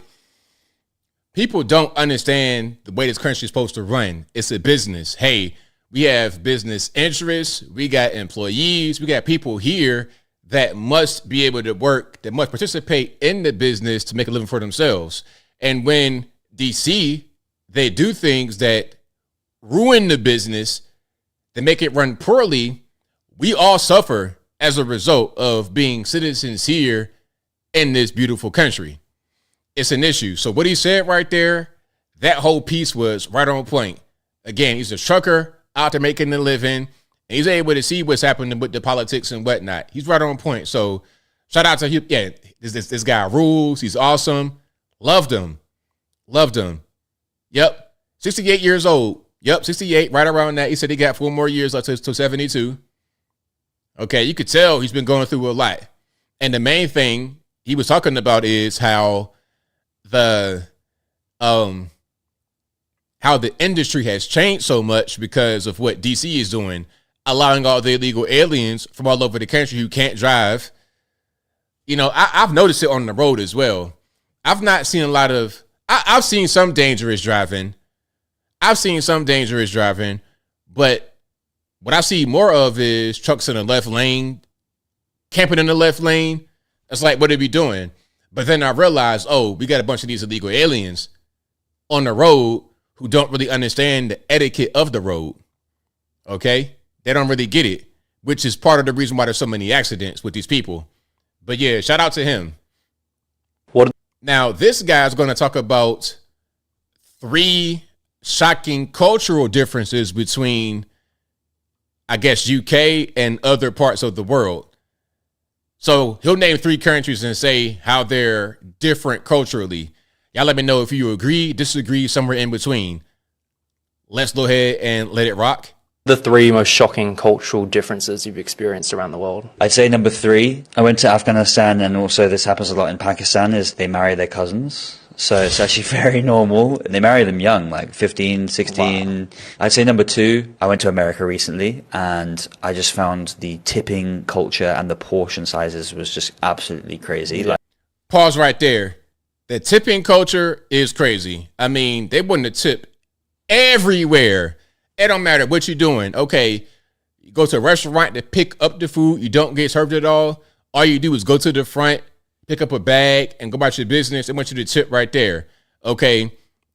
people don't understand the way this country is supposed to run. It's a business. Hey, we have business interests. We got employees. We got people here that must be able to work, that must participate in the business to make a living for themselves. And when DC, they do things that ruin the business, they make it run poorly, we all suffer as a result of being citizens here in this beautiful country. It's an issue. So what he said right there, that whole piece was right on point. Again, he's a trucker out there making a living, and he's able to see what's happening with the politics and whatnot. He's right on point. So shout out to him. Yeah, this guy rules. He's awesome. Loved him. Loved him. Yep. 68 years old. Yep, 68, right around that. He said he got 4 more years up to 72. Okay, you could tell he's been going through a lot. And the main thing he was talking about is how the industry has changed so much because of what DC is doing, allowing all the illegal aliens from all over the country who can't drive. You know, I've noticed it on the road as well. I've not seen a lot of, I've seen some dangerous driving. But what I see more of is trucks in the left lane, camping in the left lane. It's like, what are we doing? But then I realized, oh, we got a bunch of these illegal aliens on the road who don't really understand the etiquette of the road. Okay? They don't really get it, which is part of the reason why there's so many accidents with these people. But yeah, shout out to him. Now, this guy's going to talk about 3 shocking cultural differences between, I guess, UK and other parts of the world. So he'll name 3 countries and say how they're different culturally. Y'all let me know if you agree, disagree, somewhere in between. Let's go ahead and let it rock. The 3 most shocking cultural differences you've experienced around the world. I'd say number 3, I went to Afghanistan, and also this happens a lot in Pakistan, is they marry their cousins. So it's actually very normal. They marry them young, like 15, 16. Wow. I'd say number 2, I went to America recently, and I just found the tipping culture and the portion sizes was just absolutely crazy. Like, pause right there. The tipping culture is crazy. I mean, they want to tip everywhere. It don't matter what you're doing. Okay, you go to a restaurant to pick up the food. You don't get served at all. All you do is go to the front, pick up a bag, and go about your business. They want you to tip right there. Okay.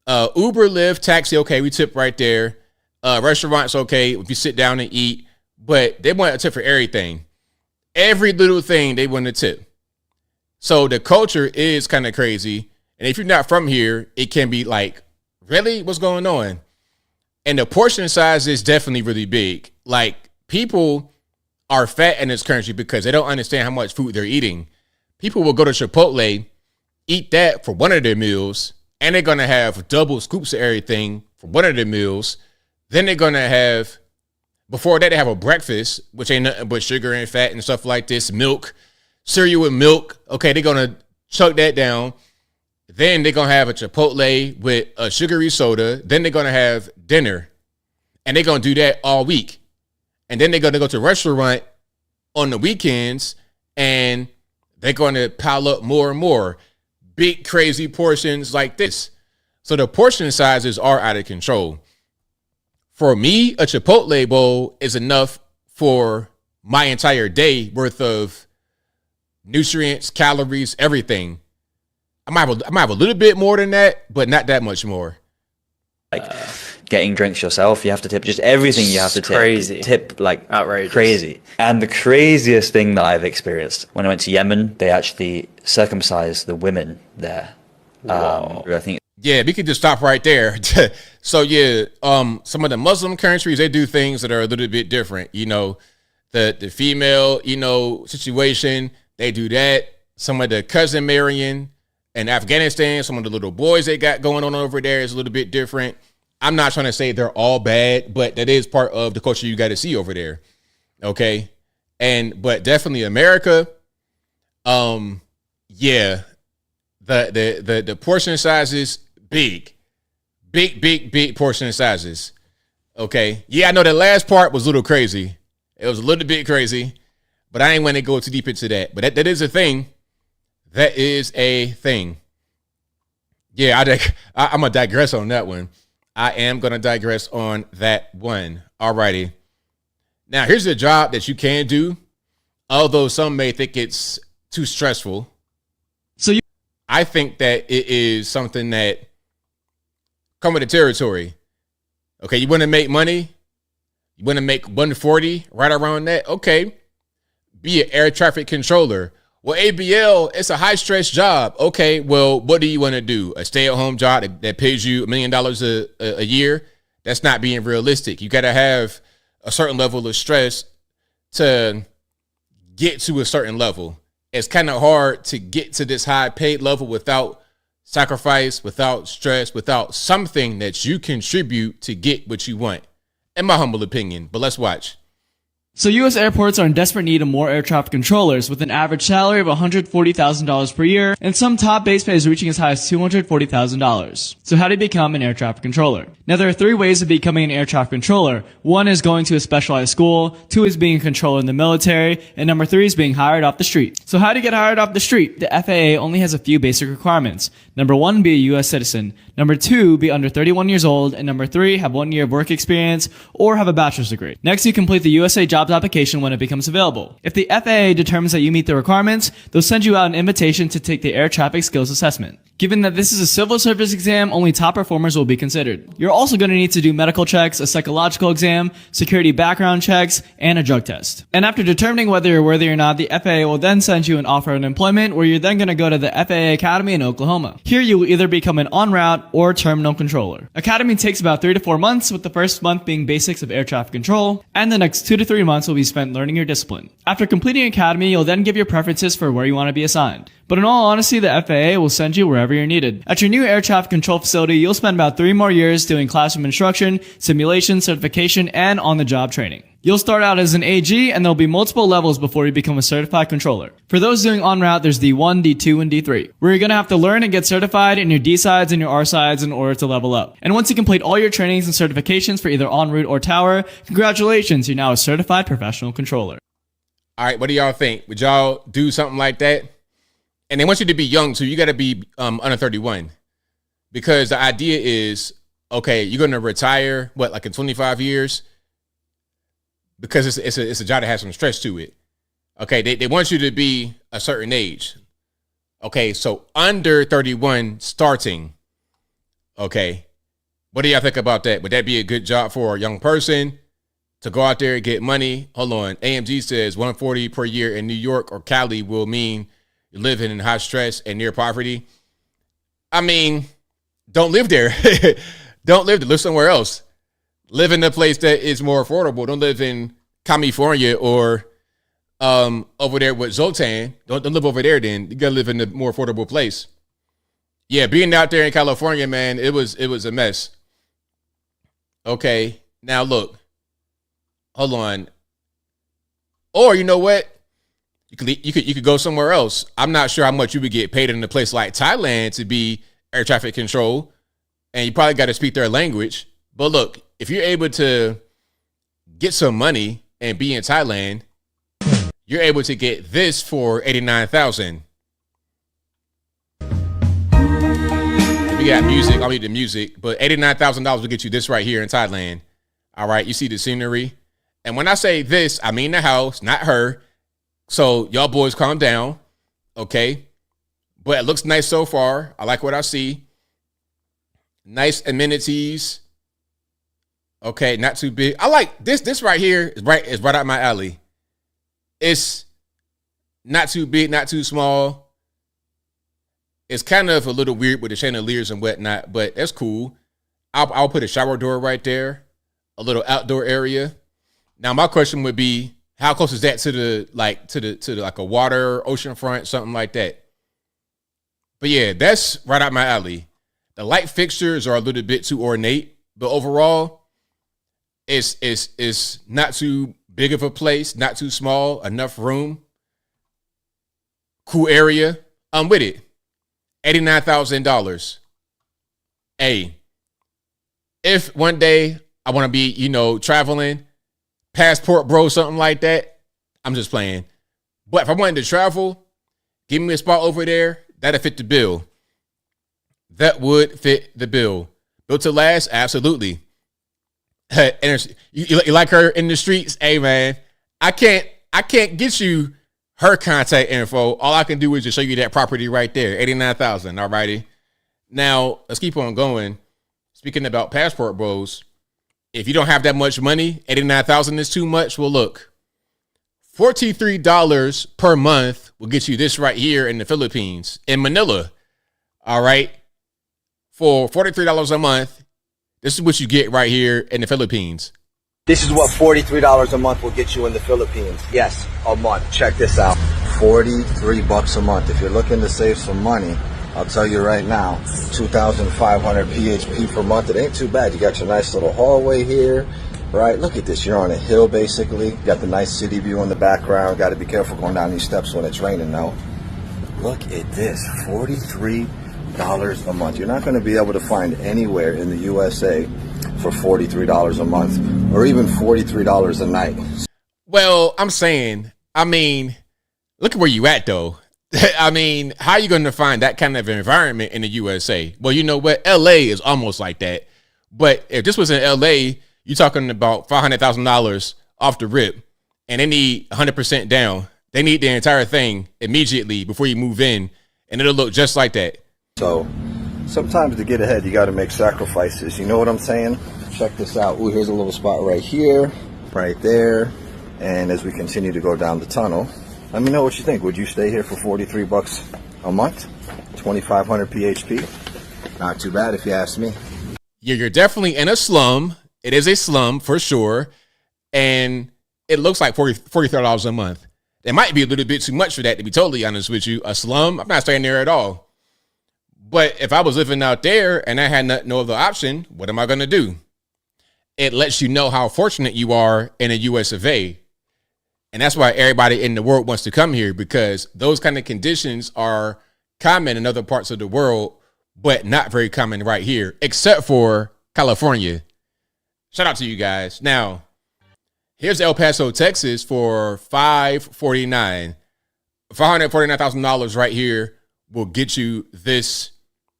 Uber, Lyft, taxi, okay, we tip right there. Restaurants, okay, if you sit down and eat. But they want a tip for everything. Every little thing they want to tip. So the culture is kind of crazy. And if you're not from here, it can be like, really? What's going on? And the portion size is definitely really big. Like, people are fat in this country because they don't understand how much food they're eating. People will go to Chipotle, eat that for one of their meals, and they're going to have double scoops of everything for one of their meals. Then they're going to have, before that, they have a breakfast, which ain't nothing but sugar and fat and stuff like this, milk, cereal with milk. Okay, they're going to chuck that down. Then they're going to have a Chipotle with a sugary soda. Then they're going to have dinner. And they're going to do that all week. And then they're going to go to a restaurant on the weekends, and they're going to pile up more and more big, crazy portions like this. So the portion sizes are out of control. For me, a Chipotle bowl is enough for my entire day worth of nutrients, calories, everything. I might have a little bit more than that, but not that much more. Like getting drinks yourself, you have to tip just everything. You have to tip. Crazy. Tip like outrageous. Crazy. And the craziest thing that I've experienced when I went to Yemen, they actually circumcised the women there. I think. Yeah, we could just stop right there. So yeah, some of the Muslim countries, they do things that are a little bit different. You know, the female, you know, situation, they do that. Some of the cousin marrying in Afghanistan, some of the little boys they got going on over there is a little bit different. I'm not trying to say they're all bad, but that is part of the culture you got to see over there. Okay. But definitely America, yeah, the portion sizes, big portion sizes. Okay. Yeah, I know the last part was a little crazy. It was a little bit crazy, but I ain't want to go too deep into that. But that is a thing. That is a thing. Yeah, I'm going to digress on that one. I am going to digress on that one. Alrighty. Now, here's a job that you can do, although some may think it's too stressful. I think that it is something that come with the territory. Okay, you want to make money? You want to make 140, right around that? Okay. Be an air traffic controller. Well, ABL, it's a high stress job. Okay, well, what do you want to do? A stay-at-home job that pays you $1 million a year? That's not being realistic. You got to have a certain level of stress to get to a certain level. It's kind of hard to get to this high paid level without sacrifice, without stress, without something that you contribute to get what you want, in my humble opinion. But let's watch. So U.S. airports are in desperate need of more air traffic controllers with an average salary of $140,000 per year and some top base pay is reaching as high as $240,000. So how do you become an air traffic controller? Now there are 3 ways of becoming an air traffic controller. 1 is going to a specialized school, 2 is being a controller in the military, and number 3 is being hired off the street. So how do you get hired off the street? The FAA only has a few basic requirements. Number 1, be a U.S. citizen. Number 2, be under 31 years old. And number 3, have 1 year of work experience or have a bachelor's degree. Next, you complete the USA Jobs application when it becomes available. If the FAA determines that you meet the requirements, they'll send you out an invitation to take the air traffic skills assessment. Given that this is a civil service exam, only top performers will be considered. You're also going to need to do medical checks, a psychological exam, security background checks, and a drug test. And after determining whether you're worthy or not, the FAA will then send you an offer of employment where you're then going to go to the FAA Academy in Oklahoma. Here you will either become an en route or terminal controller. Academy takes about 3 to 4 months, with the first month being basics of air traffic control, and the next 2 to 3 months will be spent learning your discipline. After completing Academy, you'll then give your preferences for where you want to be assigned. But in all honesty, the FAA will send you wherever you're needed. At your new air traffic control facility, you'll spend about 3 more years doing classroom instruction, simulation, certification, and on-the-job training. You'll start out as an AG, and there'll be multiple levels before you become a certified controller. For those doing en route, there's D1, D2, and D3, where you're going to have to learn and get certified in your D sides and your R sides in order to level up. And once you complete all your trainings and certifications for either en route or tower, congratulations, you're now a certified professional controller. All right, what do y'all think? Would y'all do something like that? And they want you to be young, so you got to be under 31. Because the idea is, okay, you're going to retire, like in 25 years? Because it's a job that has some stress to it. Okay, they want you to be a certain age. Okay, so under 31 starting. Okay, what do y'all think about that? Would that be a good job for a young person to go out there and get money? Hold on, AMG says 140 per year in New York or Cali will mean you're living in high stress and near poverty. I mean, don't live there. Don't live there. Live somewhere else. Live in a place that is more affordable. Don't live in California or over there with Zoltan. Don't live over there then. You got to live in a more affordable place. Yeah, being out there in California, man, it was a mess. Okay, now look. Hold on. Or you know what? You could go somewhere else. I'm not sure how much you would get paid in a place like Thailand to be air traffic control, and you probably got to speak their language. But look, if you're able to get some money and be in Thailand, you're able to get this for $89,000. We got music. I'll need the music, but $89,000 will get you this right here in Thailand. All right, you see the scenery, and when I say this, I mean the house, not her. So y'all boys calm down, okay? But it looks nice so far. I like what I see. Nice amenities. Okay, not too big. I like this. This right here is right up my alley. It's not too big, not too small. It's kind of a little weird with the chandeliers and whatnot, but that's cool. I'll put a shower door right there, a little outdoor area. Now my question would be, how close is that to the like a water, ocean front, something like that? But yeah, that's right up my alley. The light fixtures are a little bit too ornate, but overall, it's not too big of a place, not too small, enough room, cool area. I'm with it. $89,000. Hey, if one day I want to be, traveling, passport bro, something like that, I'm just playing. But if I wanted to travel, give me a spot over there, that'd fit the bill. That would fit the bill. Built to last? Absolutely. You like her in the streets? Hey man, I can't get you her contact info. All I can do is just show you that property right there. 89,000. Alrighty. Now let's keep on going. Speaking about passport bros, if you don't have that much money, 89,000 is too much. Well, look, $43 per month will get you this right here in the Philippines, in Manila. All right. For $43 a month, this is what you get right here in the Philippines. This is what $43 a month will get you in the Philippines. Yes, a month. Check this out. 43 bucks a month. If you're looking to save some money, I'll tell you right now, 2,500 PHP per month. It ain't too bad. You got your nice little hallway here, right? Look at this. You're on a hill, basically. You got the nice city view in the background. Got to be careful going down these steps when it's raining, though. Look at this. $43 a month. You're not going to be able to find anywhere in the USA for $43 a month, or even $43 a night. Well, look at where you at, though. How are you going to find that kind of environment in the USA? Well, you know what? LA is almost like that. But if this was in LA, you're talking about $500,000 off the rip, and they need 100% down. They need the entire thing immediately before you move in, and it'll look just like that. So sometimes to get ahead, you got to make sacrifices. You know what I'm saying? Check this out. Ooh, here's a little spot right here, right there. And as we continue to go down the tunnel, let me know what you think. Would you stay here for 43 bucks a month? 2,500 PHP? Not too bad if you ask me. Yeah, you're definitely in a slum. It is a slum for sure. And it looks like $43 a month. It might be a little bit too much for that, to be totally honest with you. A slum, I'm not staying there at all. But if I was living out there and I had no other option, what am I going to do? It lets you know how fortunate you are in a US of A. And that's why everybody in the world wants to come here, because those kind of conditions are common in other parts of the world, but not very common right here, except for California. Shout out to you guys. Now, here's El Paso, Texas for $549,000. $549,000 right here will get you this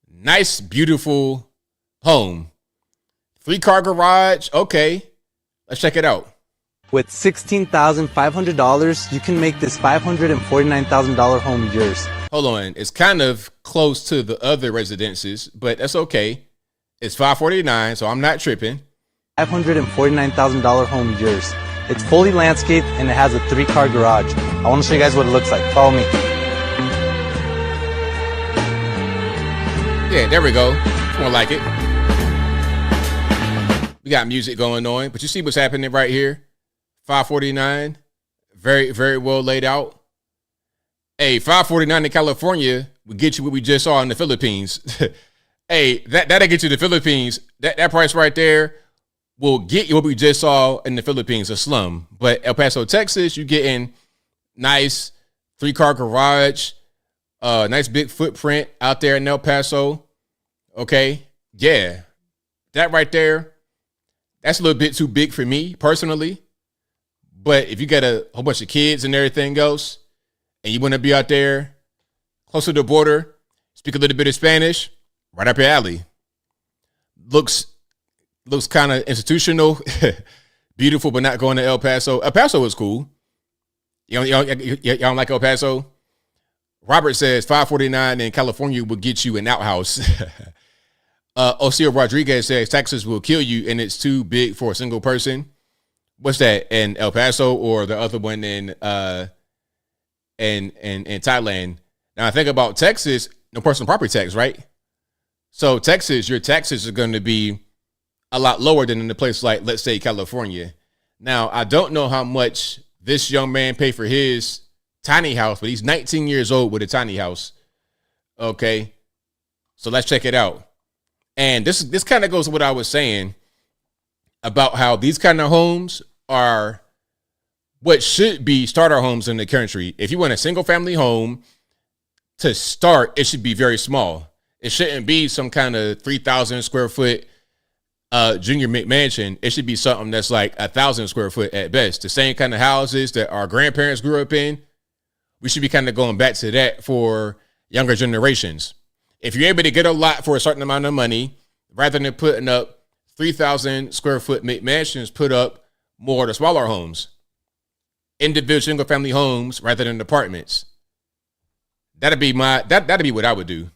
nice, beautiful home. 3-car garage. Okay, let's check it out. With $16,500, you can make this $549,000 home yours. Hold on. It's kind of close to the other residences, but that's okay. It's $549,000, so I'm not tripping. $549,000 home yours. It's fully landscaped and it has a 3-car garage. I want to show you guys what it looks like. Follow me. Yeah, there we go. It's more like it. We got music going on, but you see what's happening right here? $549,000, very, very well laid out. Hey, $549,000 in California will get you what we just saw in the Philippines. Hey, that'll get you the Philippines. That price right there will get you what we just saw in the Philippines, a slum. But El Paso, Texas, you're getting nice 3-car garage, nice big footprint out there in El Paso. Okay, yeah, that right there, that's a little bit too big for me personally. But if you got a whole bunch of kids and everything else, and you want to be out there close to the border, speak a little bit of Spanish, right up your alley. Looks kind of institutional, beautiful, but not going to El Paso. El Paso is cool. You don't like El Paso? Robert says $549,000 in California will get you an outhouse. Osio Rodriguez says Texas will kill you and it's too big for a single person. What's that, in El Paso or the other one in Thailand? Now I think about Texas, no personal property tax, right? So Texas, your taxes are going to be a lot lower than in a place like, let's say, California. Now, I don't know how much this young man paid for his tiny house, but he's 19 years old with a tiny house. Okay. So let's check it out. And this kind of goes to what I was saying about how these kind of homes are what should be starter homes in the country. If you want a single family home to start, it should be very small. It shouldn't be some kind of 3,000 square foot junior McMansion. It should be something that's like 1,000 square foot at best. The same kind of houses that our grandparents grew up in. We should be kind of going back to that for younger generations. If you're able to get a lot for a certain amount of money, rather than putting up 3,000 square foot McMansions, put up more of the smaller homes, individual single family homes rather than apartments. That'd be what I would do.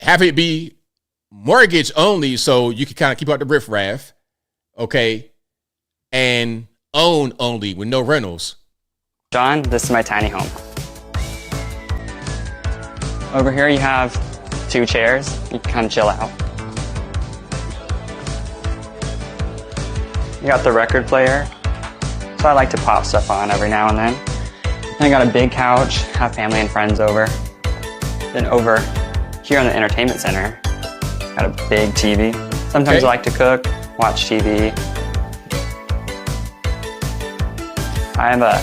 Have it be mortgage only, so you can kind of keep out the riffraff, okay, and own only with no rentals. John, this is my tiny home. Over here you have 2 chairs. You can kind of chill out. You got the record player, so I like to pop stuff on every now and then. And I got a big couch, have family and friends over. Then over here on the entertainment center, got a big TV. Sometimes I like to cook, watch TV. I have a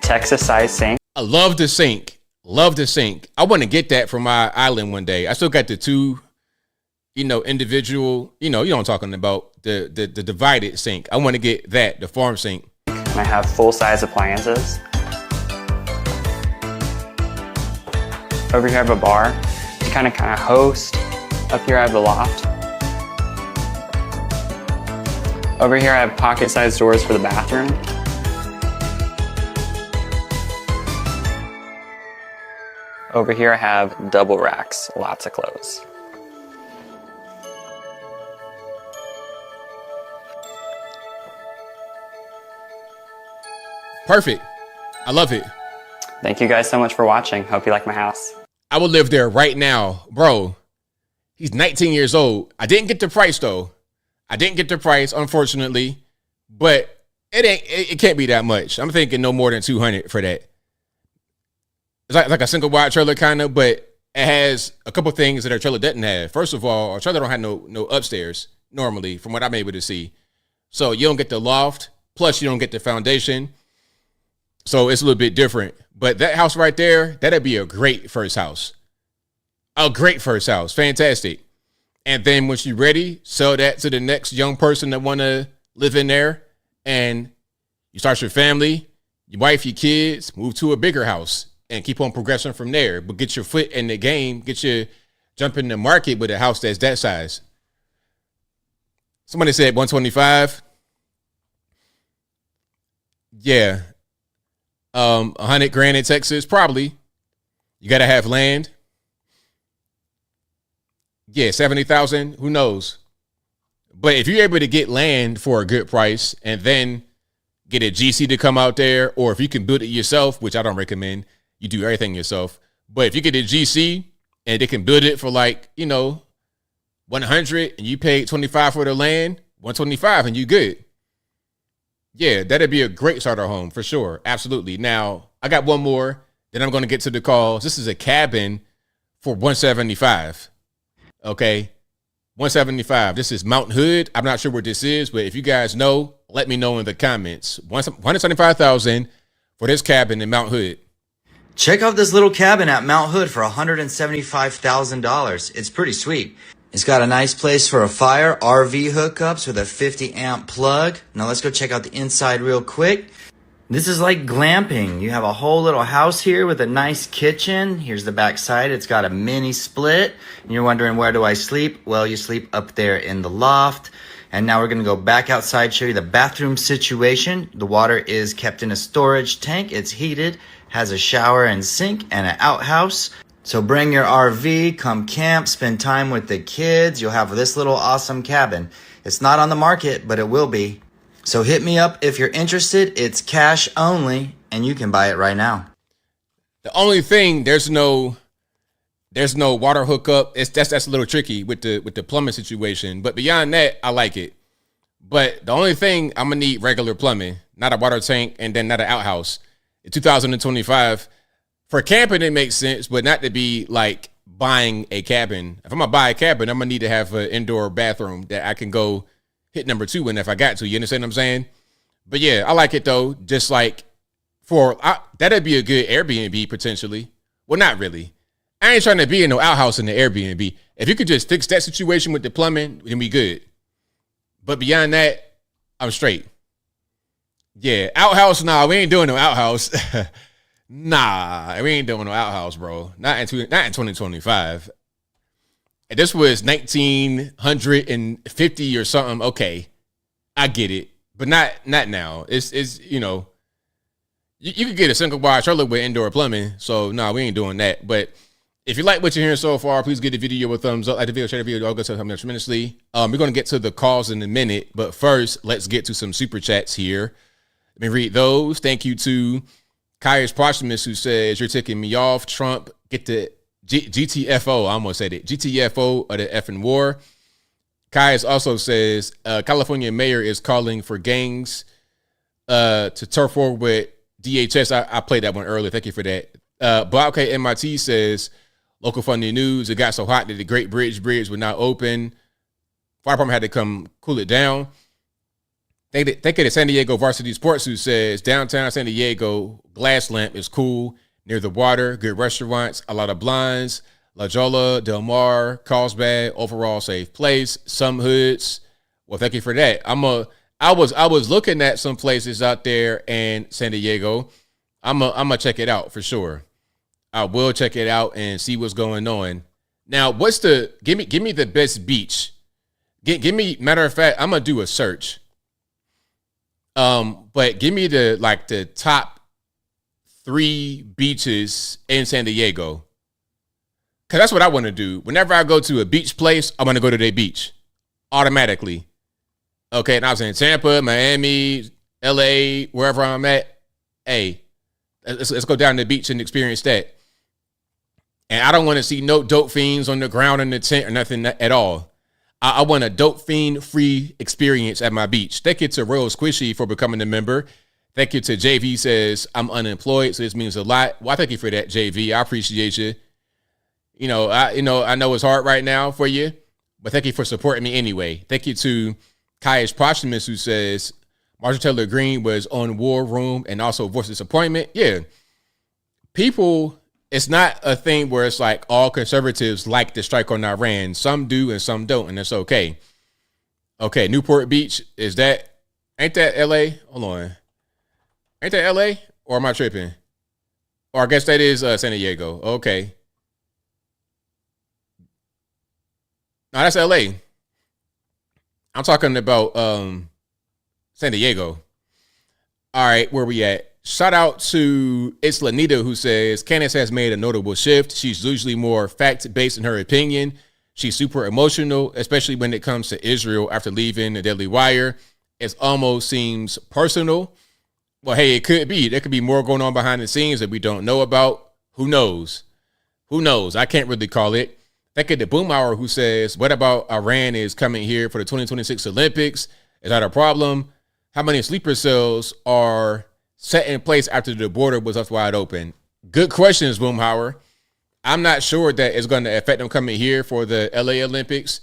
Texas-sized sink. I love the sink. Love the sink. I want to get that for my island one day. I still got the 2, individual, you know what I'm talking about, the divided sink. I want to get that, the farm sink. And I have full-size appliances. Over here I have a bar to kind of host. Up here I have the loft. Over here I have pocket-sized doors for the bathroom. Over here I have double racks, lots of clothes. Perfect. I love it. Thank you guys so much for watching. Hope you like my house. I would live there right now. Bro, he's 19 years old. I didn't get the price though. I didn't get the price, unfortunately, but it can't be that much. I'm thinking no more than 200 for that. It's like a single wide trailer kind of, but it has a couple things that our trailer doesn't have. First of all, our trailer don't have no upstairs normally, from what I'm able to see. So you don't get the loft, plus you don't get the foundation. So it's a little bit different. But that house right there, that'd be a great first house. A great first house. Fantastic. And then once you're ready, sell that to the next young person that want to live in there. And you start your family, your wife, your kids, move to a bigger house. And keep on progressing from there. But get your foot in the game. Jump in the market with a house that's that size. Somebody said 125. Yeah. 100 grand in Texas, probably. You got to have land. Yeah, 70,000. Who knows? But if you're able to get land for a good price and then get a GC to come out there, or if you can build it yourself, which I don't recommend, you do everything yourself. But if you get a GC and they can build it for 100 and you pay 25 for the land, 125 and you good. Yeah, that'd be a great starter home for sure. Absolutely. Now, I got one more. Then I'm going to get to the calls. This is a cabin for 175. Okay. 175. This is Mount Hood. I'm not sure where this is, but if you guys know, let me know in the comments. 175,000 for this cabin in Mount Hood. Check out this little cabin at Mount Hood for $175,000. It's pretty sweet. It's got a nice place for a fire, RV hookups with a 50 amp plug. Now let's go check out the inside real quick. This is like glamping. You have a whole little house here with a nice kitchen. Here's the back side. It's got a mini split. And you're wondering, where do I sleep? Well, you sleep up there in the loft. And now we're going to go back outside, show you the bathroom situation. The water is kept in a storage tank. It's heated, has a shower and sink and an outhouse. So bring your RV, come camp, spend time with the kids. You'll have this little awesome cabin. It's not on the market, but it will be. So hit me up if you're interested. It's cash only, and you can buy it right now. The only thing, there's no There's no water hookup. That's a little tricky with the plumbing situation. But beyond that, I like it. But the only thing, I'm gonna need regular plumbing, not a water tank, and then not an outhouse. In 2025, for camping it makes sense, but not to be like buying a cabin. If I'm gonna buy a cabin, I'm gonna need to have an indoor bathroom that I can go hit number 2 in if I got to. You understand what I'm saying? But yeah, I like it though. Just like that'd be a good Airbnb potentially. Well, not really. I ain't trying to be in no outhouse in the Airbnb. If you could just fix that situation with the plumbing, then we good. But beyond that, I'm straight. Yeah, outhouse, nah, we ain't doing no outhouse. Nah, we ain't doing no outhouse, bro. Not in 2025. If this was 1950 or something, okay, I get it. But not now. It's you know, you could get a single wide trailer with indoor plumbing. So nah, we ain't doing that. But if you like what you're hearing so far, please give the video a thumbs up. Like the video, share the video. All good stuff. Help me out tremendously. We're gonna get to the calls in a minute, but first, let's get to some super chats here. Let me read those. Thank you to Kai's Posthumous, who says, "You're ticking me off. Trump, get the GTFO." I almost said it. GTFO of the effing war. Kai's also says, California mayor is calling for gangs to turf war with DHS. I played that one earlier. Thank you for that. Bob K. MIT says, local funny news. It got so hot that the Great Bridge would not open. Fire department had to come cool it down. Thank you to San Diego Varsity Sports, who says downtown San Diego glass lamp is cool near the water, good restaurants, a lot of blinds, La Jolla, Del Mar, Carlsbad, overall safe place, some hoods. Well, thank you for that. I was looking at some places out there in San Diego. I'm gonna check it out for sure. I will check it out and see what's going on. Now, give me the best beach. Give me, matter of fact, I'm gonna do a search. But give me the top 3 beaches in San Diego. Cause that's what I want to do. Whenever I go to a beach place, I'm gonna go to their beach automatically. Okay, and I was in Tampa, Miami, LA, wherever I'm at. Hey, let's go down to the beach and experience that. And I don't want to see no dope fiends on the ground in the tent or nothing at all. I want a dope fiend free experience at my beach. Thank you to Royal Squishy for becoming a member. Thank you to JV says I'm unemployed, so this means a lot. Well, thank you for that, JV. I appreciate you. I know it's hard right now for you, but thank you for supporting me anyway. Thank you to Kai's Posthumous, who says Marjorie Taylor Greene was on War Room and also voiced disappointment. Yeah, people. It's not a thing where it's like all conservatives like to strike on Iran. Some do and some don't, and it's okay. Okay, Newport Beach, ain't that LA? Hold on. Ain't that LA? Or am I tripping? Or I guess that is San Diego. Okay. No, that's LA. I'm talking about San Diego. All right, where we at? Shout out to It's Lanita, who says Candace has made a notable shift. She's usually more fact-based in her opinion. She's super emotional, especially when it comes to Israel after leaving the Daily Wire. It almost seems personal. Well, hey, it could be. There could be more going on behind the scenes that we don't know about. Who knows? Who knows? I can't really call it. Thank you to Boomhauer, who says, what about Iran is coming here for the 2026 Olympics? Is that a problem? How many sleeper cells are set in place after the border was left wide open? Good questions, Boomhauer. I'm not sure that it's going to affect them coming here for the LA Olympics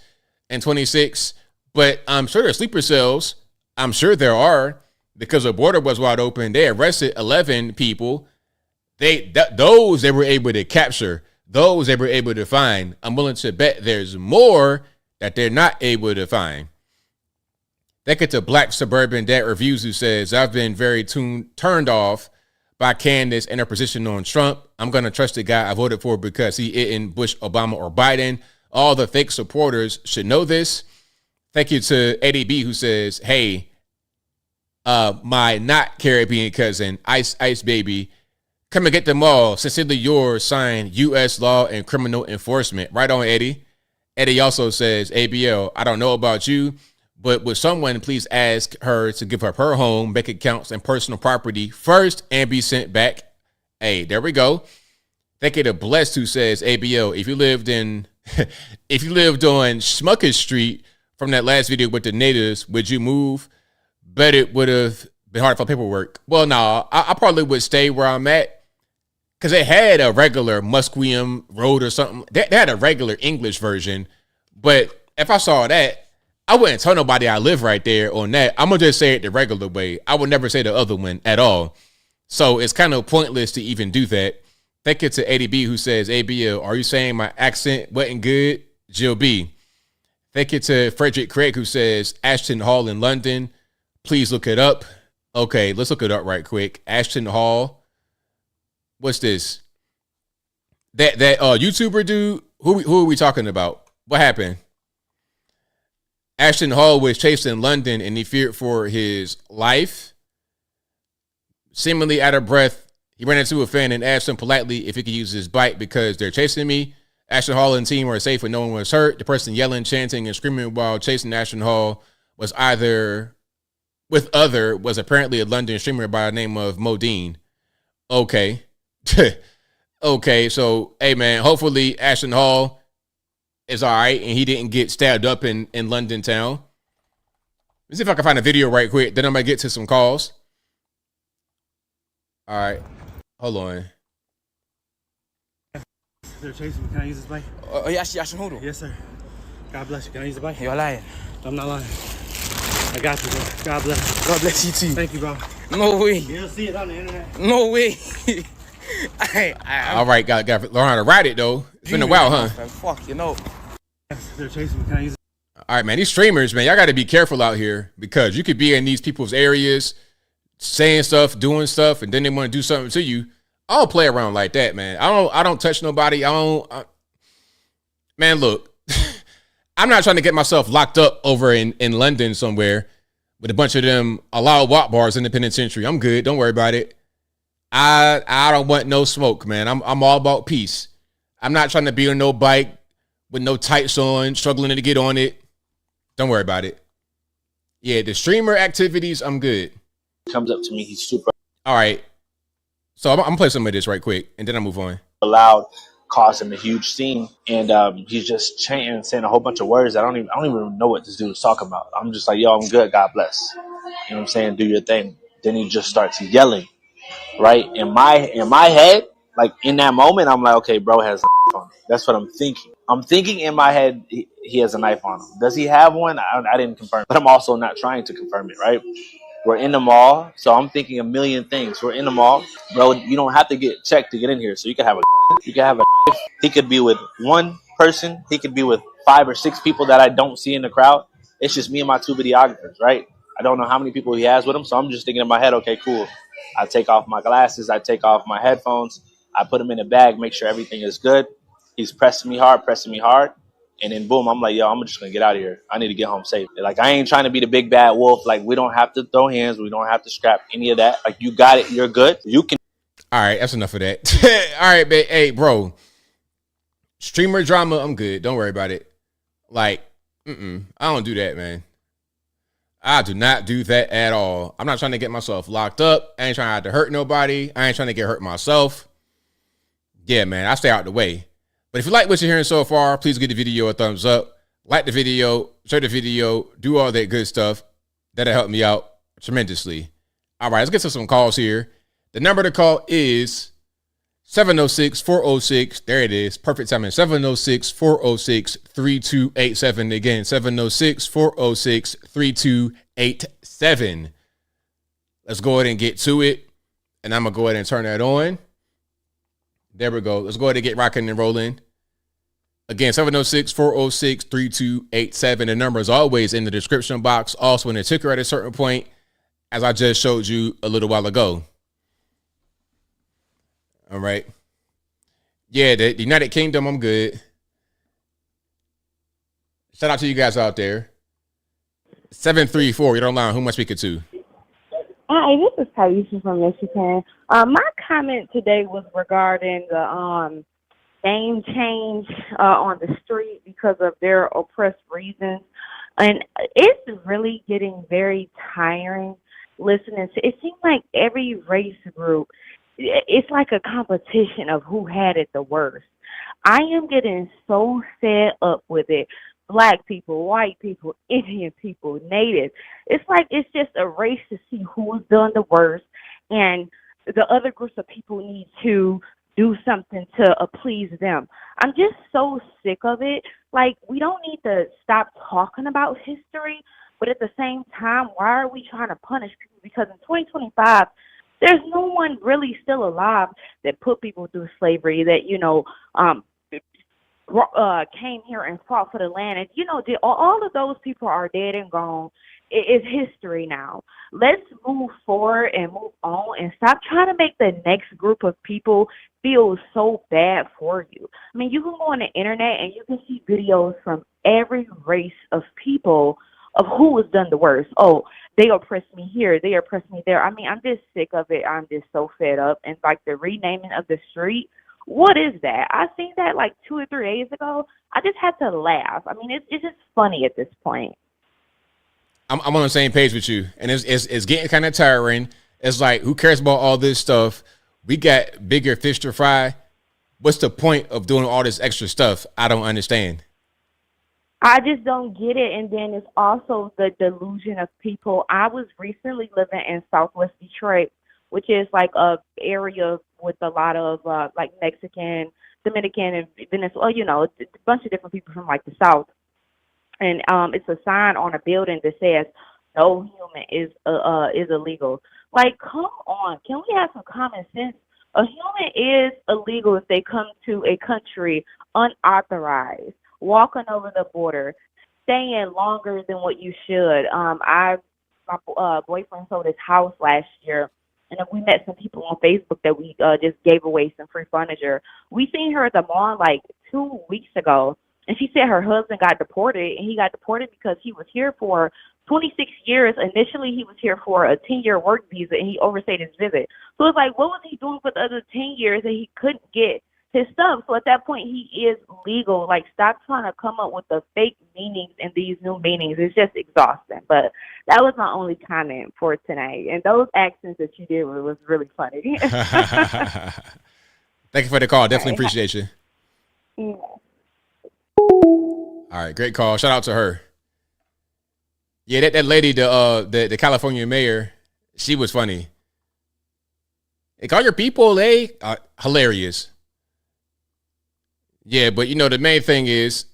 in 26, but I'm sure there's sleeper cells. I'm sure there are, because the border was wide open. They arrested 11 people. Those they were able to capture. Those they were able to find. I'm willing to bet there's more that they're not able to find. Thank you to Black Suburban Dad Reviews, who says, I've been very turned off by Candace and her position on Trump. I'm going to trust the guy I voted for because he isn't Bush, Obama, or Biden. All the fake supporters should know this. Thank you to Eddie B, who says, hey, my not Caribbean cousin, Ice Baby, come and get them all. Sincerely yours, signed U.S. Law and Criminal Enforcement. Right on, Eddie. Eddie also says, ABL, I don't know about you, but would someone please ask her to give up her home, bank accounts, and personal property first and be sent back? Hey, there we go. Thank you to Blessed who says, ABL, if you lived on Schmuckers Street from that last video with the natives, would you move? Bet it would have been hard for paperwork. Well, no, I probably would stay where I'm at because they had a regular Musqueam Road or something. They had a regular English version, but if I saw that, I wouldn't tell nobody I live right there on that. I'm going to just say it the regular way. I would never say the other one at all. So it's kind of pointless to even do that. Thank you to ADB who says, ABL, are you saying my accent wasn't good? Jill B. Thank you to Frederick Craig who says, Ashton Hall in London. Please look it up. Okay, let's look it up right quick. Ashton Hall. What's this? That YouTuber dude? Who are we talking about? What happened? Ashton Hall was chased in London and he feared for his life. Seemingly out of breath, he ran into a fan and asked him politely if he could use his bike because they're chasing me. Ashton Hall and team were safe and no one was hurt. The person yelling, chanting, and screaming while chasing Ashton Hall was apparently a London streamer by the name of Modine. Okay. Okay, so, hey, man, hopefully Ashton Hall is all right and he didn't get stabbed up in London town. Let's see if I can find a video right quick. Then I might get to some calls. All right. Hold on. They're chasing me. Can I use this bike? Oh, yes, hold on. Yes, sir. God bless you. Can I use the bike? You're lying. I'm not lying. I got you, bro. God bless you. God bless you too. Thank you, bro. No way. You'll see it on the internet. No way. All right, got to learn how to ride it, though. It's been a while, huh? Man, fuck, you know. They're chasing me. Can I use it? All right, man. These streamers, man, y'all got to be careful out here because you could be in these people's areas saying stuff, doing stuff, and then they want to do something to you. I don't play around like that, man. I don't touch nobody. Man, look, I'm not trying to get myself locked up over in London somewhere with a bunch of them allowed walk bars in the penitentiary. I'm good. Don't worry about it. I don't want no smoke, man. I'm all about peace. I'm not trying to be on no bike with no tights on, struggling to get on it. Don't worry about it. Yeah, the streamer activities, I'm good. Comes up to me, he's super all right. So I'm gonna play some of this right quick, and then I move on. loud, causing a huge scene, and he's just chanting, saying a whole bunch of words. I don't even know what this dude is talking about. I'm just like, yo, I'm good, God bless. You know what I'm saying? Do your thing. Then he just starts yelling, right? In my head, like in that moment, I'm like, okay, bro has a knife on him. That's what I'm thinking. I'm thinking in my head, he has a knife on him. Does he have one? I didn't confirm, but I'm also not trying to confirm it, right? We're in the mall, so I'm thinking a million things. We're in the mall. Bro, you don't have to get checked to get in here. So you can have a gun, you can have a knife. He could be with one person. He could be with 5 or 6 people that I don't see in the crowd. It's just me and my 2 videographers, right? I don't know how many people he has with him, so I'm just thinking in my head, okay, cool. I take off my glasses. I take off my headphones. I put them in a bag, make sure everything is good. He's pressing me hard. And then boom, I'm like, yo, I'm just going to get out of here. I need to get home safe. Like, I ain't trying to be the big bad wolf. Like, we don't have to throw hands. We don't have to scrap any of that. Like, you got it. You're good. You can. All right. That's enough of that. All right, babe. Hey, bro. Streamer drama, I'm good. Don't worry about it. Like, I don't do that, man. I do not do that at all. I'm not trying to get myself locked up. I ain't trying to hurt nobody. I ain't trying to get hurt myself. Yeah, man. I stay out the way. But if you like what you're hearing so far, please give the video a thumbs up. Like the video, share the video, do all that good stuff. That'll help me out tremendously. All right, let's get to some calls here. The number to call is 706-406. There it is. Perfect timing. 706-406-3287. Again, 706-406-3287. Let's go ahead and get to it. And I'm going to go ahead and turn that on. There we go. Let's go ahead and get rocking and rolling. Again, 706-406-3287. The number is always in the description box. Also in the ticker at a certain point, as I just showed you a little while ago. All right. Yeah, the United Kingdom, I'm good. Shout out to you guys out there. 734, you're online. Who am I speaking to? Hi, this is Taisha from Michigan. My comment today was regarding the name change on the street because of their oppressed reasons. And it's really getting very tiring listening to it. Seems like every race group it's like a competition of who had it the worst. I am getting so fed up with it. Black people, white people, Indian people, native. It's like it's just a race to see who's done the worst, and the other groups of people need to do something to please them. I'm just so sick of it. Like, we don't need to stop talking about history, but at the same time, why are we trying to punish people? Because in 2025, there's no one really still alive that put people through slavery, that, came here and fought for the land. And, all of those people are dead and gone. It's history now. Let's move forward and move on and stop trying to make the next group of people feel so bad for you. I mean, you can go on the internet and you can see videos from every race of people of who was done the worst. Oh, they oppressed me here, they oppressed me there. I mean, I'm just sick of it. I'm just so fed up. And like the renaming of the street, what is that? I seen that like 2 or 3 days ago. I just had to laugh. I mean, it's just funny at this point. I'm on the same page with you, and it's getting kind of tiring. It's like, who cares about all this stuff? We got bigger fish to fry. What's the point of doing all this extra stuff? I don't understand. I just don't get it. And then it's also the delusion of people. I was recently living in Southwest Detroit, which is like a area with a lot of like Mexican, Dominican, and Venezuela, a bunch of different people from like the South. And it's a sign on a building that says no human is illegal. Like, come on, can we have some common sense? A human is illegal if they come to a country unauthorized, walking over the border, staying longer than what you should. My boyfriend sold his house last year, and we met some people on Facebook that we just gave away some free furniture. We seen her at the mall like 2 weeks ago. And she said her husband got deported, and he got deported because he was here for 26 years. Initially, he was here for a 10-year work visa, and he overstayed his visit. So it's like, what was he doing for the other 10 years that he couldn't get his stuff? So at that point, he is legal. Like, stop trying to come up with the fake meanings and these new meanings. It's just exhausting. But that was my only comment for tonight. And those accents that you did was really funny. Thank you for the call. Definitely appreciate you. Yeah. All right, great call. Shout out to her. Yeah, that lady, the California mayor, she was funny. Hey, call your people, hilarious. Yeah, but the main thing is,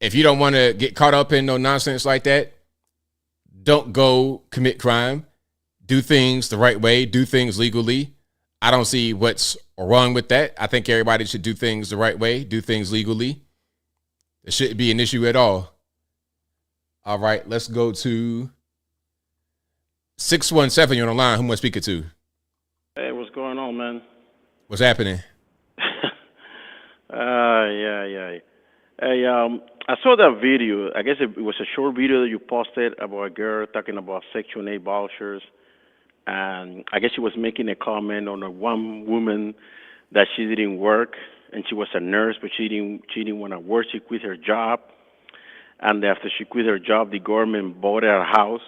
if you don't want to get caught up in no nonsense like that, don't go commit crime. Do things the right way. Do things legally. I don't see what's wrong with that. I think everybody should do things the right way. Do things legally. It shouldn't be an issue at all. All right, let's go to 617. You're on the line. Who am I speaking to? Hey, what's going on, man? What's happening? Yeah. Hey, I saw that video. I guess it was a short video that you posted about a girl talking about Section 8 vouchers. And I guess she was making a comment on one woman that she didn't work. And she was a nurse, but she didn't want to work. She quit her job. And after she quit her job, the government bought her a house.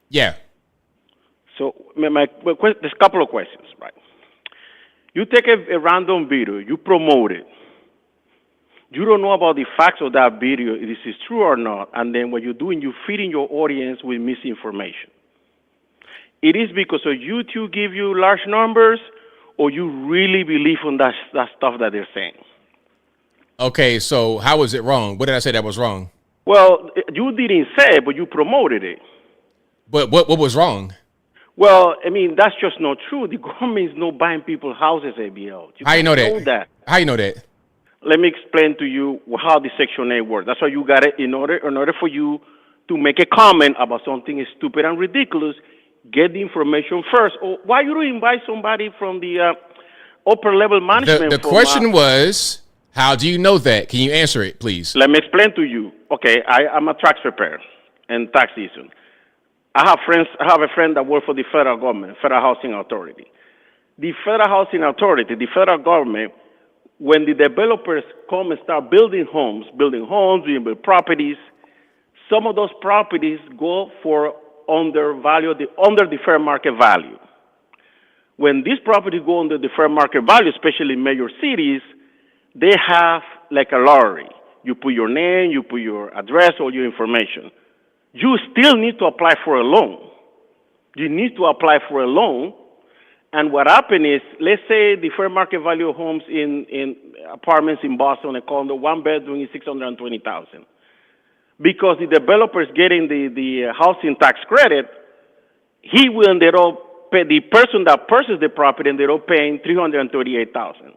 Yeah. So there's a couple of questions, right? You take a random video, you promote it. You don't know about the facts of that video, if this is true or not. And then what you're doing, you're feeding your audience with misinformation. It is because of YouTube give you large numbers, or you really believe in that stuff that they're saying? Okay, so how was it wrong? What did I say that was wrong? Well, you didn't say it, but you promoted it. But what was wrong? Well, I mean, that's just not true. The government is not buying people's houses, ABL. How you know that? How you know that? Let me explain to you how the Section 8 works. That's why you got it. In order for you to make a comment about something stupid and ridiculous, get the information first. Or why you don't invite somebody from the upper level management? The question was, how do you know that? Can you answer it, please? Let me explain to you. Okay, I'm a tax preparer and tax season. I have a friend that works for the federal government, Federal Housing Authority. The Federal Housing Authority, the federal government, when the developers come and start building homes, building properties, some of those properties go for under the fair market value. when these properties go under the fair market value, especially in major cities, they have like a lottery. You put your name, you put your address, all your information. You still need to apply for a loan. You need to apply for a loan. And what happened is, let's say the fair market value of homes in apartments in Boston, a condo, one bedroom is $620,000. Because the developer is getting the housing tax credit, he will end up pay, the person that purchased the property ended up paying $338,000.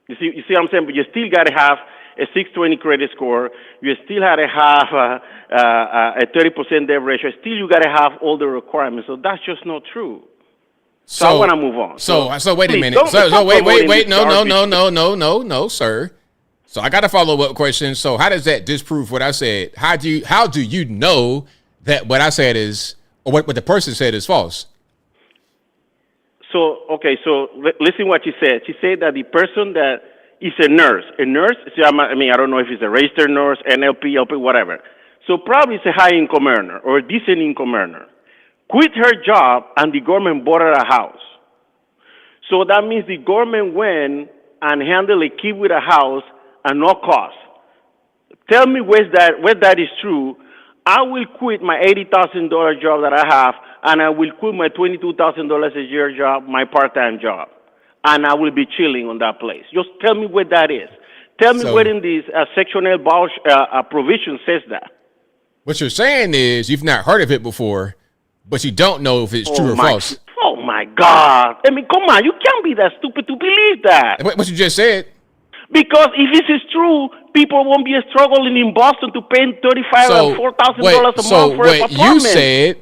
You see what I'm saying? But you still got to have a 620 credit score. You still had to have a 30% debt ratio. Still, you got to have all the requirements. So that's just not true. So I want to move on. So wait a minute. So wait. No, sir. So I got a follow-up question. So how does that disprove what I said? How do you know that what I said is, or what the person said is false? So, okay, so listen what she said. She said that the person that is a nurse, so I don't know if it's a registered nurse, NLP, LP, whatever. So probably it's a high-income earner or a decent income earner. Quit her job and the government bought her a house. So that means the government went and handled a kid with a house at no cost. Tell me where that is true. I will quit my $80,000 job that I have, and I will quit my $22,000 a year job, my part-time job, and I will be chilling on that place. Just tell me where that is. Tell me where in this Section 8 provision says that. What you're saying is you've not heard of it before, but you don't know if it's true or false. Oh, my God. I mean, come on. You can't be that stupid to believe that. What you just said. Because if this is true, people won't be struggling in Boston to pay $35,000 and $4,000 a month for an apartment. You said,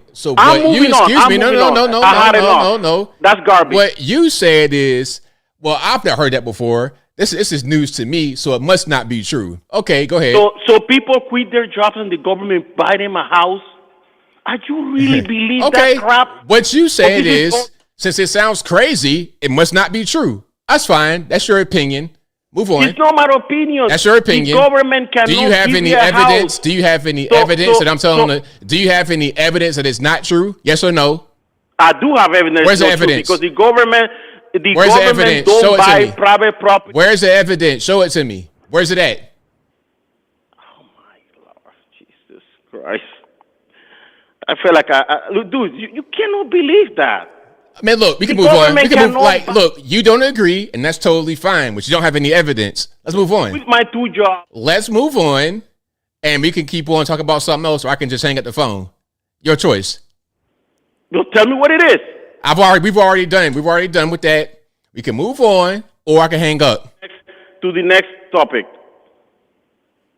no. That's garbage. What you said is, well, I've not heard that before. This is news to me, so it must not be true. Okay, go ahead. So people quit their jobs and the government buy them a house? Are you really believe that crap? What you said is, since it sounds crazy, it must not be true. That's fine. That's your opinion. Move on. It's not my opinion. That's your opinion. The government cannot Do you have give any you a evidence? house. Do you have any evidence that I'm telling you? Do you have any evidence that it's not true? Yes or no? I do have evidence. Where's the evidence? Because the government evidence? don't Show it to buy me. private property. Where's the evidence? Show it to me. Where's it at? Oh my Lord, Jesus Christ! I feel like look, dude, you cannot believe that. I mean, look, we can move on. We can move. Look, you don't agree, and that's totally fine. But you don't have any evidence. Let's move on. With my two jobs. Let's move on, and we can keep on talking about something else, or I can just hang up the phone. Your choice. Just tell me what it is. We've already done it. We've already done with that. We can move on, or I can hang up. To the next topic.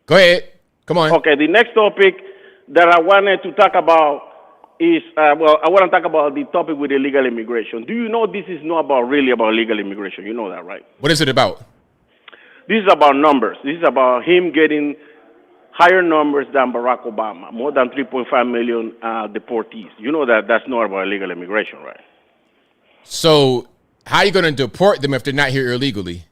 Go ahead. Come on. Okay, the next topic that I wanted to talk about is, I want to talk about the topic with illegal immigration. Do you know this is not really about legal immigration? You know that, right? What is it about? This is about numbers. This is about him getting higher numbers than Barack Obama, more than 3.5 million deportees. You know that that's not about illegal immigration, right? So how are you going to deport them if they're not here illegally?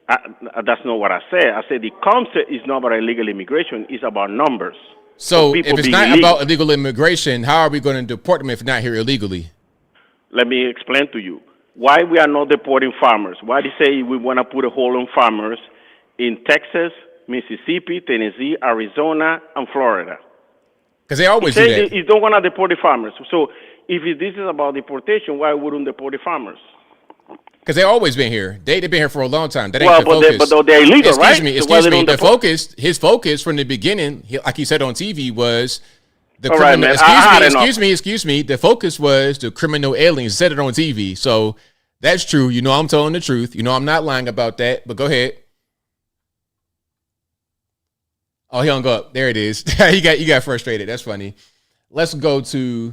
That's not what I said. I said the concept is not about illegal immigration. It's about numbers. So if it's not about illegal immigration, how are we going to deport them if they're not here illegally? Let me explain to you why we are not deporting farmers. Why they say we want to put a hold on farmers in Texas, Mississippi, Tennessee, Arizona, and Florida. Because they always do that. You don't want to deport the farmers. So if this is about deportation, why wouldn't deport the farmers? Because they've always been here. They've been here for a long time. That ain't the focus. But they're illegal, right? Excuse me. His focus from the beginning, like he said on TV, was the criminal. Excuse me. The focus was the criminal aliens. He said it on TV. So that's true. You know I'm telling the truth. You know I'm not lying about that. But go ahead. Oh, he hung up. There it is. You got frustrated. That's funny. Let's go to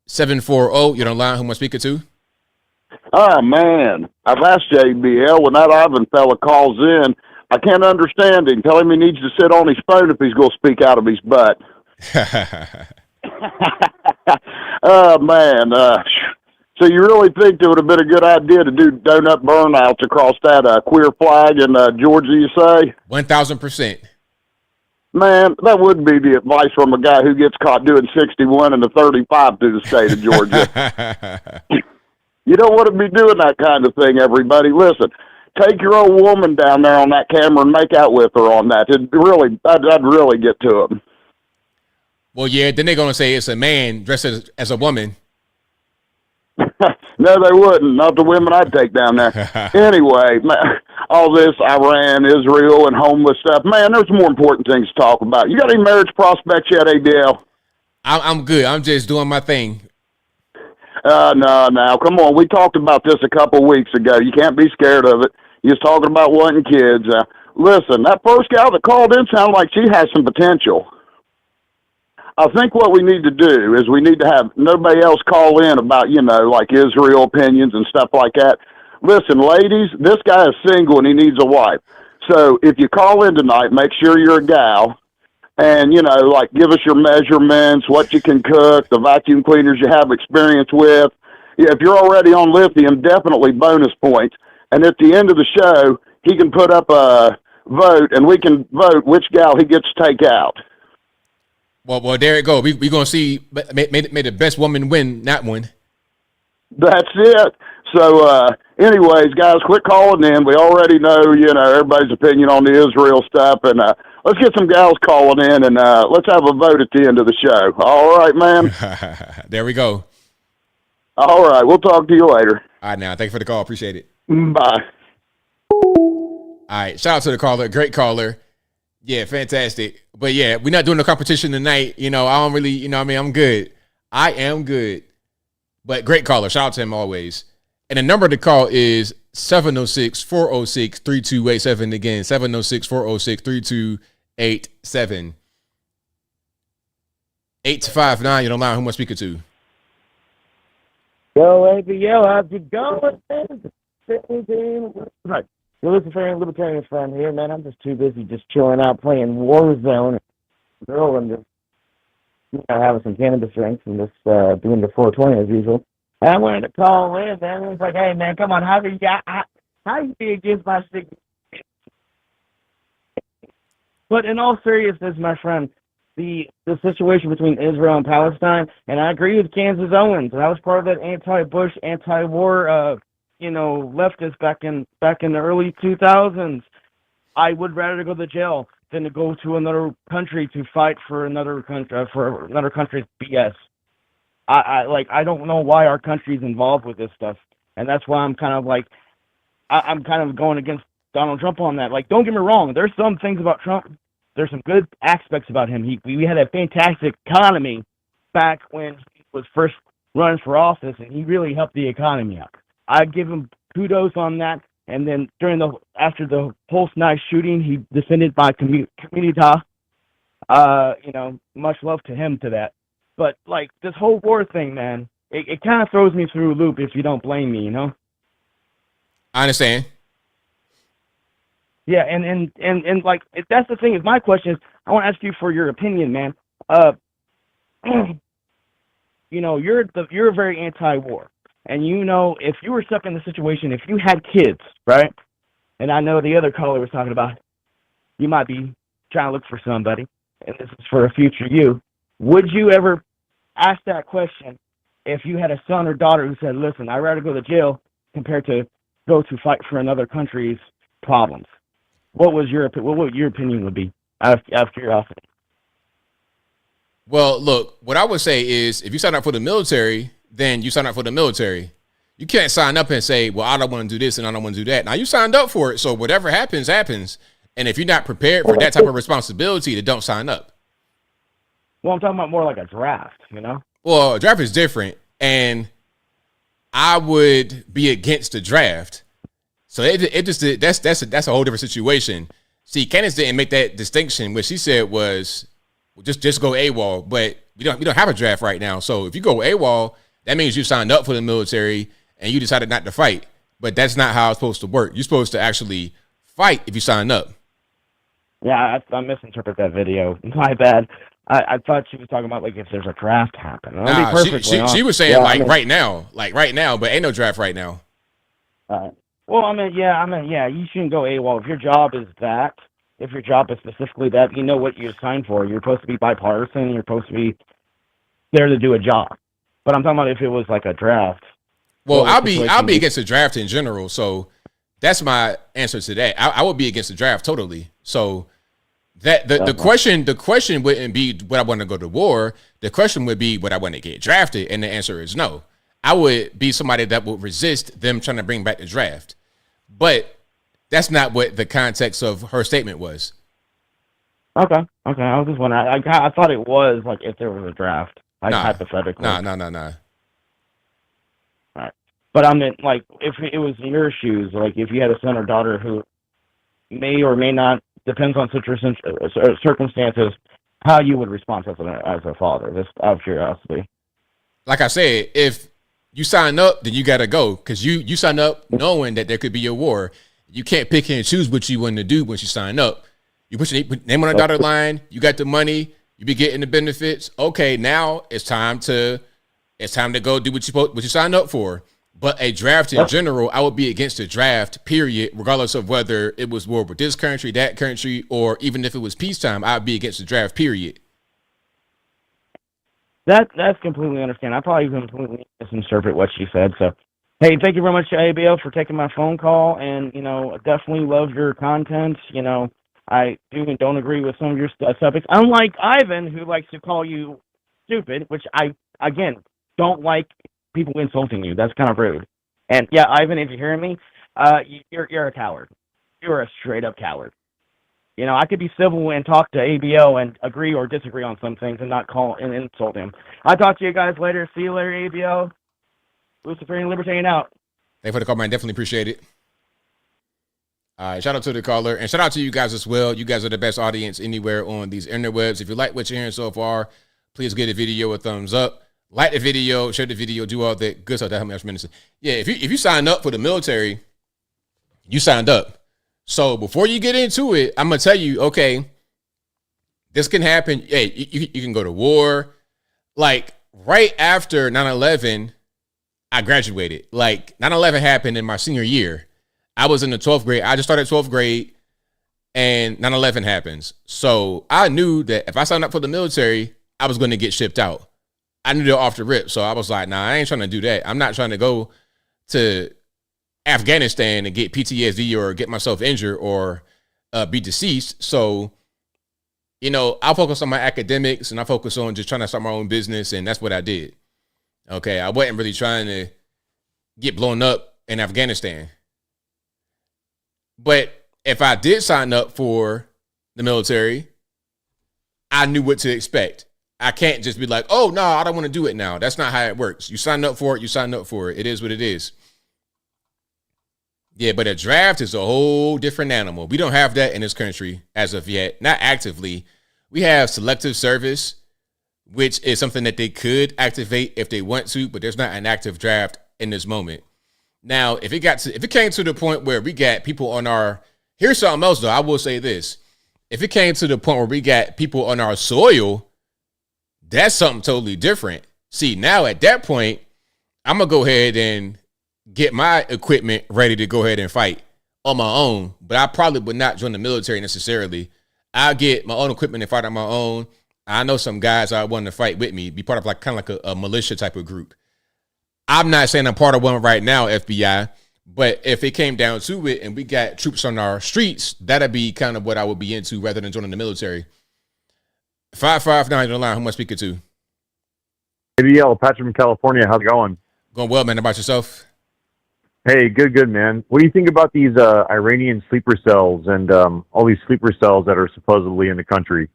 740. You're on line. Who am I speaking to? Oh, man. I've asked ABL when that Ivan fella calls in. I can't understand him. Tell him he needs to sit on his phone if he's going to speak out of his butt. Oh, man. So you really think it would have been a good idea to do donut burnouts across that queer flag in Georgia, you say? 1,000%. Man, that would be the advice from a guy who gets caught doing 61 and a 35 through the state of Georgia. You don't want to be doing that kind of thing, everybody. Listen, take your old woman down there on that camera and make out with her on that. I'd really get to him. Well, yeah, then they're going to say it's a man dressed as a woman. No, they wouldn't. Not the women I'd take down there. Anyway, man, all this Iran, Israel, and homeless stuff, man, there's more important things to talk about. You got any marriage prospects yet, ABL? I'm good. I'm just doing my thing. No. Come on. We talked about this a couple weeks ago. You can't be scared of it. You was talking about wanting kids. Listen, that first gal that called in sounded like she has some potential. I think what we need to do is we need to have nobody else call in about, like Israel opinions and stuff like that. Listen, ladies, this guy is single and he needs a wife. So if you call in tonight, make sure you're a gal and, give us your measurements, what you can cook, the vacuum cleaners you have experience with. Yeah, if you're already on lithium, definitely bonus points. And at the end of the show, he can put up a vote and we can vote which gal he gets to take out. Well, there it go. We're going to see, may the best woman win that one. That's it. So, anyways, guys, quit calling in. We already know, everybody's opinion on the Israel stuff. And let's get some gals calling in and let's have a vote at the end of the show. All right, man? There we go. All right. We'll talk to you later. All right, now. Thank you for the call. Appreciate it. Bye. All right. Shout out to the caller. Great caller. Yeah, fantastic. But yeah, we're not doing the competition tonight. I don't really, I'm good. I am good. But great caller. Shout out to him always. And the number to call is 706-406-3287. Again, 706-406-3287. 859, you're online. Who am I speaking to? Yo, ABL, how's it going? Right. You're libertarian friend here, man. I'm just too busy just chilling out playing Warzone. Girl, and just having some cannabis drinks and just doing the 420 as usual. And I wanted to call in, man. It was like, hey, man, come on, how do you be against my stick? But in all seriousness, my friend, the situation between Israel and Palestine, and I agree with Candace Owens. I was part of that anti-Bush, anti-war, leftist back in the early 2000s. I would rather go to jail than to go to another country to fight for another country's BS. I don't know why our country's involved with this stuff, and that's why I'm kind of going against Donald Trump on that. Like, don't get me wrong, there's some things about Trump. There's some good aspects about him. We had a fantastic economy back when he was first running for office, and he really helped the economy out. I give him kudos on that. And then after the Pulse night shooting, he defended my community. Much love to him to that. But like this whole war thing, man, it kind of throws me through a loop if you don't blame me, I understand. Yeah, and like if that's the thing. Is my question is, I want to ask you for your opinion, man. You're very anti-war. And if you were stuck in the situation, if you had kids, right? And I know the other caller was talking about you might be trying to look for somebody, and this is for a future you. Would you ever ask that question if you had a son or daughter who said, listen, I'd rather go to jail compared to go to fight for another country's problems? What would your opinion would be out of curiosity? Well, look, what I would say is if you sign up for the military, then you sign up for the military. You can't sign up and say, well, I don't want to do this and I don't want to do that. Now, you signed up for it, so whatever happens, happens. And if you're not prepared for that type of responsibility, then don't sign up. Well, I'm talking about more like a draft, Well, a draft is different, and I would be against the draft. So that's a whole different situation. See, Candace didn't make that distinction. What she said was just go AWOL, but we don't have a draft right now. So if you go AWOL, that means you signed up for the military and you decided not to fight. But that's not how it's supposed to work. You're supposed to actually fight if you sign up. Yeah, I misinterpreted that video. My bad. I thought she was talking about like if there's a draft happen. Nah, she was saying right now, but ain't no draft right now. Well, yeah, you shouldn't go AWOL if your job is that. if your job is specifically that, you know what you signed for. You're supposed to be bipartisan. You're supposed to be there to do a job. But I'm talking about if it was like a draft. Well, I'll be against the draft in general. So that's my answer to that. I would be against the draft totally. So that the question wouldn't be would I want to go to war. The question would be would I want to get drafted, and the answer is no. I would be somebody that would resist them trying to bring back the draft. But that's not what the context of her statement was. Okay. I was just wondering. I thought it was like if there was a draft, like hypothetically. No. All right. But I mean, like, if it was in your shoes, like if you had a son or daughter who may or may not, depends on circumstances, how you would respond as a father, just out of curiosity. Like I said, if you sign up, then you got to go because you sign up knowing that there could be a war. You can't pick and choose what you want to do once you sign up. You put your name on a dotted line. You got the money. You be getting the benefits. Okay, now it's time to go do what you signed up for. But a draft in general, I would be against the draft, period, regardless of whether it was war with this country, that country, or even if it was peacetime, I'd be against the draft, period. That's completely understandable. I probably completely misinterpret what she said. So, hey, thank you very much, ABL, for taking my phone call. And, definitely love your content. I do and don't agree with some of your subjects. Unlike Ivan, who likes to call you stupid, which I, again, don't like people insulting you. That's kind of rude. And, yeah, Ivan, if you're hearing me, you're a coward. You're a straight-up coward. I could be civil and talk to ABL and agree or disagree on some things and not call and insult him. I'll talk to you guys later. See you later, ABL. Luciferian Libertarian out. Thanks for the call, man. Definitely appreciate it. All right, shout out to the caller and shout out to you guys as well. You guys are the best audience anywhere on these interwebs. If you like what you're hearing so far, please give the video a thumbs up. Like the video, share the video, do all that good stuff. That helps me tremendously. Yeah, if you sign up for the military, you signed up. So before you get into it, I'm gonna tell you, okay, this can happen. Hey, you can go to war. Like right after 9/11, I graduated. Like 9/11 happened in my senior year. I was in the 12th grade. I just started 12th grade and 9/11 happens. So I knew that if I signed up for the military, I was going to get shipped out. I knew that off the rip. So I was like, nah, I ain't trying to do that. I'm not trying to go to Afghanistan and get PTSD or get myself injured or be deceased. So, I focus on my academics and I focus on just trying to start my own business. And that's what I did. Okay. I wasn't really trying to get blown up in Afghanistan. But if I did sign up for the military, I knew what to expect. I can't just be like, oh, no, I don't want to do it now. That's not how it works. You sign up for it. You sign up for it. It is what it is. Yeah, but a draft is a whole different animal. We don't have that in this country as of yet. Not actively. We have selective service, which is something that they could activate if they want to, but there's not an active draft in this moment. Now, if it came to the point where we got people on our, here's something else though. I will say this. If it came to the point where we got people on our soil, that's something totally different. See, now at that point, I'm going to go ahead and get my equipment ready to go ahead and fight on my own, but I probably would not join the military necessarily. I'll get my own equipment and fight on my own. I know some guys I want to fight with me, be part of kind of like a militia type of group. I'm not saying I'm part of one right now, FBI, but if it came down to it and we got troops on our streets, that'd be kind of what I would be into rather than joining the military. 559 on the line. Who am I speaking to? ABL, Patrick from California. How's it going? Going well, man. How about yourself? Hey, good, man. What do you think about these Iranian sleeper cells and all these sleeper cells that are supposedly in the country?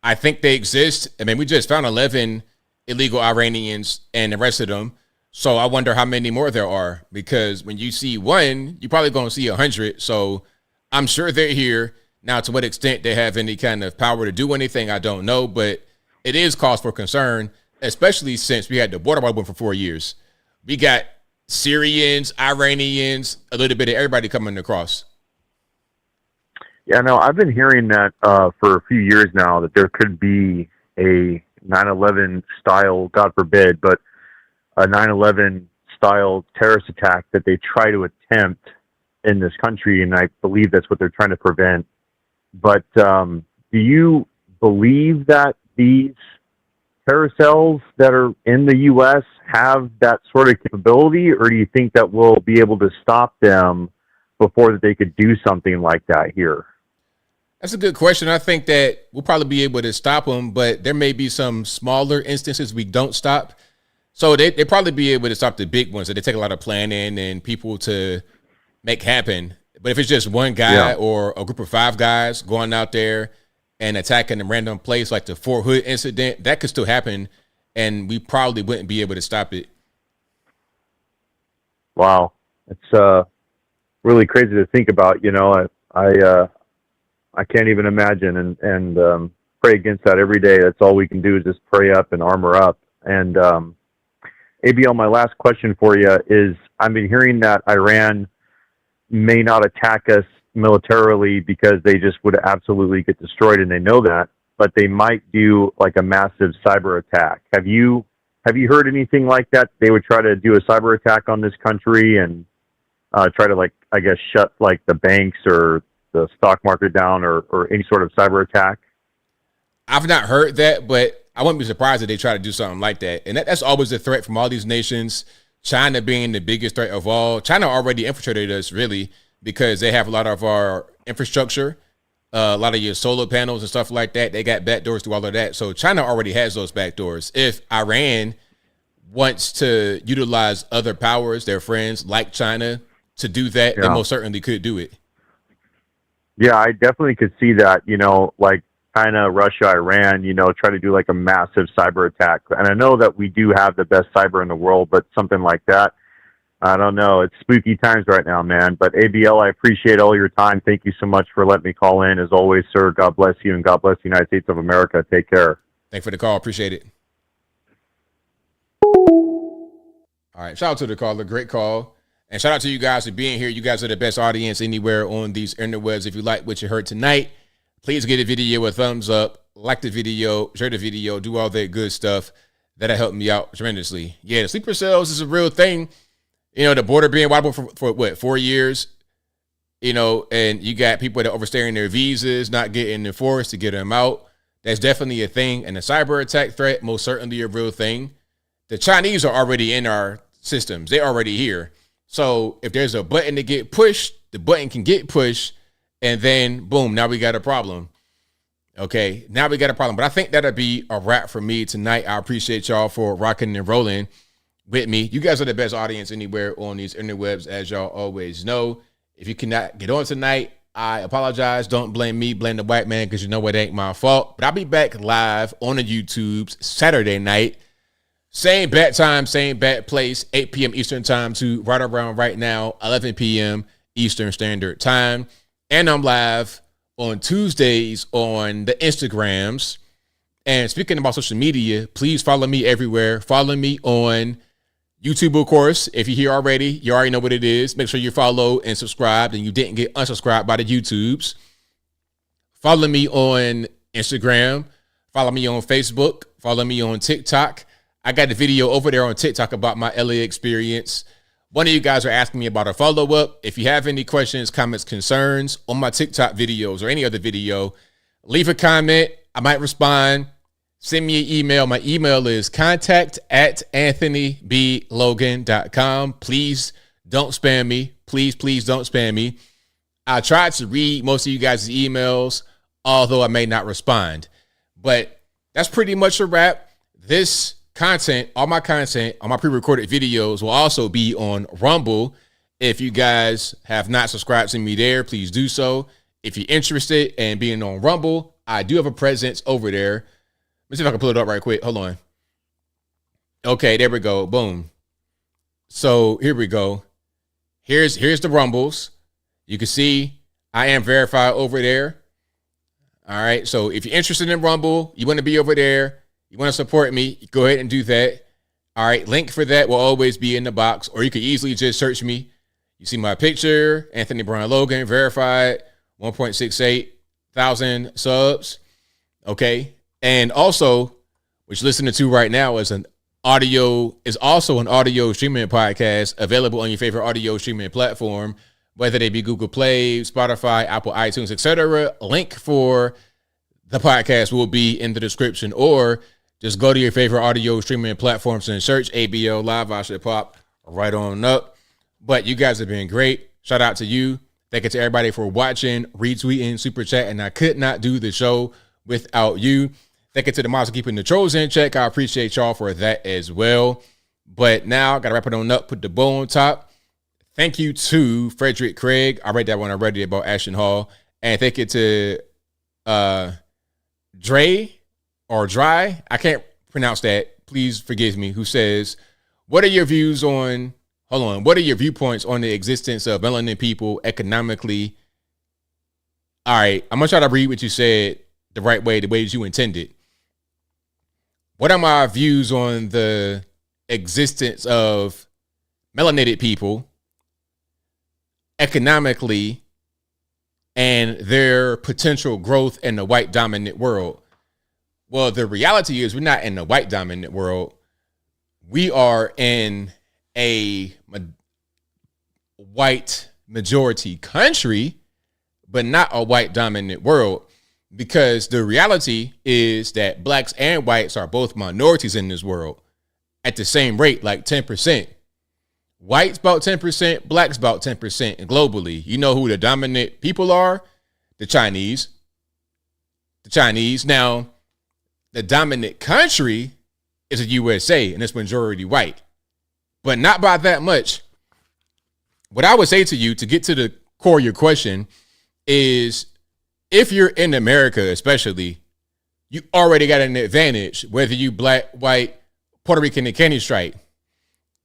I think they exist. I mean, we just found 11 illegal Iranians and arrested them. So I wonder how many more there are, because when you see one, you're probably going to see 100. So I'm sure they're here. Now, to what extent they have any kind of power to do anything, I don't know. But it is cause for concern, especially since we had the border war for 4 years. We got Syrians, Iranians, a little bit of everybody coming across. Yeah, no, I've been hearing that for a few years now, that there could be a 9/11 style, God forbid, but a 9/11 style terrorist attack that they try to attempt in this country, and I believe that's what they're trying to prevent. but do you believe that these paracells that are in the U.S. have that sort of capability, or do you think that we'll be able to stop them before that they could do something like that here? That's a good question. I think that we'll probably be able to stop them, but there may be some smaller instances we don't stop. So they probably be able to stop the big ones that they take a lot of planning and people to make happen. But if it's just one guy or a group of 5 guys going out there and attacking a random place like the Fort Hood incident, that could still happen, and we probably wouldn't be able to stop it. Wow. It's really crazy to think about. You know, I can't even imagine, and pray against that every day. That's all we can do is just pray up and armor up. And ABL, my last question for you is, I've been hearing that Iran may not attack us militarily because they just would absolutely get destroyed, and they know that, but they might do like a massive cyber attack. Have you heard anything like that? They would try to do a cyber attack on this country and try to, like, I guess, shut like the banks or the stock market down, or any sort of cyber attack? I've not heard that, but I wouldn't be surprised if they try to do something like that. And that's always a threat from all these nations. China being the biggest threat of all. China already infiltrated us, really, because they have a lot of our infrastructure, a lot of your solar panels and stuff like that. They got backdoors through all of that. So China already has those backdoors. If Iran wants to utilize other powers, their friends like China, to do that, they most certainly could do it. Yeah, I definitely could see that, you know, like China, Russia, Iran, you know, try to do like a massive cyber attack. And I know that we do have the best cyber in the world, but something like that, I don't know. It's spooky times right now, man. But ABL, I appreciate all your time. Thank you so much for letting me call in. As always, sir, God bless you, and God bless the United States of America. Take care. Thanks for the call. Appreciate it. All right. Shout out to the caller. Great call. And shout out to you guys for being here. You guys are the best audience anywhere on these interwebs. If you like what you heard tonight, please give the video a thumbs up, like the video, share the video, do all that good stuff. That'll help me out tremendously. Yeah, the sleeper cells is a real thing. You know, the border being wide open for what, 4 years? You know, and you got people that are overstaying their visas, not getting enforced to get them out. That's definitely a thing. And the cyber attack threat, most certainly a real thing. The Chinese are already in our systems. They're already here. So if there's a button to get pushed, the button can get pushed, and then boom, now we got a problem. Okay, now we got a problem. But I think that'll be a wrap for me tonight. I appreciate y'all for rocking and rolling with me. You guys are the best audience anywhere on these interwebs, as y'all always know. If you cannot get on tonight, I apologize. Don't blame me, blame the white man, because you know it ain't my fault. But I'll be back live on the YouTubes Saturday night. Same bat time, same bat place, 8 p.m. Eastern time to right around right now, 11 p.m. Eastern Standard Time. And I'm live on Tuesdays on the Instagrams. And speaking about social media, please follow me everywhere. Follow me on YouTube, of course. If you're here already, you already know what it is. Make sure you follow and subscribe, and you didn't get unsubscribed by the YouTubes. Follow me on Instagram. Follow me on Facebook. Follow me on TikTok. I got the video over there on TikTok about my LA experience. One of you guys are asking me about a follow-up. If you have any questions, comments, concerns on my TikTok videos or any other video, leave a comment. I might respond. Send me an email. My email is contact@anthonyblogan.com. Please don't spam me. Please don't spam me. I tried to read most of you guys' emails, although I may not respond. But that's pretty much a wrap. This content, all my content on my pre-recorded videos will also be on Rumble. If you guys have not subscribed to me there, please do so. If you're interested in being on Rumble, I do have a presence over there. Let's see if I can pull it up right quick. Hold on. Okay, there we go. Boom. So here we go. Here's the Rumbles. You can see I am verified over there. All right. So if you're interested in Rumble, you want to be over there, you want to support me, go ahead and do that. All right. Link for that will always be in the box, or you can easily just search me. You see my picture, Anthony Brown Logan, verified, 1.68 thousand subs. Okay. And also, what you're listening to right now is also an audio streaming podcast available on your favorite audio streaming platform. whether they be Google Play, Spotify, Apple iTunes, etc. Link for the podcast will be in the description, or just go to your favorite audio streaming platforms and search ABL Live. I should pop right on up. But you guys have been great. Shout out to you. Thank you to everybody for watching, retweeting, super chat, and I could not do the show without you. Thank you to the mods for keeping the trolls in check. I appreciate y'all for that as well. But now, got to wrap it on up, put the bow on top. Thank you to Frederick Craig. I read that one already about Ashton Hall. And thank you to Dre or Dry. I can't pronounce that. Please forgive me. Who says, what are your views on, what are your viewpoints on the existence of melanin people economically? All right, I'm going to try to read what you said the right way, the way you intended. What are my views on the existence of melanated people economically and their potential growth in the white dominant world? Well, the reality is we're not in the white dominant world. We are in a white majority country, but not a white dominant world, because the reality is that blacks and whites are both minorities in this world at the same rate, like 10%. Whites about 10%, blacks about 10% globally. You know who the dominant people are? The Chinese. The Chinese. Now, the dominant country is the USA, and it's majority white, but not by that much. What I would say to you, to get to the core of your question, is if you're in America, especially, you already got an advantage, whether you black, white, Puerto Rican, and candy stripe.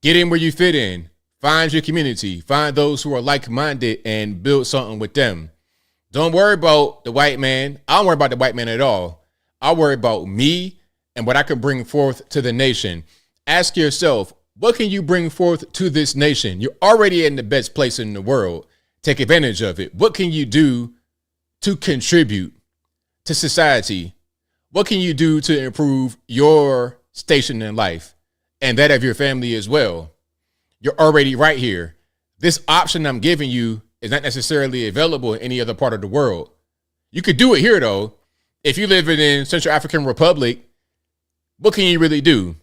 Get in where you fit in. Find your community. Find those who are like-minded and build something with them. Don't worry about the white man. I don't worry about the white man at all. I worry about me and what I can bring forth to the nation. Ask yourself, what can you bring forth to this nation? You're already in the best place in the world. Take advantage of it. What can you do to contribute to society? What can you do to improve your station in life and that of your family as well? You're already right here. This option I'm giving you is not necessarily available in any other part of the world. You could do it here, though. If you live in Central African Republic, what can you really do?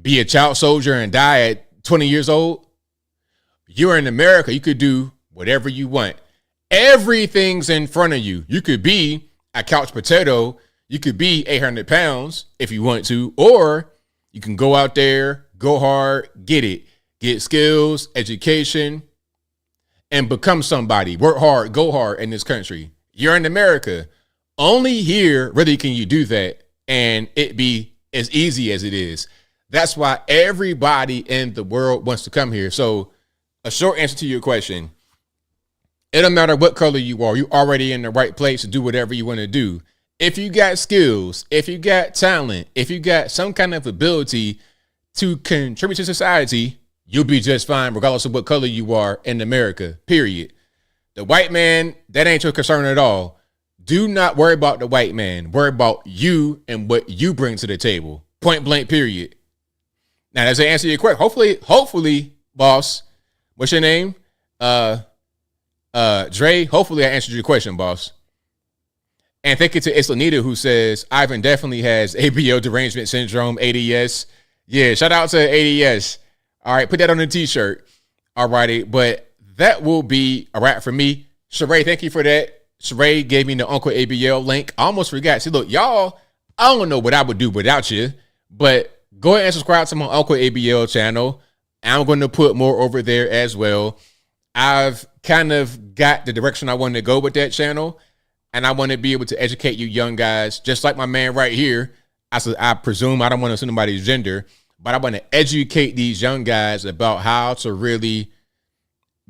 Be a child soldier and die at 20 years old? You're in America. You could do whatever you want. Everything's in front of you. You could be a couch potato. You could be 800 pounds if you want to, or you can go out there, go hard, get it, get skills, education, and become somebody. Work hard, go hard in this country. You're in America. Only here really can you do that and it be as easy as it is. That's why everybody in the world wants to come here. So a short answer to your question, it don't matter what color you are. You're already in the right place to do whatever you want to do. If you got skills, if you got talent, if you got some kind of ability to contribute to society, you'll be just fine regardless of what color you are in America, period. The white man, that ain't your concern at all. Do not worry about the white man. Worry about you and what you bring to the table. Point blank, period. Now, does that answer your question? Hopefully, boss. What's your name? Dre, hopefully I answered your question, boss. And thank you to Islanita, who says, Ivan definitely has ABL derangement syndrome, ADS. Yeah, shout out to ADS. All right, put that on the t-shirt. All righty, but that will be a wrap for me. Sheree, thank you for that. Sheree gave me the Uncle ABL link. I almost forgot. See, look, y'all, I don't know what I would do without you, but go ahead and subscribe to my Uncle ABL channel. I'm going to put more over there as well. I've kind of got the direction I want to go with that channel, and I want to be able to educate you young guys, just like my man right here. I presume, I don't want to assume anybody's gender, but I want to educate these young guys about how to really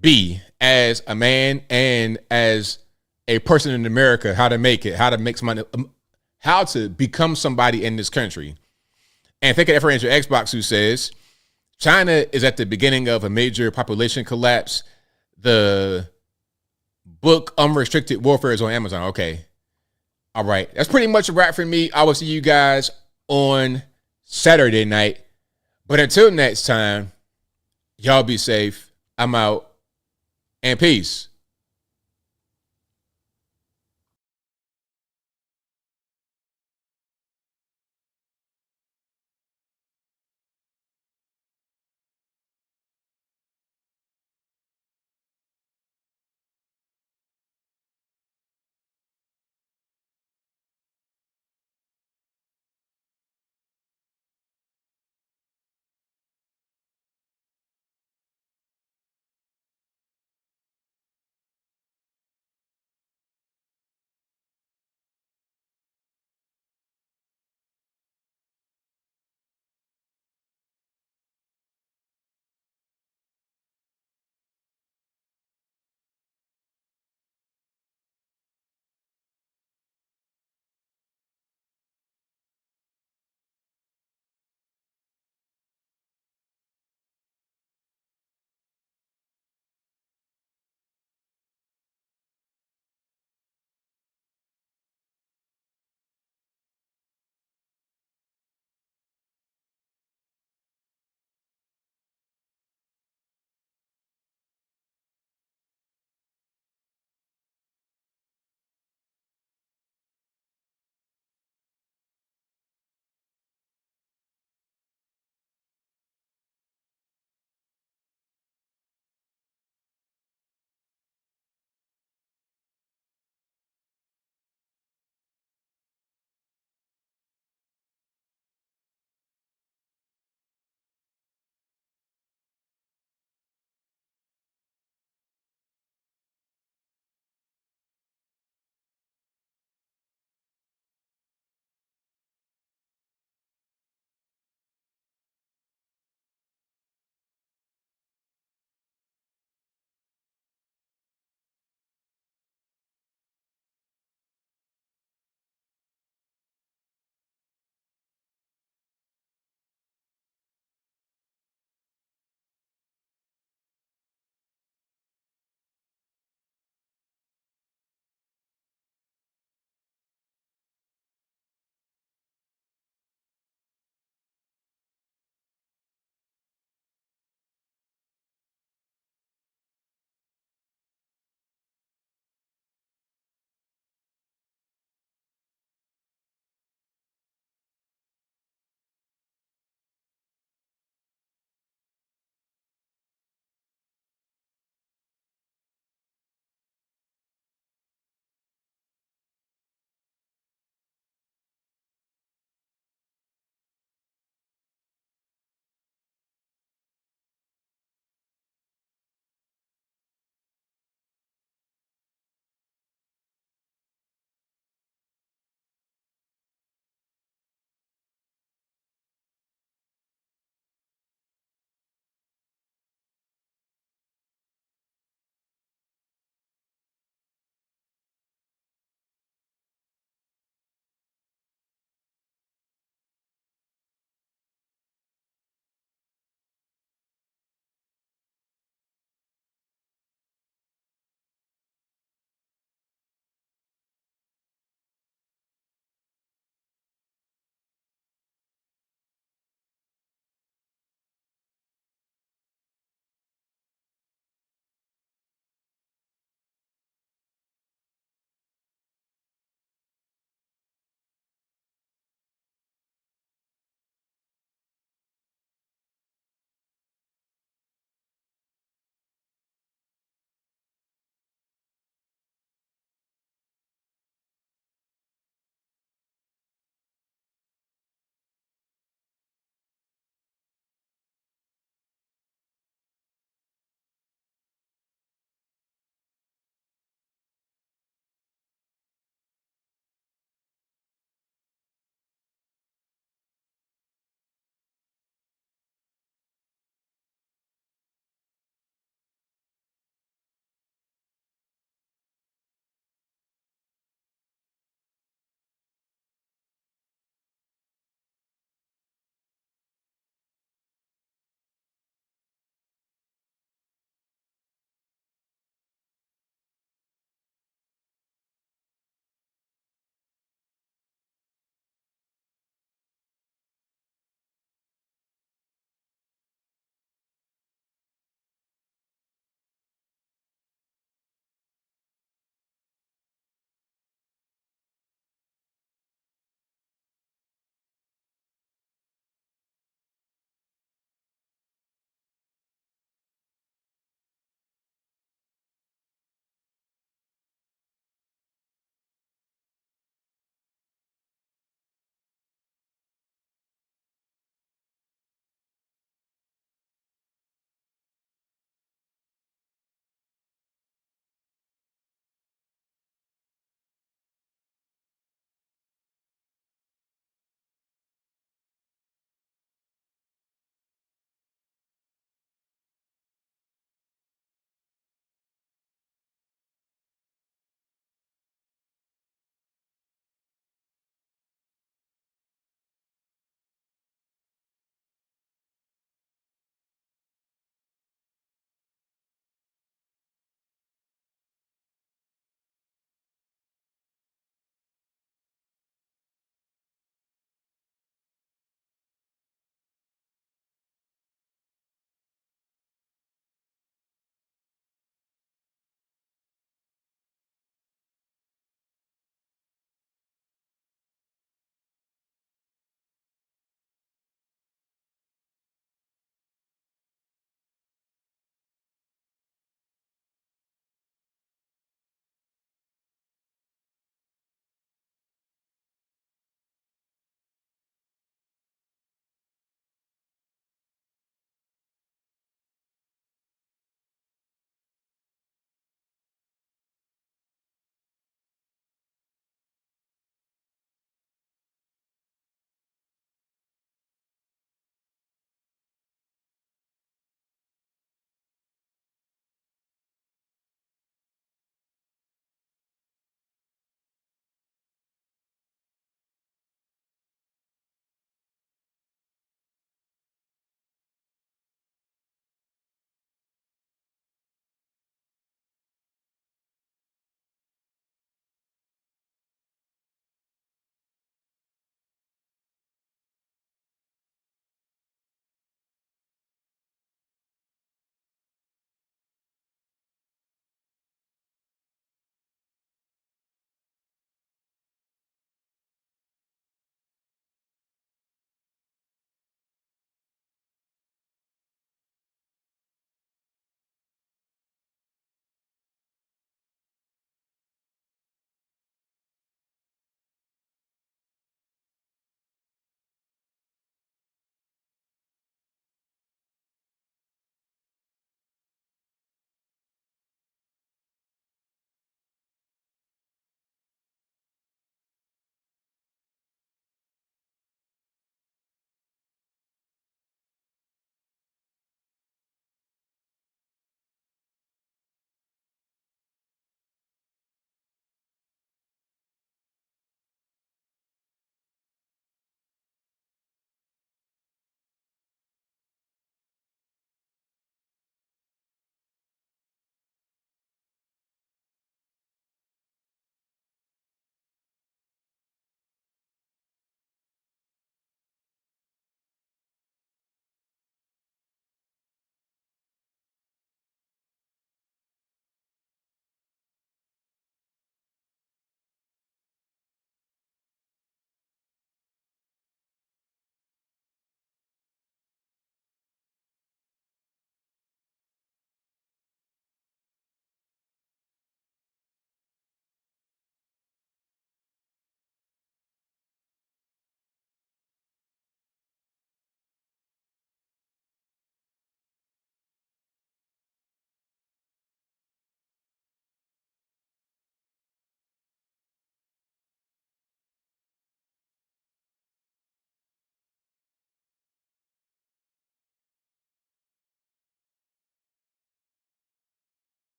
be as a man and as a person in America, how to make it, how to make some money, how to become somebody in this country. And thank you for Andrew Xbox, who says, China is at the beginning of a major population collapse. The book Unrestricted Warfare is on Amazon. Okay. All right. That's pretty much a wrap for me. I will see you guys on Saturday night. But until next time, y'all be safe. I'm out. and peace.